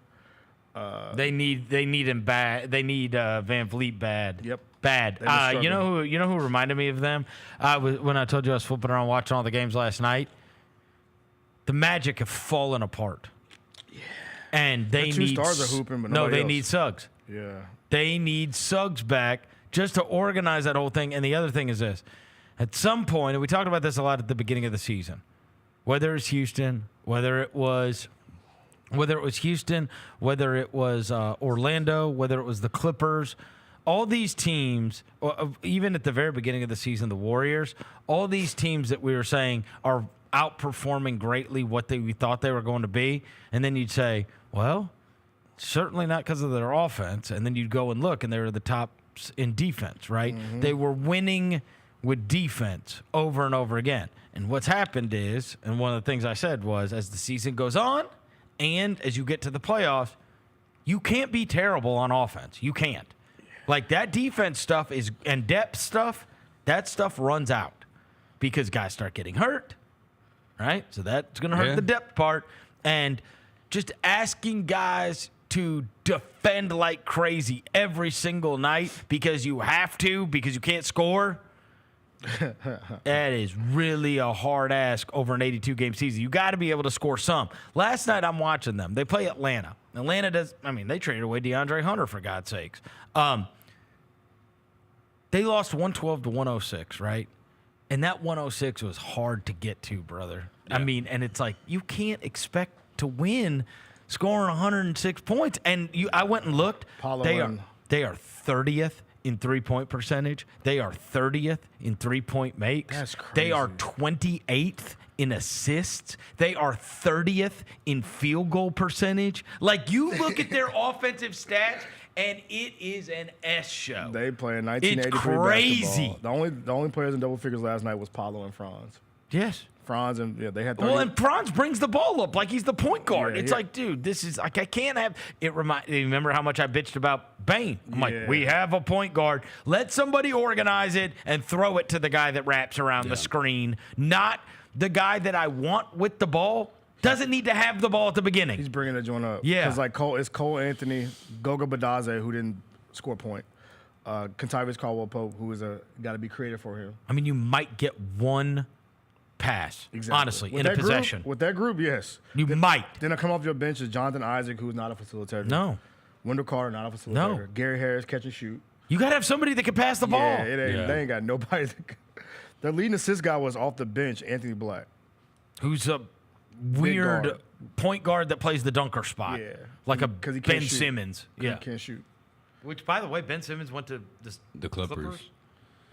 [SPEAKER 17] They need him bad. They need Van Vliet bad.
[SPEAKER 19] Yep.
[SPEAKER 17] Bad. You know who reminded me of them? When I told you I was flipping around watching all the games last night. The Magic have fallen apart. Yeah. And they
[SPEAKER 19] Their
[SPEAKER 17] need
[SPEAKER 19] two stars are hooping, but
[SPEAKER 17] no,
[SPEAKER 19] nobody
[SPEAKER 17] they
[SPEAKER 19] else.
[SPEAKER 17] need Suggs.
[SPEAKER 19] Yeah.
[SPEAKER 17] They need Suggs back just to organize that whole thing. And the other thing is this. At some point, and we talked about this a lot at the beginning of the season, whether it's Houston, whether it was Houston, whether it was Orlando, whether it was the Clippers, all these teams, even at the very beginning of the season, the Warriors, all these teams that we were saying are outperforming greatly what we thought they were going to be. And then you'd say, well, certainly not because of their offense. And then you'd go and look, and they were the tops in defense, right? Mm-hmm. They were winning with defense over and over again. And what's happened is, and one of the things I said was, as the season goes on and as you get to the playoffs, You can't be terrible on offense. You can't. Like, that defense stuff and depth stuff, that stuff runs out because guys start getting hurt, right? So that's going to hurt the depth part. And just asking guys to defend like crazy every single night because you have to, because you can't score, that is really a hard ask over an 82-game season. You got to be able to score some. Last night I'm watching them. They play Atlanta. They traded away DeAndre Hunter, for God's sakes. They lost 112 to 106, right? And that 106 was hard to get to, brother. Yeah. And it's like, you can't expect to win scoring 106 points. And I went and looked. They are 30th in three-point percentage. They are 30th in three-point makes.
[SPEAKER 19] That's crazy.
[SPEAKER 17] They are 28th in assists. They are 30th in field goal percentage. Like, you look at their offensive stats, and it is an S show.
[SPEAKER 19] They playing 1983
[SPEAKER 17] It's crazy.
[SPEAKER 19] Basketball. The only players in double figures last night was Paulo and Franz.
[SPEAKER 17] Yes.
[SPEAKER 19] Franz and they had 30.
[SPEAKER 17] Well, and Franz brings the ball up like he's the point guard.
[SPEAKER 19] Yeah,
[SPEAKER 17] it's like, dude, this is like, I can't have it. Remember how much I bitched about Bane? I'm like, we have a point guard. Let somebody organize it and throw it to the guy that wraps around the screen, not the guy that I want with the ball. Doesn't need to have the ball at the beginning.
[SPEAKER 19] He's bringing the joint up.
[SPEAKER 17] Yeah.
[SPEAKER 19] Because it's Cole Anthony, Goga Badaze, who didn't score a point. Kentavious Caldwell-Pope, who is got to be creative for him.
[SPEAKER 17] You might get one pass, honestly, in a possession.
[SPEAKER 19] With that group, yes.
[SPEAKER 17] You might.
[SPEAKER 19] Then I come off your bench is Jonathan Isaac, who's not a facilitator.
[SPEAKER 17] No.
[SPEAKER 19] Wendell Carter, not a facilitator.
[SPEAKER 17] No.
[SPEAKER 19] Gary Harris, catch and shoot.
[SPEAKER 17] You got to have somebody that can pass the ball.
[SPEAKER 19] Yeah, they ain't got nobody. Their leading assist guy was off the bench, Anthony Black.
[SPEAKER 17] Who's a weird point guard that plays the dunker spot.
[SPEAKER 19] Yeah.
[SPEAKER 17] Like a
[SPEAKER 19] he
[SPEAKER 17] Ben
[SPEAKER 19] shoot.
[SPEAKER 17] Simmons. Yeah.
[SPEAKER 19] He can't shoot.
[SPEAKER 17] Which, by the way, Ben Simmons went to
[SPEAKER 1] the Clippers.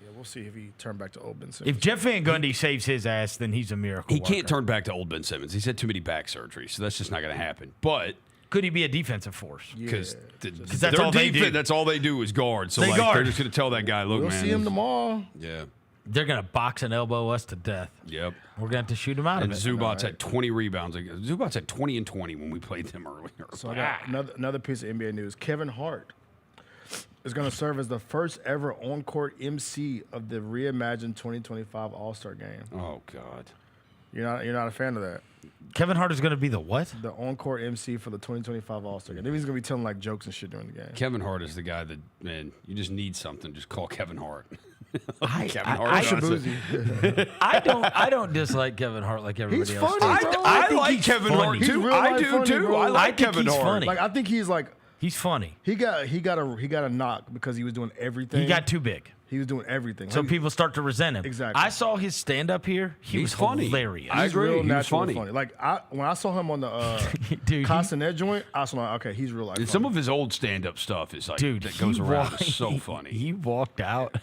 [SPEAKER 19] Yeah, we'll see if he turned back to old Ben Simmons.
[SPEAKER 17] If Jeff Van Gundy saves his ass, then he's a miracle
[SPEAKER 1] He
[SPEAKER 17] worker.
[SPEAKER 1] can't turn back to old Ben Simmons. He's had too many back surgeries, so that's just not going to happen. But
[SPEAKER 17] could he be a defensive force?
[SPEAKER 1] Because
[SPEAKER 17] that's all they do.
[SPEAKER 1] That's all they do is guard. So
[SPEAKER 17] They guard.
[SPEAKER 1] they're just going to tell that guy, look,
[SPEAKER 19] we'll
[SPEAKER 1] man.
[SPEAKER 19] see him tomorrow.
[SPEAKER 1] Yeah.
[SPEAKER 17] They're going to box and elbow us to death.
[SPEAKER 1] Yep.
[SPEAKER 17] We're going to have to shoot him out
[SPEAKER 1] And
[SPEAKER 17] of it.
[SPEAKER 1] Zubac's at 20 rebounds. Zubac's at 20 and 20 when we played them earlier.
[SPEAKER 19] So I got another piece of NBA news. Kevin Hart is going to serve as the first ever on-court MC of the reimagined 2025 All-Star Game.
[SPEAKER 1] Oh, God.
[SPEAKER 19] You're not a fan of that?
[SPEAKER 17] Kevin Hart is going to be the what?
[SPEAKER 19] The on-court MC for the 2025 All-Star Game. Maybe he's going to be telling like jokes and shit during the game.
[SPEAKER 1] Kevin Hart is the guy that, man, you just need something. Just call Kevin Hart.
[SPEAKER 17] Kevin Hart. I don't dislike Kevin Hart like everybody
[SPEAKER 19] He's
[SPEAKER 17] else.
[SPEAKER 19] funny,
[SPEAKER 17] does.
[SPEAKER 19] bro.
[SPEAKER 1] I like Kevin Hart
[SPEAKER 19] He's
[SPEAKER 1] too.
[SPEAKER 19] real
[SPEAKER 1] I
[SPEAKER 19] life
[SPEAKER 1] do
[SPEAKER 19] funny,
[SPEAKER 1] too.
[SPEAKER 19] bro.
[SPEAKER 1] I like
[SPEAKER 17] I think
[SPEAKER 1] Kevin
[SPEAKER 17] he's
[SPEAKER 1] Hart.
[SPEAKER 17] funny.
[SPEAKER 19] Like I think he's like
[SPEAKER 17] He's funny.
[SPEAKER 19] he got a knock because he was doing everything.
[SPEAKER 17] He got too big.
[SPEAKER 19] He was doing everything.
[SPEAKER 17] So
[SPEAKER 19] Like,
[SPEAKER 17] people start to resent him.
[SPEAKER 19] Exactly.
[SPEAKER 17] I saw his stand-up here. He was
[SPEAKER 1] funny.
[SPEAKER 17] hilarious.
[SPEAKER 1] I
[SPEAKER 19] he's
[SPEAKER 1] agree.
[SPEAKER 19] real
[SPEAKER 1] He was
[SPEAKER 19] naturally
[SPEAKER 1] funny.
[SPEAKER 19] Like when I saw him on the
[SPEAKER 17] Dude,
[SPEAKER 19] Castanet joint, I was like, okay, he's real life.
[SPEAKER 1] And some of his old stand-up stuff is like
[SPEAKER 17] Dude,
[SPEAKER 1] that goes around.
[SPEAKER 17] walked-
[SPEAKER 1] It's so funny.
[SPEAKER 17] He walked out.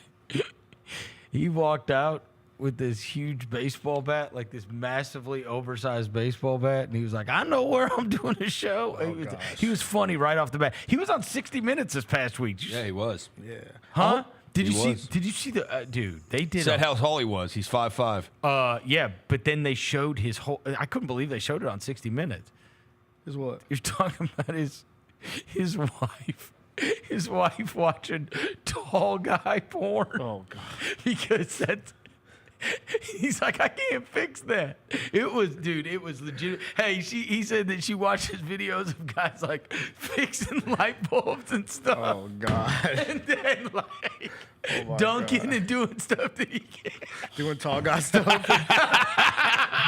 [SPEAKER 17] He walked out with this huge baseball bat, like this massively oversized baseball bat, and he was like, "I know where I'm doing a show." He was funny right off the bat. He was on 60 Minutes this past week.
[SPEAKER 1] Yeah, he was.
[SPEAKER 19] Yeah.
[SPEAKER 17] Huh? Did
[SPEAKER 1] He
[SPEAKER 17] you
[SPEAKER 1] was.
[SPEAKER 17] see? Did you see the dude? They did.
[SPEAKER 1] Said how tall he was. He's 5'5".
[SPEAKER 17] Yeah, but then they showed his whole. I couldn't believe they showed it on 60 Minutes.
[SPEAKER 19] Is what?
[SPEAKER 17] You're talking about his wife. His wife watching tall guy porn.
[SPEAKER 19] Oh God.
[SPEAKER 17] Because he's like, I can't fix that. It was legit. Hey, he said that she watches videos of guys like fixing light bulbs and stuff.
[SPEAKER 19] Oh God.
[SPEAKER 17] And then like
[SPEAKER 19] my
[SPEAKER 17] dunking
[SPEAKER 19] God.
[SPEAKER 17] and doing stuff that he can't.
[SPEAKER 19] Doing tall guy stuff.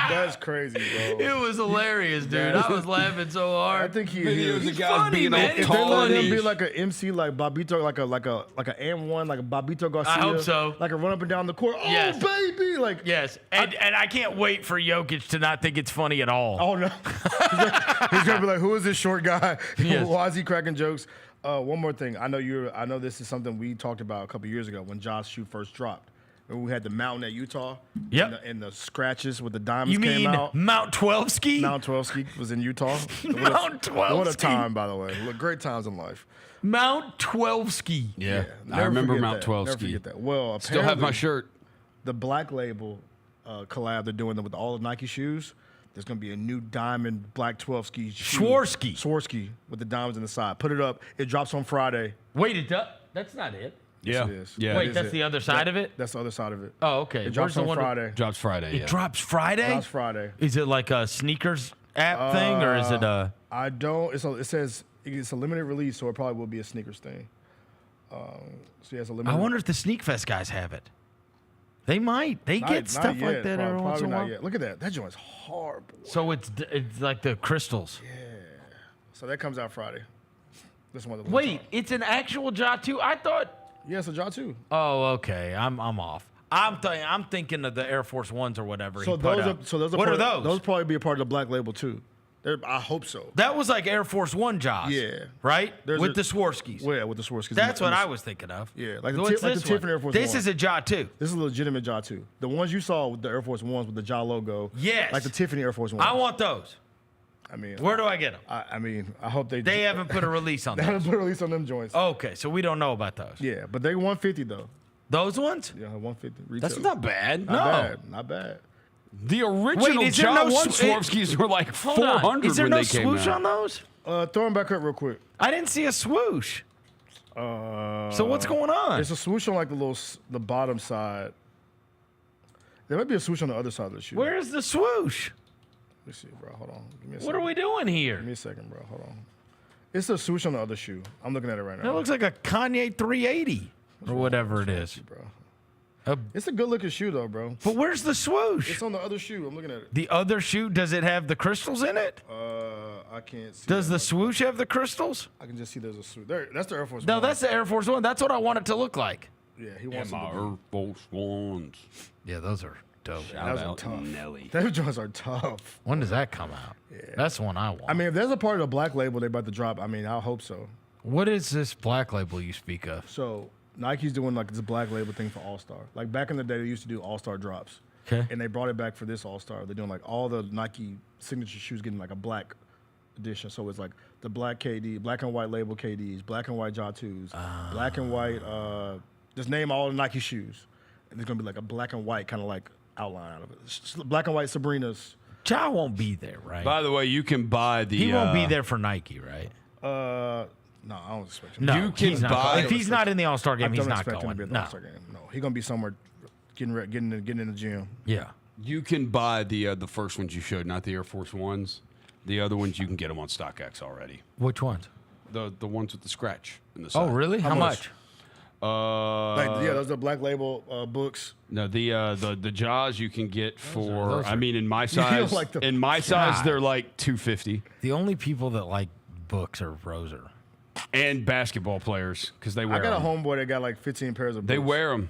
[SPEAKER 19] That's crazy, bro.
[SPEAKER 17] It was hilarious, dude. I was laughing so hard.
[SPEAKER 19] I think
[SPEAKER 1] Videos
[SPEAKER 19] he's
[SPEAKER 1] of guys
[SPEAKER 17] funny,
[SPEAKER 1] being
[SPEAKER 17] man.
[SPEAKER 1] all
[SPEAKER 19] if they
[SPEAKER 1] tall
[SPEAKER 19] let
[SPEAKER 1] and
[SPEAKER 19] him be
[SPEAKER 1] he's-
[SPEAKER 19] like an MC, like Babito, like a M1, like a Babito Garcia.
[SPEAKER 17] I hope so.
[SPEAKER 19] Like a run up and down the court. Oh
[SPEAKER 17] Yes.
[SPEAKER 19] baby, like
[SPEAKER 17] Yes, and I can't wait for Jokic to not think it's funny at all.
[SPEAKER 19] oh no, he's gonna be like, who is this short guy?
[SPEAKER 17] Yes.
[SPEAKER 19] Why is he cracking jokes? One more thing, I know this is something we talked about a couple years ago when Josh Shoe first dropped. When we had the mountain at Utah.
[SPEAKER 17] Yep.
[SPEAKER 19] And the scratches with the diamonds
[SPEAKER 17] You
[SPEAKER 19] came
[SPEAKER 17] mean
[SPEAKER 19] out.
[SPEAKER 17] Mount Twelveski?
[SPEAKER 19] Mount Twelveski was in Utah.
[SPEAKER 17] Mount Twelveski.
[SPEAKER 19] What a time, by the way. Look, great times in life.
[SPEAKER 17] Mount Twelveski.
[SPEAKER 1] Yeah, I
[SPEAKER 19] Never
[SPEAKER 1] remember
[SPEAKER 19] forget
[SPEAKER 1] Mount
[SPEAKER 19] that.
[SPEAKER 1] 12
[SPEAKER 19] Never
[SPEAKER 1] ski.
[SPEAKER 19] forget that. Well,
[SPEAKER 1] Still have my
[SPEAKER 19] apparently,
[SPEAKER 1] shirt.
[SPEAKER 19] The Black Label collab they're doing with all the Nike shoes. There's going to be a new diamond black 12 ski shoe.
[SPEAKER 17] Swarovski
[SPEAKER 19] with the diamonds in the side. Put it up. It drops on Friday.
[SPEAKER 17] Wait, that's not it.
[SPEAKER 19] Yes, it is.
[SPEAKER 1] Yeah.
[SPEAKER 17] Wait, that's the other side of it?
[SPEAKER 19] That's the other side of it.
[SPEAKER 17] Oh, okay.
[SPEAKER 19] It drops on Friday.
[SPEAKER 1] Drops Friday.
[SPEAKER 17] It drops Friday?
[SPEAKER 19] Drops Friday.
[SPEAKER 17] Is it like a sneakers app thing, or is it a...
[SPEAKER 19] I don't. It says it's a limited release, so it probably will be a sneakers thing. It's a limited.
[SPEAKER 17] I wonder if the Sneak Fest guys have it. They might. They get stuff like that every once in a while.
[SPEAKER 19] Not yet. Look at that. That joint's hard. Boy.
[SPEAKER 17] So it's like the crystals.
[SPEAKER 19] Yeah. So that comes out Friday. This one.
[SPEAKER 17] Wait, it's an actual Ja 2? I thought.
[SPEAKER 19] Yeah, it's a Ja 2.
[SPEAKER 17] Oh, okay. I'm off. I'm thinking of the Air Force Ones or whatever.
[SPEAKER 19] So those are
[SPEAKER 17] what are those?
[SPEAKER 19] Those probably be a part of the Black Label too. I hope so.
[SPEAKER 17] That was like Air Force One Jaws.
[SPEAKER 19] Yeah.
[SPEAKER 17] Right? With the Swarskis.
[SPEAKER 19] Well, yeah, with the Swarskis.
[SPEAKER 17] That's what I was thinking of.
[SPEAKER 19] Yeah, like the
[SPEAKER 17] What's this
[SPEAKER 19] Tiffany Air Force
[SPEAKER 17] This
[SPEAKER 19] One.
[SPEAKER 17] is a Ja 2.
[SPEAKER 19] This is a legitimate Ja 2. The ones you saw with the Air Force Ones with the Ja logo.
[SPEAKER 17] Yes.
[SPEAKER 19] Like the Tiffany Air Force Ones.
[SPEAKER 17] I want those.
[SPEAKER 19] I mean,
[SPEAKER 17] where do I get them?
[SPEAKER 19] I hope they.
[SPEAKER 17] They haven't put a release on
[SPEAKER 19] They
[SPEAKER 17] those.
[SPEAKER 19] haven't put a release on them joints.
[SPEAKER 17] Okay, so we don't know about those.
[SPEAKER 19] Yeah, but they 150 though.
[SPEAKER 17] Those ones?
[SPEAKER 19] Yeah, 150. Retail.
[SPEAKER 1] That's not bad.
[SPEAKER 19] Not bad.
[SPEAKER 1] The original Ja Swarovskis were like 400
[SPEAKER 17] Is there
[SPEAKER 1] when
[SPEAKER 17] no
[SPEAKER 1] they came
[SPEAKER 17] swoosh
[SPEAKER 1] out.
[SPEAKER 17] on those?
[SPEAKER 19] Throw them back up real quick.
[SPEAKER 17] I didn't see a swoosh. So what's going on?
[SPEAKER 19] There's a swoosh on like the bottom side. There might be a swoosh on the other side of the shoe.
[SPEAKER 17] Where's the swoosh?
[SPEAKER 19] Let me see, bro. Hold on. Give me a
[SPEAKER 17] What
[SPEAKER 19] second.
[SPEAKER 17] are we doing here?
[SPEAKER 19] Give me a second, bro. Hold on. It's a swoosh on the other shoe. I'm looking at it right now.
[SPEAKER 17] That looks like a Kanye 380 or whatever it is.
[SPEAKER 19] Bro. It's a good looking shoe though, bro.
[SPEAKER 17] But where's the swoosh?
[SPEAKER 19] It's on the other shoe. I'm looking at it.
[SPEAKER 17] The other shoe, does it have the crystals in it?
[SPEAKER 19] I can't see.
[SPEAKER 17] Does the swoosh have the crystals?
[SPEAKER 19] I can just see there's a swoosh. There, that's the Air Force
[SPEAKER 17] No,
[SPEAKER 19] One.
[SPEAKER 17] that's the Air Force One. That's what I want it to look like.
[SPEAKER 19] Yeah, he wants
[SPEAKER 1] my Air Force Ones.
[SPEAKER 17] Yeah, those are dope.
[SPEAKER 19] Those are tough. Those joints are tough.
[SPEAKER 17] When does that come out? Yeah. That's the one I want.
[SPEAKER 19] I mean, if there's a part of the Black Label they're about to drop, I mean, I hope so.
[SPEAKER 17] What is this Black Label you speak of?
[SPEAKER 19] So Nike's doing like this Black Label thing for All Star. Like back in the day, they used to do All Star drops.
[SPEAKER 17] Okay.
[SPEAKER 19] And they brought it back for this All Star. They're doing like all the Nike signature shoes getting like a black edition. So it's like the black KD, black and white label KDs, black and white Ja 2s, black and white. Just name all the Nike shoes, and there's gonna be like a black and white kind of like outline out of it. Black and white Sabrinas.
[SPEAKER 17] Ja won't be there, right?
[SPEAKER 1] By the way, you can buy the.
[SPEAKER 17] He won't be there for Nike, right?
[SPEAKER 19] No, I don't expect him.
[SPEAKER 17] No,
[SPEAKER 1] You can
[SPEAKER 17] he's not
[SPEAKER 1] buy-
[SPEAKER 17] going. If he's not in the All Star game,
[SPEAKER 19] I
[SPEAKER 17] he's
[SPEAKER 19] don't
[SPEAKER 17] not
[SPEAKER 19] expect him to
[SPEAKER 17] going.
[SPEAKER 19] be in the
[SPEAKER 17] No.
[SPEAKER 19] All-Star game. No, he's gonna be somewhere getting in the gym.
[SPEAKER 17] Yeah.
[SPEAKER 1] You can buy the first ones you showed, not the Air Force Ones. The other ones you can get them on StockX already.
[SPEAKER 17] Which ones?
[SPEAKER 1] The ones with the scratch in the
[SPEAKER 17] Oh,
[SPEAKER 1] side.
[SPEAKER 17] really? How much?
[SPEAKER 19] Those are Black Label books.
[SPEAKER 1] No, the Jaws you can get for.
[SPEAKER 17] those
[SPEAKER 1] I
[SPEAKER 17] are-
[SPEAKER 1] mean, in my
[SPEAKER 19] You
[SPEAKER 1] size,
[SPEAKER 19] don't like the-
[SPEAKER 1] in my size,
[SPEAKER 17] God.
[SPEAKER 1] they're like $250.
[SPEAKER 17] The only people that like books are Roser.
[SPEAKER 1] And basketball players because they wear.
[SPEAKER 19] I got a
[SPEAKER 1] 'em.
[SPEAKER 19] homeboy that got like 15 pairs of books.
[SPEAKER 1] They wear them.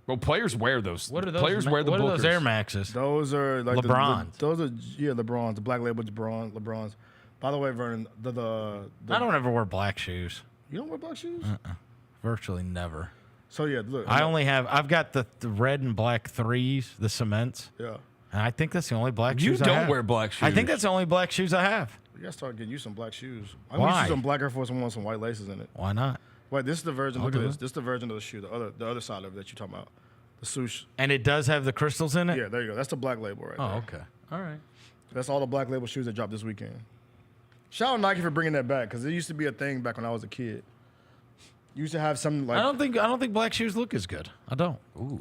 [SPEAKER 1] Well, players wear those.
[SPEAKER 17] What are those?
[SPEAKER 1] Players wear the
[SPEAKER 17] what are those
[SPEAKER 1] Bookers.
[SPEAKER 17] Air Maxes?
[SPEAKER 19] Those are like
[SPEAKER 17] LeBrons.
[SPEAKER 19] those are LeBrons. The Black Label LeBrons. By the way, Vernon, the
[SPEAKER 17] I don't ever wear black shoes.
[SPEAKER 19] You don't wear black shoes?
[SPEAKER 17] Virtually never.
[SPEAKER 19] So yeah, look.
[SPEAKER 17] I've got the red and black threes, the cements.
[SPEAKER 19] Yeah.
[SPEAKER 17] And I think that's the only black
[SPEAKER 1] You
[SPEAKER 17] shoes I
[SPEAKER 1] don't
[SPEAKER 17] have.
[SPEAKER 1] wear black
[SPEAKER 17] I think
[SPEAKER 1] shoes.
[SPEAKER 17] that's the only black shoes I have.
[SPEAKER 19] You gotta start getting you some black shoes. I'm
[SPEAKER 17] Why?
[SPEAKER 19] used to some black Air Force One with some white laces in it.
[SPEAKER 17] Why not?
[SPEAKER 19] Wait, this is the version.
[SPEAKER 17] I'll
[SPEAKER 19] Look at
[SPEAKER 17] do
[SPEAKER 19] this.
[SPEAKER 17] it.
[SPEAKER 19] This is the version of the shoe. The other side of it that you're talking about. The swoosh.
[SPEAKER 17] And it does have the crystals in it?
[SPEAKER 19] Yeah, there you go. That's the Black Label right
[SPEAKER 17] Oh,
[SPEAKER 19] there.
[SPEAKER 17] okay. All right.
[SPEAKER 19] That's all the Black Label shoes that dropped this weekend. Shout out Nike for bringing that back because it used to be a thing back when I was a kid. You used to have something like
[SPEAKER 17] I don't think black shoes look as good. I don't.
[SPEAKER 1] Ooh.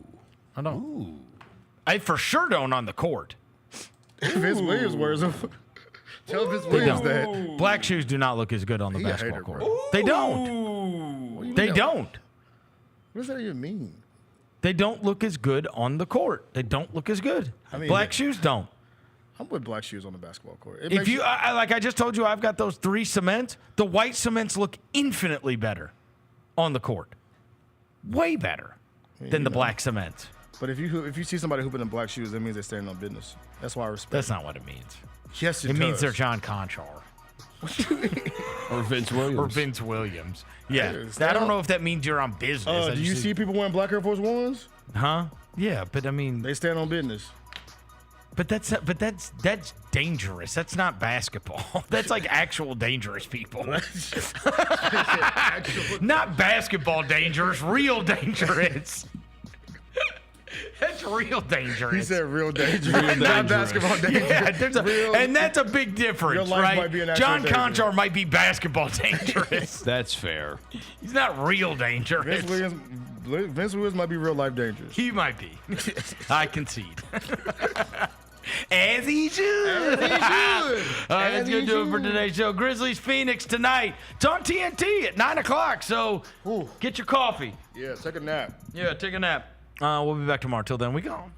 [SPEAKER 17] I don't. Ooh. I for sure don't on the court.
[SPEAKER 19] Vince Williams wears them. Tell Vince
[SPEAKER 17] They
[SPEAKER 19] Williams
[SPEAKER 17] don't.
[SPEAKER 19] that.
[SPEAKER 17] Black shoes do not look as good on the
[SPEAKER 19] He a
[SPEAKER 17] basketball
[SPEAKER 19] hater,
[SPEAKER 17] court.
[SPEAKER 19] bro.
[SPEAKER 17] They don't. They don't.
[SPEAKER 19] What does that even mean?
[SPEAKER 17] They don't look as good on the court. They don't look as good.
[SPEAKER 19] I mean,
[SPEAKER 17] black shoes don't.
[SPEAKER 19] I'm with black shoes on the basketball court. It
[SPEAKER 17] If
[SPEAKER 19] makes
[SPEAKER 17] you like I just told you, I've got those 3 cements. The white cements look infinitely better on the court. Way better than the black cements.
[SPEAKER 19] But if you see somebody hooping in black shoes, that means they're standing on business. That's why I respect.
[SPEAKER 17] That's not what it means.
[SPEAKER 19] Yes,
[SPEAKER 17] It means they're John Conchar.
[SPEAKER 1] Or Vince Williams.
[SPEAKER 17] Or Vince Williams. Yeah.
[SPEAKER 19] Yes,
[SPEAKER 17] I don't know if that means you're on business.
[SPEAKER 19] Do you see people wearing black Air Force Ones?
[SPEAKER 17] Huh? Yeah, but I mean,
[SPEAKER 19] They stand on business.
[SPEAKER 17] but that's dangerous. That's not basketball. That's like actual dangerous people. Not basketball dangerous, real dangerous. That's real dangerous.
[SPEAKER 19] He said real dangerous.
[SPEAKER 17] dangerous.
[SPEAKER 19] Not basketball dangerous.
[SPEAKER 17] Yeah, and that's a big difference,
[SPEAKER 19] Your life
[SPEAKER 17] right?
[SPEAKER 19] might be an actual
[SPEAKER 17] John
[SPEAKER 19] danger.
[SPEAKER 17] Conchar might be basketball dangerous.
[SPEAKER 1] That's fair.
[SPEAKER 17] He's not real dangerous.
[SPEAKER 19] Vince Williams might be real life dangerous.
[SPEAKER 17] He might be. I concede. As he should.
[SPEAKER 19] As he should.
[SPEAKER 17] All right, that's
[SPEAKER 19] As
[SPEAKER 17] going to
[SPEAKER 19] he
[SPEAKER 17] do it for
[SPEAKER 19] should.
[SPEAKER 17] today's show. Grizzlies-Phoenix tonight. It's on TNT at 9 o'clock, so get your coffee.
[SPEAKER 19] Yeah, take a nap.
[SPEAKER 17] Yeah, take a nap. We'll be back tomorrow. Till then, we gone.